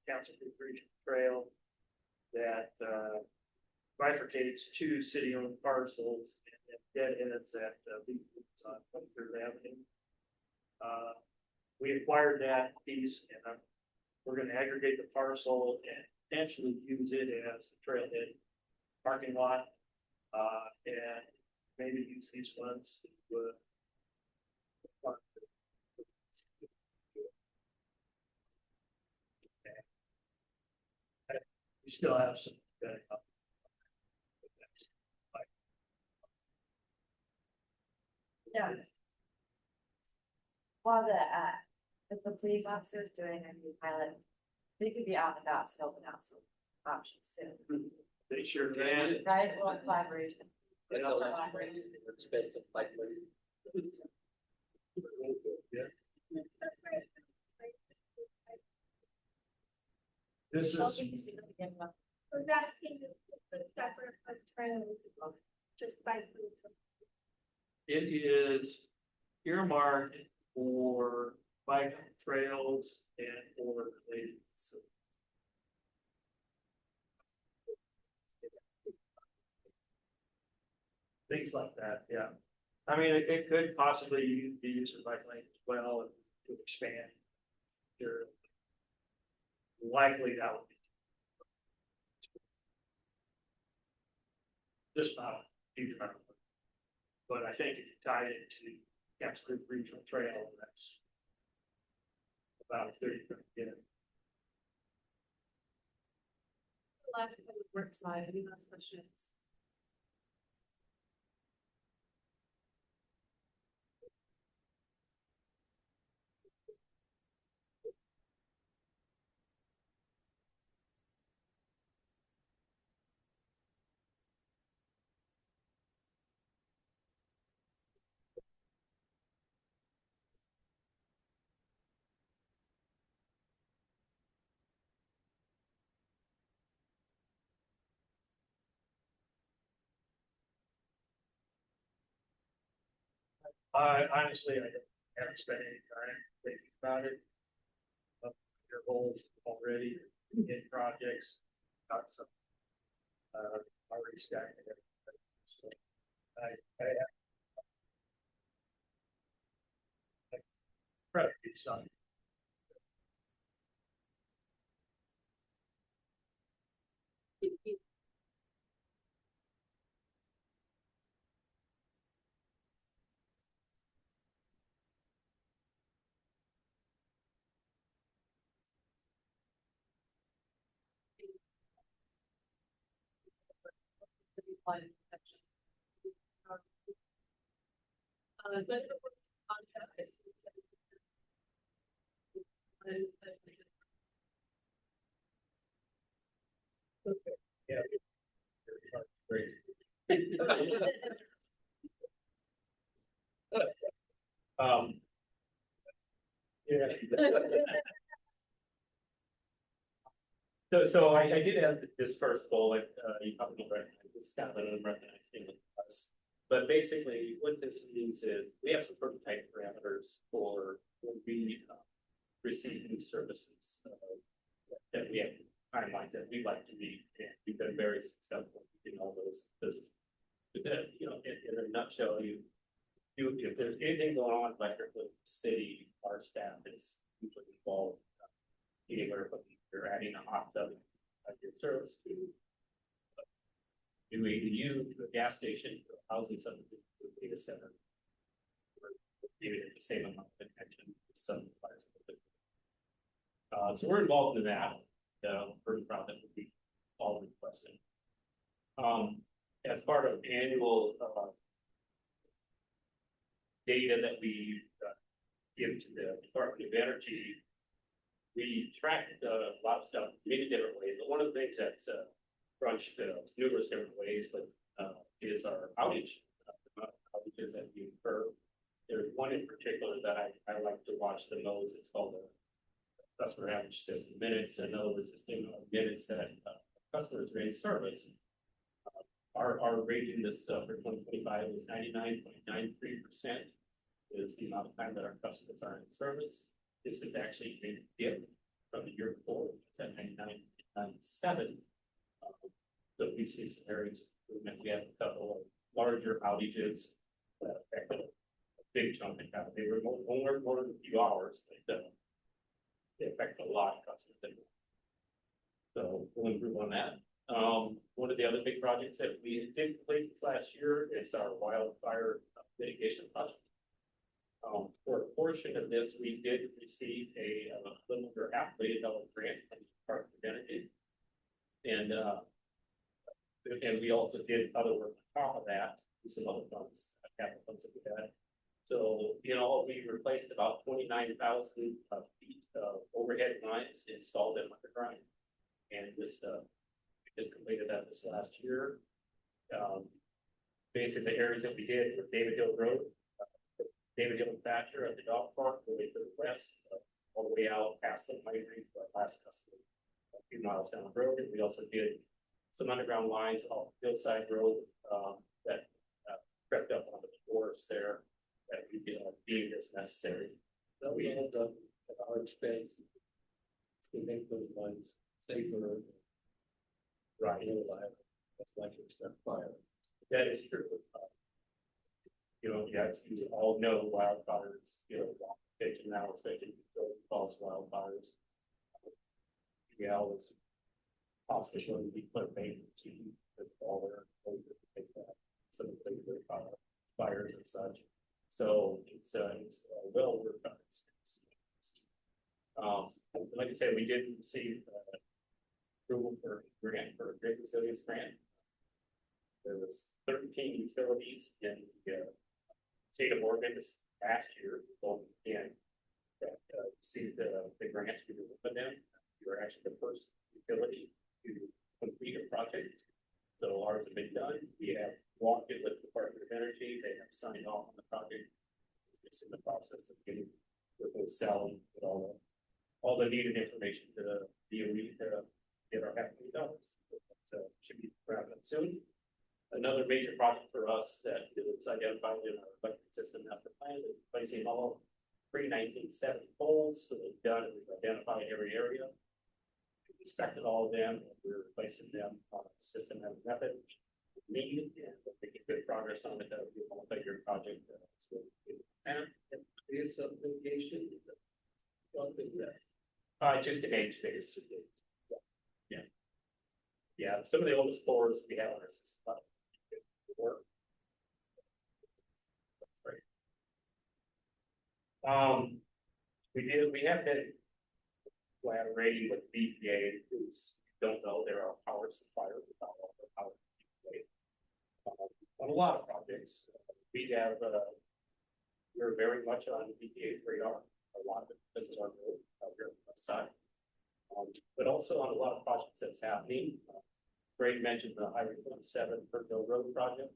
Council Creek Regional Trail that bifurcates two city-owned parcels and dead ends at on 23rd Avenue. We acquired that piece, and we're going to aggregate the parcel and potentially use it as a trailhead parking lot, and maybe use these funds to we still have some. Yeah. While if the police officer's doing a new pilot, they could be out and about, scoping out some options too. They sure can. Right, well, collaboration. Like the last one, spend some like money. Yeah. This is, I was asking the separate for trails, just by. it is earmarked for bike trails and for related. Things like that, yeah. I mean, it could possibly be used for bike lanes as well to expand. There, likely that would be. Just not a huge amount of money. But I think if you tie it to Council Creek Regional Trail, that's about 30 you're gonna get it. Last public work slide, any last questions? Honestly, I haven't spent any time thinking about it. Your goals already in projects, got some already stacked. And everything. So I try to do something. Yeah. Great. Yeah. So I did have this first bullet, you probably recognize this, kind of an unrecognized thing with us. But basically, what this means is we have some prototype parameters for when we receive new services that we have timelines that we'd like to meet, and we've been very successful in all those. You know, in a nutshell, if there's anything going on electrically in the city, our staff is usually involved. Anywhere from you're adding a hot tub at your service to do ADU, to a gas station, to a housing subdivision, to a data center. Or even at the same amount of attention, some fires. So we're involved in that. Pretty proud that we all requesting. As part of annual data that we give to the Department of Energy, we track a lot of stuff in many different ways. But one of the things that's crunched numerous different ways, but is our outage outages that we incur. There's one in particular that I like to watch the most. It's called the customer average system minutes. I know the system of minutes that customers are in service. Our rating this for 2025 is 99.93%. Is the amount of time that our customers are in service. This is actually a dip from the year before. It's at 99.97. So we see some areas of improvement. We have a couple of larger outages that affected a big chunk of time. They were more than a few hours, but they affect a lot of customers. So we'll improve on that. One of the other big projects that we did complete this last year is our wildfire mitigation project. For a portion of this, we did receive a little over $500,000 grant from the Department of Energy. And we also did other work on top of that, with some other funds, capital funds that we had. So, you know, we replaced about 29,000 feet of overhead lines installed in underground. And this, we just completed that this last year. Basically, the areas that we did were David Hill Road, David Hill and Thatcher at the dog park, the way to the west, all the way out past the winery to our last customer, a few miles down the road. And we also did some underground lines off Hillside Road that crept up on the forest there that we deemed as necessary. So we end up at our expense to make those lines safer. Right. That's likely to start fire. That is true. You know, yes, you all know wildfires, you know, taking now, especially false wildfires. Yeah, it's possibly going to be put maybe to all their some of the fires and such. So it's well worth it. Like I said, we did receive approval for grant for a grid resilience grant. There was 13 utilities in the state of Oregon this past year, and that received the grant to do with them. We were actually the first utility to complete a project. So ours have been done. We have walked it with the Department of Energy. They have signed off on the project. It's in the process of getting with the selling all the needed information to the DOE to get our $500,000. So should be wrapped up soon. Another major project for us that is identified in our electric system master plan is replacing all pre-1970 poles. So we've done, we've identified every area. We've inspected all of them, and we're replacing them on a systematic method, which is needed, and we're making good progress on it. That'll be a multi-year project. And Is some mitigation? just an age base. Yeah, some of the oldest boards we have on our system. Work. Right. We have been collaborating with BPA, who's don't know they're our power supplier without all the power. On a lot of projects, we have we're very much on BPA's radar. A lot of it is on the out here on the side. But also on a lot of projects that's happening. Greg mentioned the Highway 27 Burkeville Road project.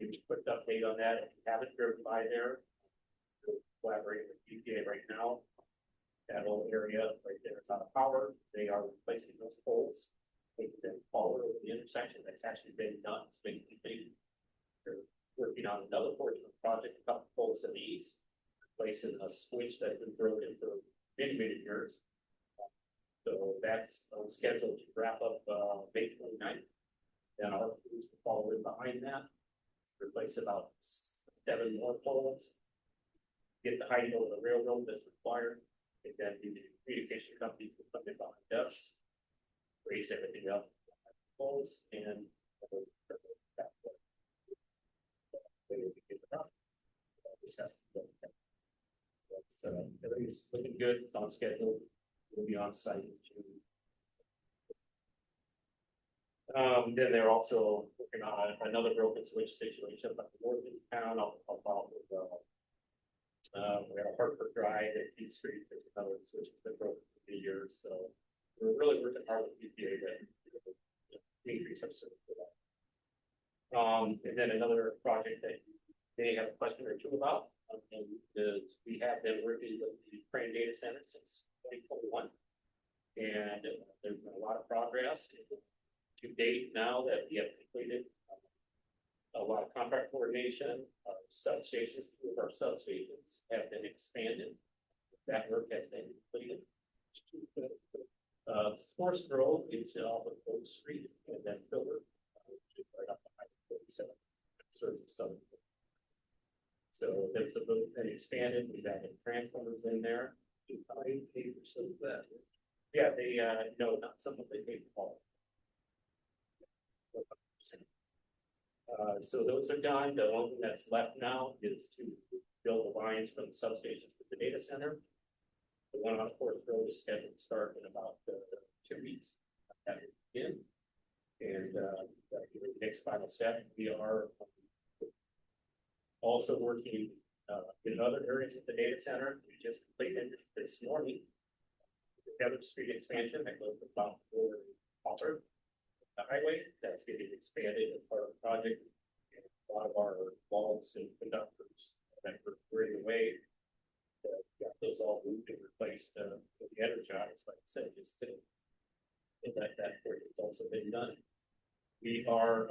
Give you a quick update on that. If you haven't driven by there, we're collaborating with BPA right now. That whole area right there is out of power. They are replacing those poles. They can fall over the intersection. That's actually been done. It's been completed. They're working on another portion of the project, a couple poles to the east, replacing a switch that has been broken for many years. So that's on schedule to wrap up May 29th. Then our crews will follow in behind that, replace about 7 more poles. Get the height over the railroad that's required, and then the communication company will come in behind us. Raise everything up, poles, and. Discuss. So everything's looking good, it's on schedule, we'll be on site in June. Then they're also working on another broken switch situation up the north in town, I'll follow with, we have a Hartford Drive at East Street, there's another switch that's been broken for 3 years, so we're really working hard with EPA to increase our service for that. And then another project that they have a question or two about, is we have been working with the Crane data center since 2021. And there's been a lot of progress to date now that we have completed a lot of contract coordination. Our substations, 2 of our substations have been expanded. That work has been completed. Forest Grove is off of Oak Street, and then Pillar, which is right up behind 47, sort of southern. So there's a little been expanded. We've added transformers in there. I pay for some of that. Yeah, they no, not some of they paid for. So those are done. The only thing that's left now is to build the lines from the substations to the data center. The one on Forest Road is scheduled to start in about 2 weeks. That will begin. And the next final step, we are also working in other areas of the data center. We just completed this morning the Heather Street expansion that goes from Mount Ford and Hopper. The highway that's getting expanded as part of the project. And a lot of our bulbs and conductors that were in the way, got those all moved and replaced with the energized, like I said, just to that work has also been done. We are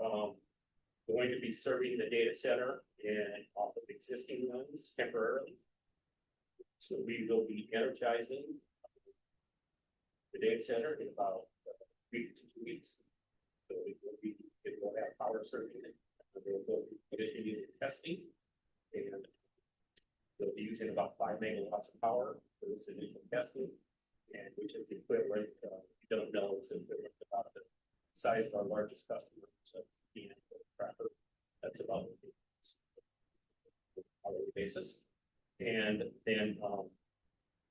going to be serving the data center and off of existing ones temporarily. So we will be energizing the data center in about 3 to 2 weeks. So it will have power serving it. They'll go through conditioning and testing, and they'll be using about 5 megawatts of power for this initial testing, and which is equivalent. If you don't know, it's equivalent to about the size of our largest customer. So, that's about on a hourly basis. And then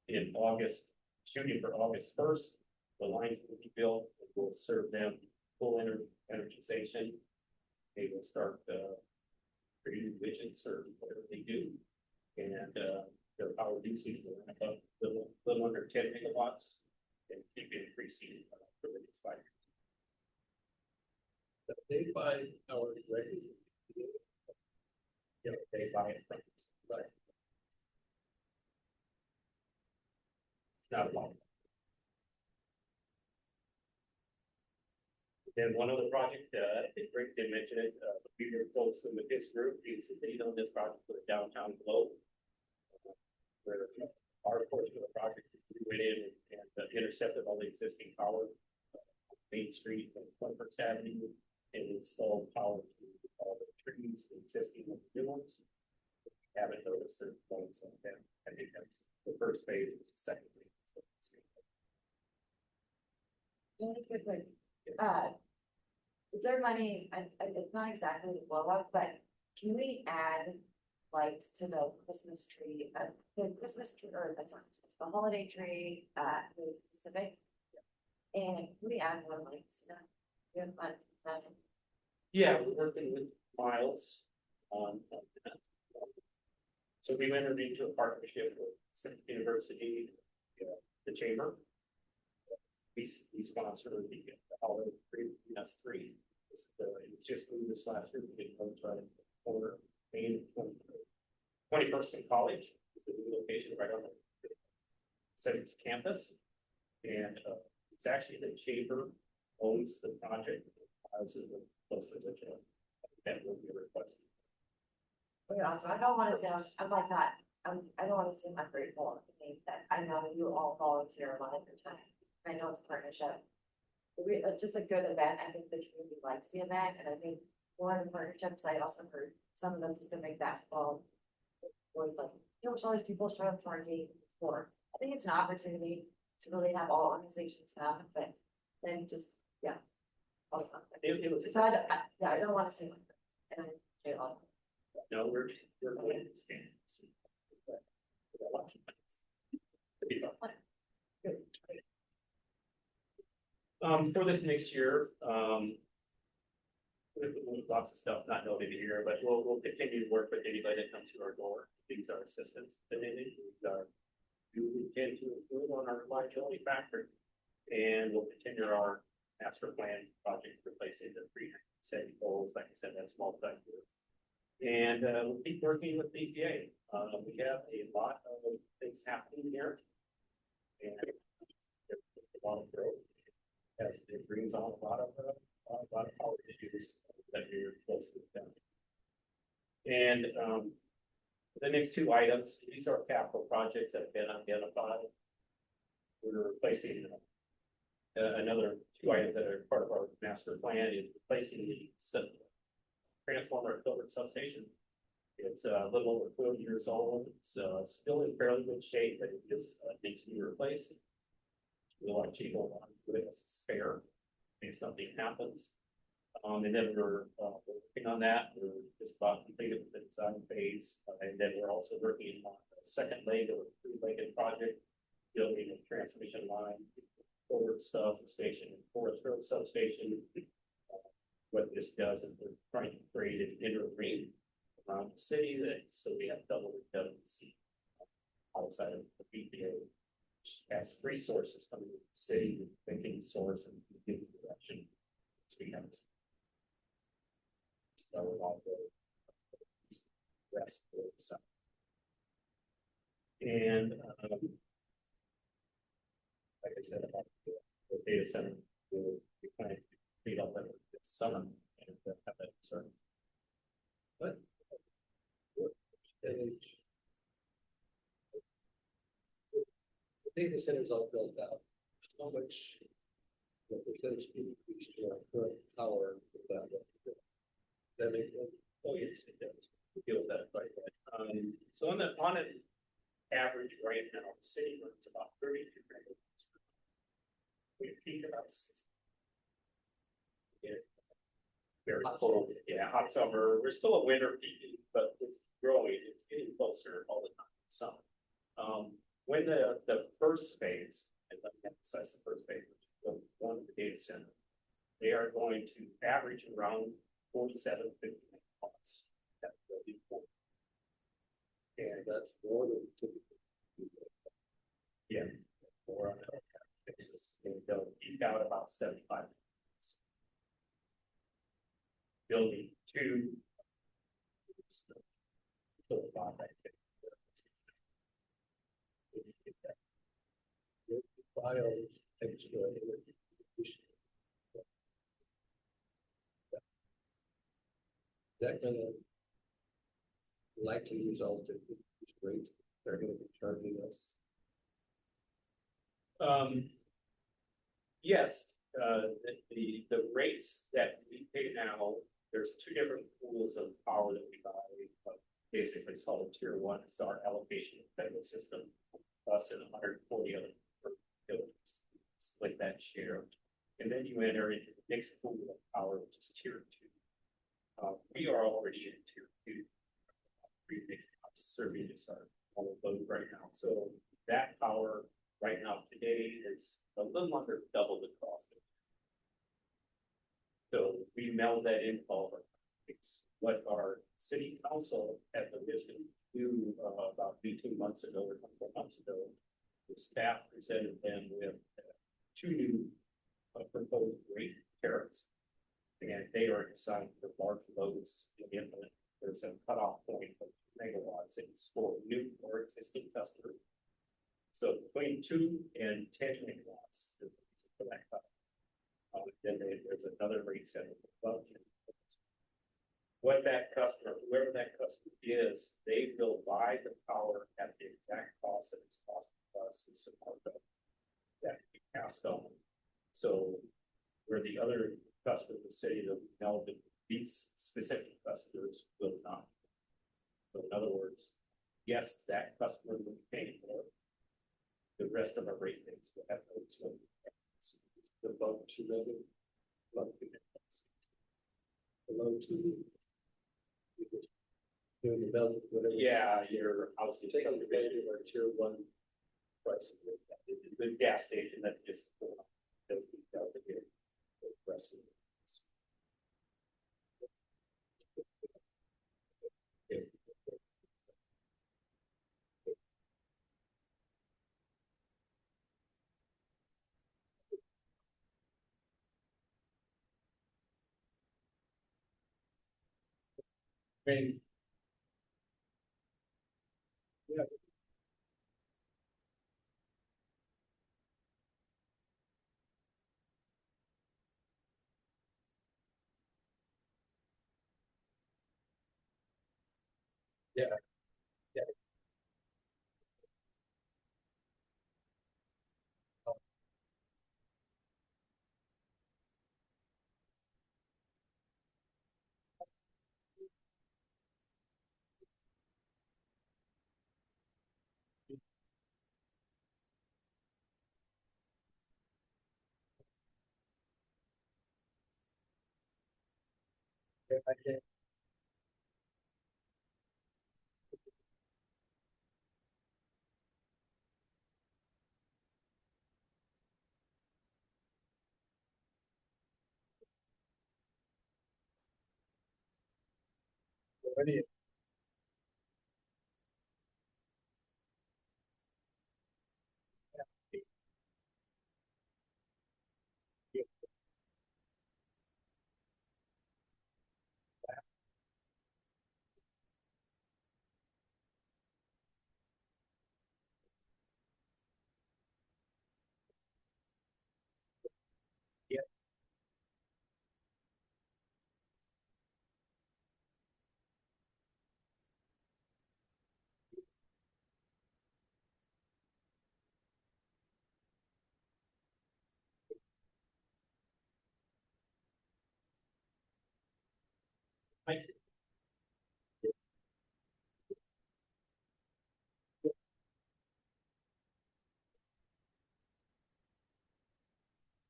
in August, shooting for August 1st, the lines will be built and we'll serve them full energization. They will start creating widgets or whatever they do. And their power usage will ramp up a little under 10 megawatts and keep increasing for the next 5 years. They buy our directly. They buy it from us. Right. It's not a lot. Then one other project, Rick did mention it, we were close with his group, he's lead on this project for the downtown globe. Where our portion of the project, we went in and intercepted all the existing power, Main Street and 21st Avenue, and installed power to all the trees, existing and new ones. Haven't noticed there's points on them. I think that's the first phase, the second phase. That's a good point. Is there money, it's not exactly the blow up, but can we add lights to the Christmas tree, the Christmas tree, or that's not Christmas, the holiday tree, the Pacific? And can we add more lights? We have fun. Yeah, we're working with Miles on that. So we entered into a partnership with Central University, the Chamber. We sponsor the holiday tree, that's 3. It's just moved this last year, we did right in the corner, Main 21st and College, is the new location right on the Settings campus. And it's actually the Chamber owns the project, houses the closest that will be requested. Okay, awesome. I don't wanna sound, I don't wanna seem ungrateful. I think that I know you all volunteer a lot of your time. I know it's a partnership. Just a good event. I think the community likes the event, and I think one partnerships, I also heard some of the Pacific basketball was like, which all these people show up for a game for. I think it's an opportunity to really have all organizations have, but then just, yeah. Also, It was, so yeah, I don't want to see. And I, no, we're going to stand. We got lots of plans. It'll be fun. For this next year, with lots of stuff not noted here, but we'll continue to work with anybody that comes through our door. These are assistants that they need. These are, we tend to improve on our liability factor. And we'll continue our master plan project replacing the 370 goals. Like I said, that's multi-year. And we'll keep working with the EPA. We have a lot of things happening here. And there's a lot of growth. As it brings on a lot of power issues that we're close with them. And the next two items, these are capital projects that have been identified. We're replacing another two items that are part of our master plan is replacing the transformer filtered substation. It's a little over 12 years old. It's still in fairly good shape, but it just needs to be replaced. We want to cheap one with a spare if something happens. And then we're working on that. We're just about completed with the design phase. And then we're also working on a second leg of a three-legged project, building a transmission line, forward substation, and forward road substation. What this does is we're trying to create an inner ring around the city that so we have double redundancy outside of the BPA. Has three sources coming from the city, thinking source and giving direction. So all the rest of the sun. And like I said about the data center, we'll be planning to complete all that this summer and have that concern. But the data centers all built out. How much the percentage increase to our current power is that? That makes sense. Oh, yes, it does. We deal with that quite a bit. So on an average right now, the city runs about 32 megawatts. We peak about 60. Yeah. Very cold. Yeah, hot summer. We're still a winter peak, but it's growing. It's getting closer all the time. So, when the first phase, and let me emphasize the first phase, which is the one of the data center, they are going to average around 4750 megawatts. That will be cool. And that's more than typical. Yeah, more on a basis. And they'll peak out about 75. Building two. Bios extra energy. That gonna likely result in increased rates they're gonna be charging us. Yes, the rates that we pay now, there's two different pools of power that we buy. Basically, it's called a tier one. It's our allocation federal system, us and 140 other utilities split that share, and then you enter into the next pool of power, which is tier two. We are already in tier two. Serving is our load right now. So that power right now today is a little under double the cost. So we meld that in all of our things. What our city council had the wisdom to do about 18 months ago or 24 months ago, the staff presented them with two new proposed rate tariffs. And they are designed for large loads in the infinite. There's a cutoff point of megawatts. It's for new or existing customers. So between 2 and 10 megawatts is for that cutoff. Then there's another rate schedule above 10. What that customer, whoever that customer is, they will buy the power at the exact cost that it's costing us to support that we passed on. So where the other customer in the city that we know that these specific customers will not. So in other words, yes, that customer will be paying for it. The rest of our rate base will have those. The above two million. Above two million. Below two. Doing the belt, whatever. Yeah, your house is Take on the value of our tier one price. the gas station that just. That would be out of here. The rest of it. I mean. Yeah. Yeah. Yeah. I think already. Yeah.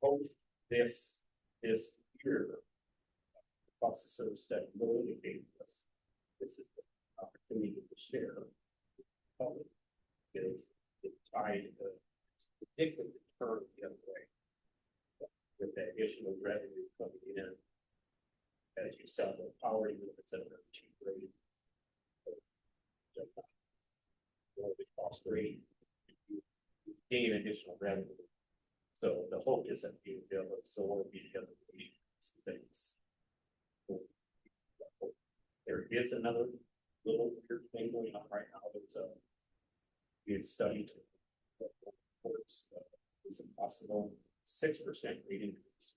Post this year. Cost of service that will indicate us. This is the opportunity to share. Public is trying to predict the turn the other way. With that additional revenue coming in. As you sell the power units at a very cheap rate. Or the cost rate. You gain additional revenue. So the hope is that you be able to absorb the other things. There is another little weird thing going on right now. There's a good study that reports it's a possible 6% rate increase.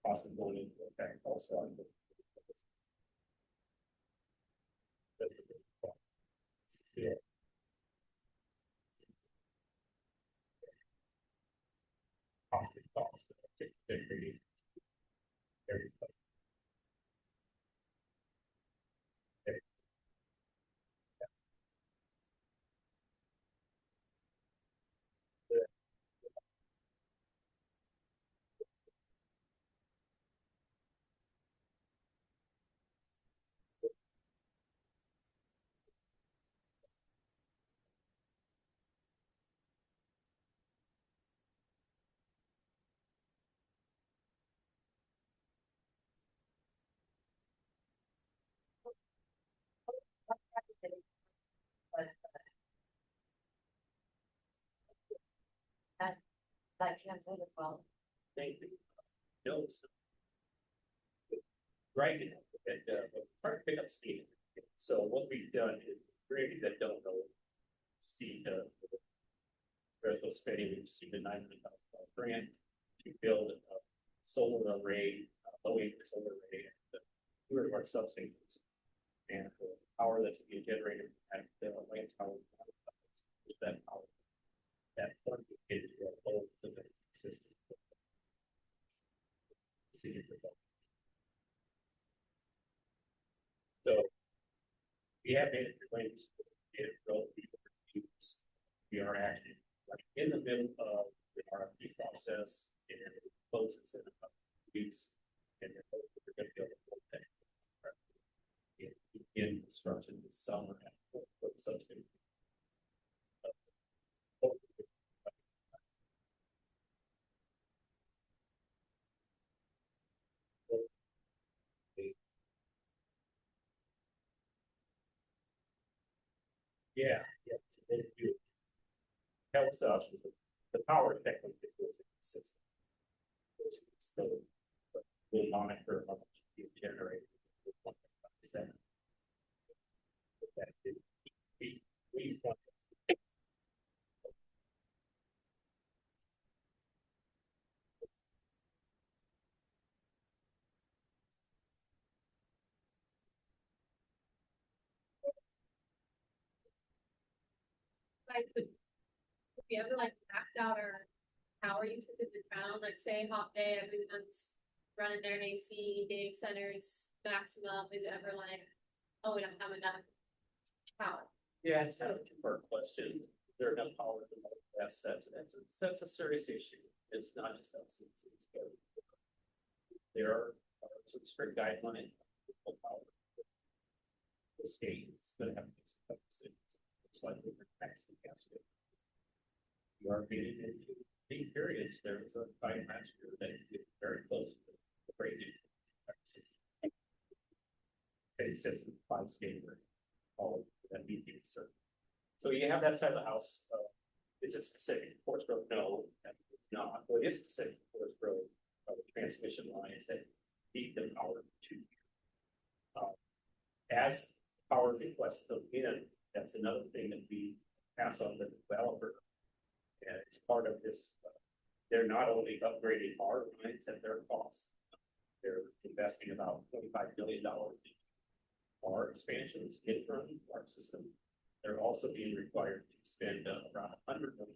Possible going into effect also on the. Yeah. Cost. That canceled as well. Thank you. Notes. Right, and part pick up speed. So what we've done is, for any that don't know, see the rental spending, we received a $900,000 grant to build a solar array, low income solar array at the two of our substations. And the power that's being generated at the land tower, that power, that one is low to the system. See, are actually like in the middle of the RFP process and it closes in a couple of weeks. And they're going to be able to take in construction this summer. Substitute. Yeah, so they do. Helps us with the power technically goes in the system. So we'll monitor how much you generate. We want Guys, would we ever like mapped out our power usage in the town, like say hot day, everyone's running their AC, data centers, maximum, is it ever like, oh, we don't have enough power? Yeah, it's kind of a two-part question. There enough power to the best. That's a serious issue. It's not just us. It's good. There are some strict guidelines. For power. The state is going to have to make some tough decisions. It's like we're taxing gas. We are getting into peak periods. There was a time last year that get very close to the breaking. It says 5 skater. All of that meeting, sir. So you have that side of the house. Is it specific to Forest Grove? No, it's not. Well, it is specific to Forest Grove. The transmission lines that feed the power to. As power requests come in, that's another thing that we pass on the developer. And it's part of this. They're not only upgrading our lines at their cost, they're investing about $25 million in our expansions into our system. They're also being required to spend around $100 million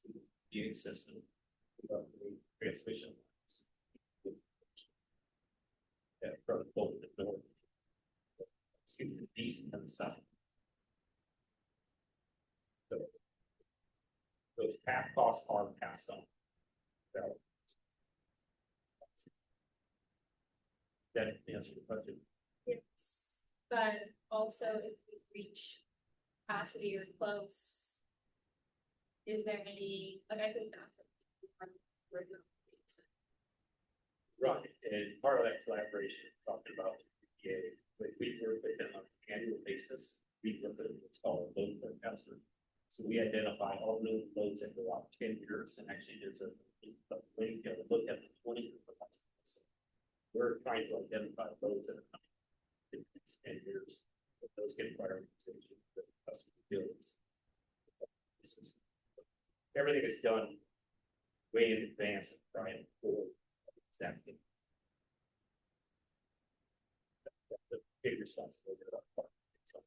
in the PA system to upgrade transmission lines. From both the north, excuse me, the east and the south. So those costs are passed on. So, that answer the question. Yes, but also if we reach capacity or close, is there any, like I think that. Right, and part of that collaboration talking about the PPA, we work with them on an annual basis. We look at what's called a load forecaster. So we identify all the loads that go out 10 years, and actually there's a link to look at the 20-year forecast. We're trying to identify loads that are coming in the next 10 years. But those get prioritization that the customer builds. Everything is done way in advance of trying for exactly. That's a big responsibility of our part. So,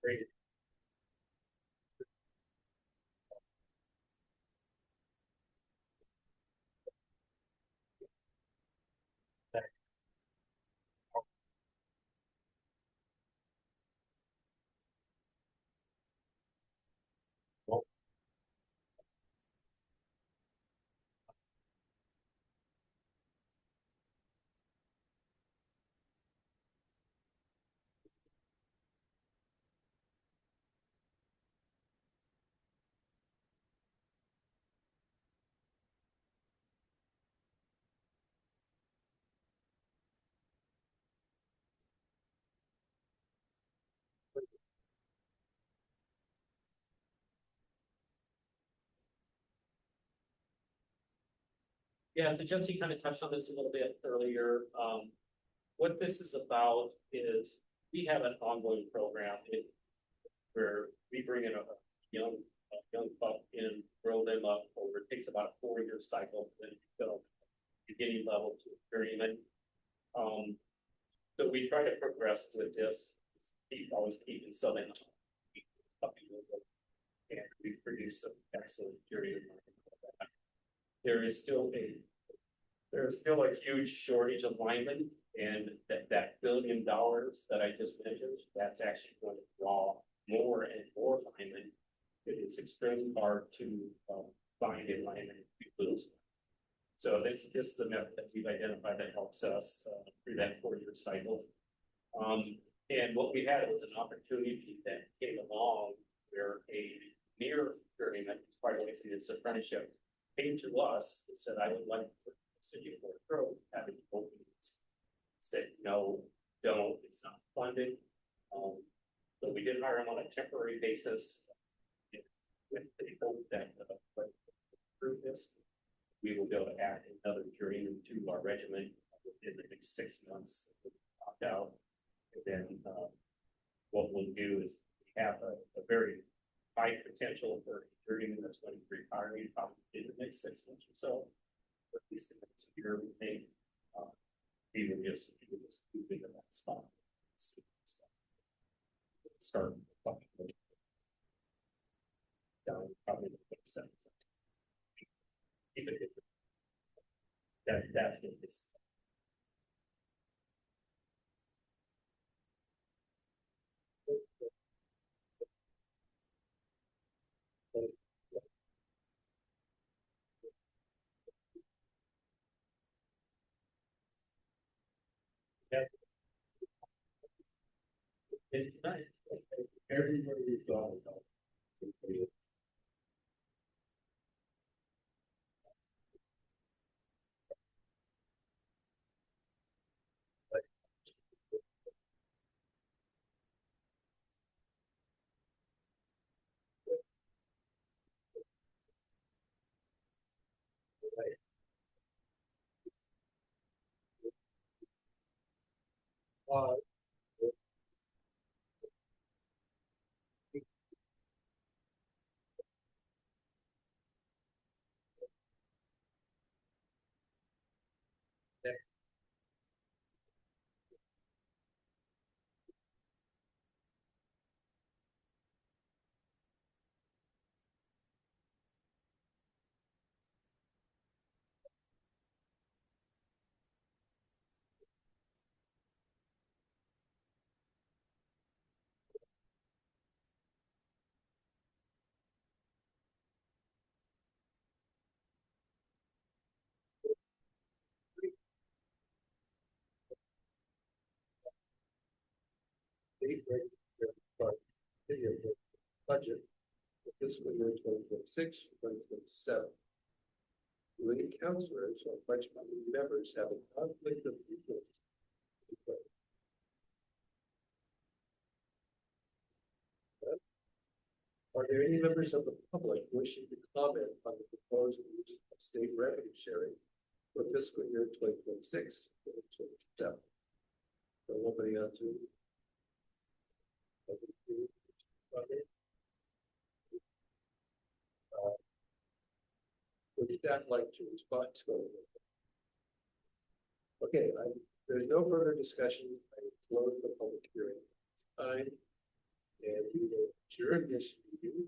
great. Yeah, so Jesse kind of touched on this a little bit earlier. What this is about is we have an ongoing program where we bring in a young pup and grow them up over, it takes about a 4-year cycle, then you go beginning level to agreement. So we try to progress with this, always keeping selling puppy and we produce some excellent period. There is still a huge shortage of linemen, and that $1 billion that I just mentioned, that's actually going to draw more and more linemen. It is extremely hard to find a lineman to lose. So this is the method that we've identified that helps us through that 4-year cycle. And what we had was an opportunity that came along where a near journeyman, quite honestly, this apprenticeship, came to us and said, I would like to send you for a pro, having openings. Said, no, don't, it's not funded. So we did hire him on a temporary basis with the hope that through this, we will be able to add another journeyman to our regiment within the next 6 months. Opt out. And then what we'll do is we have a very high potential for a journeyman that's going to be retiring probably in the next 6 months or so. Or at least the next year, we think. He will just move into that spot. Start down probably the 27th. That's what this is. Everybody's gone. Budget for fiscal year 2026, 2027. Do any councilors or budget committee members have a conflict of interest? Are there any members of the public wishing to comment on the proposed use of state revenue sharing for fiscal year 2026, 2027? So nobody on Zoom? Would that like to respond to it? Okay, there's no further discussion. I close the public hearing. And we will adjourn this meeting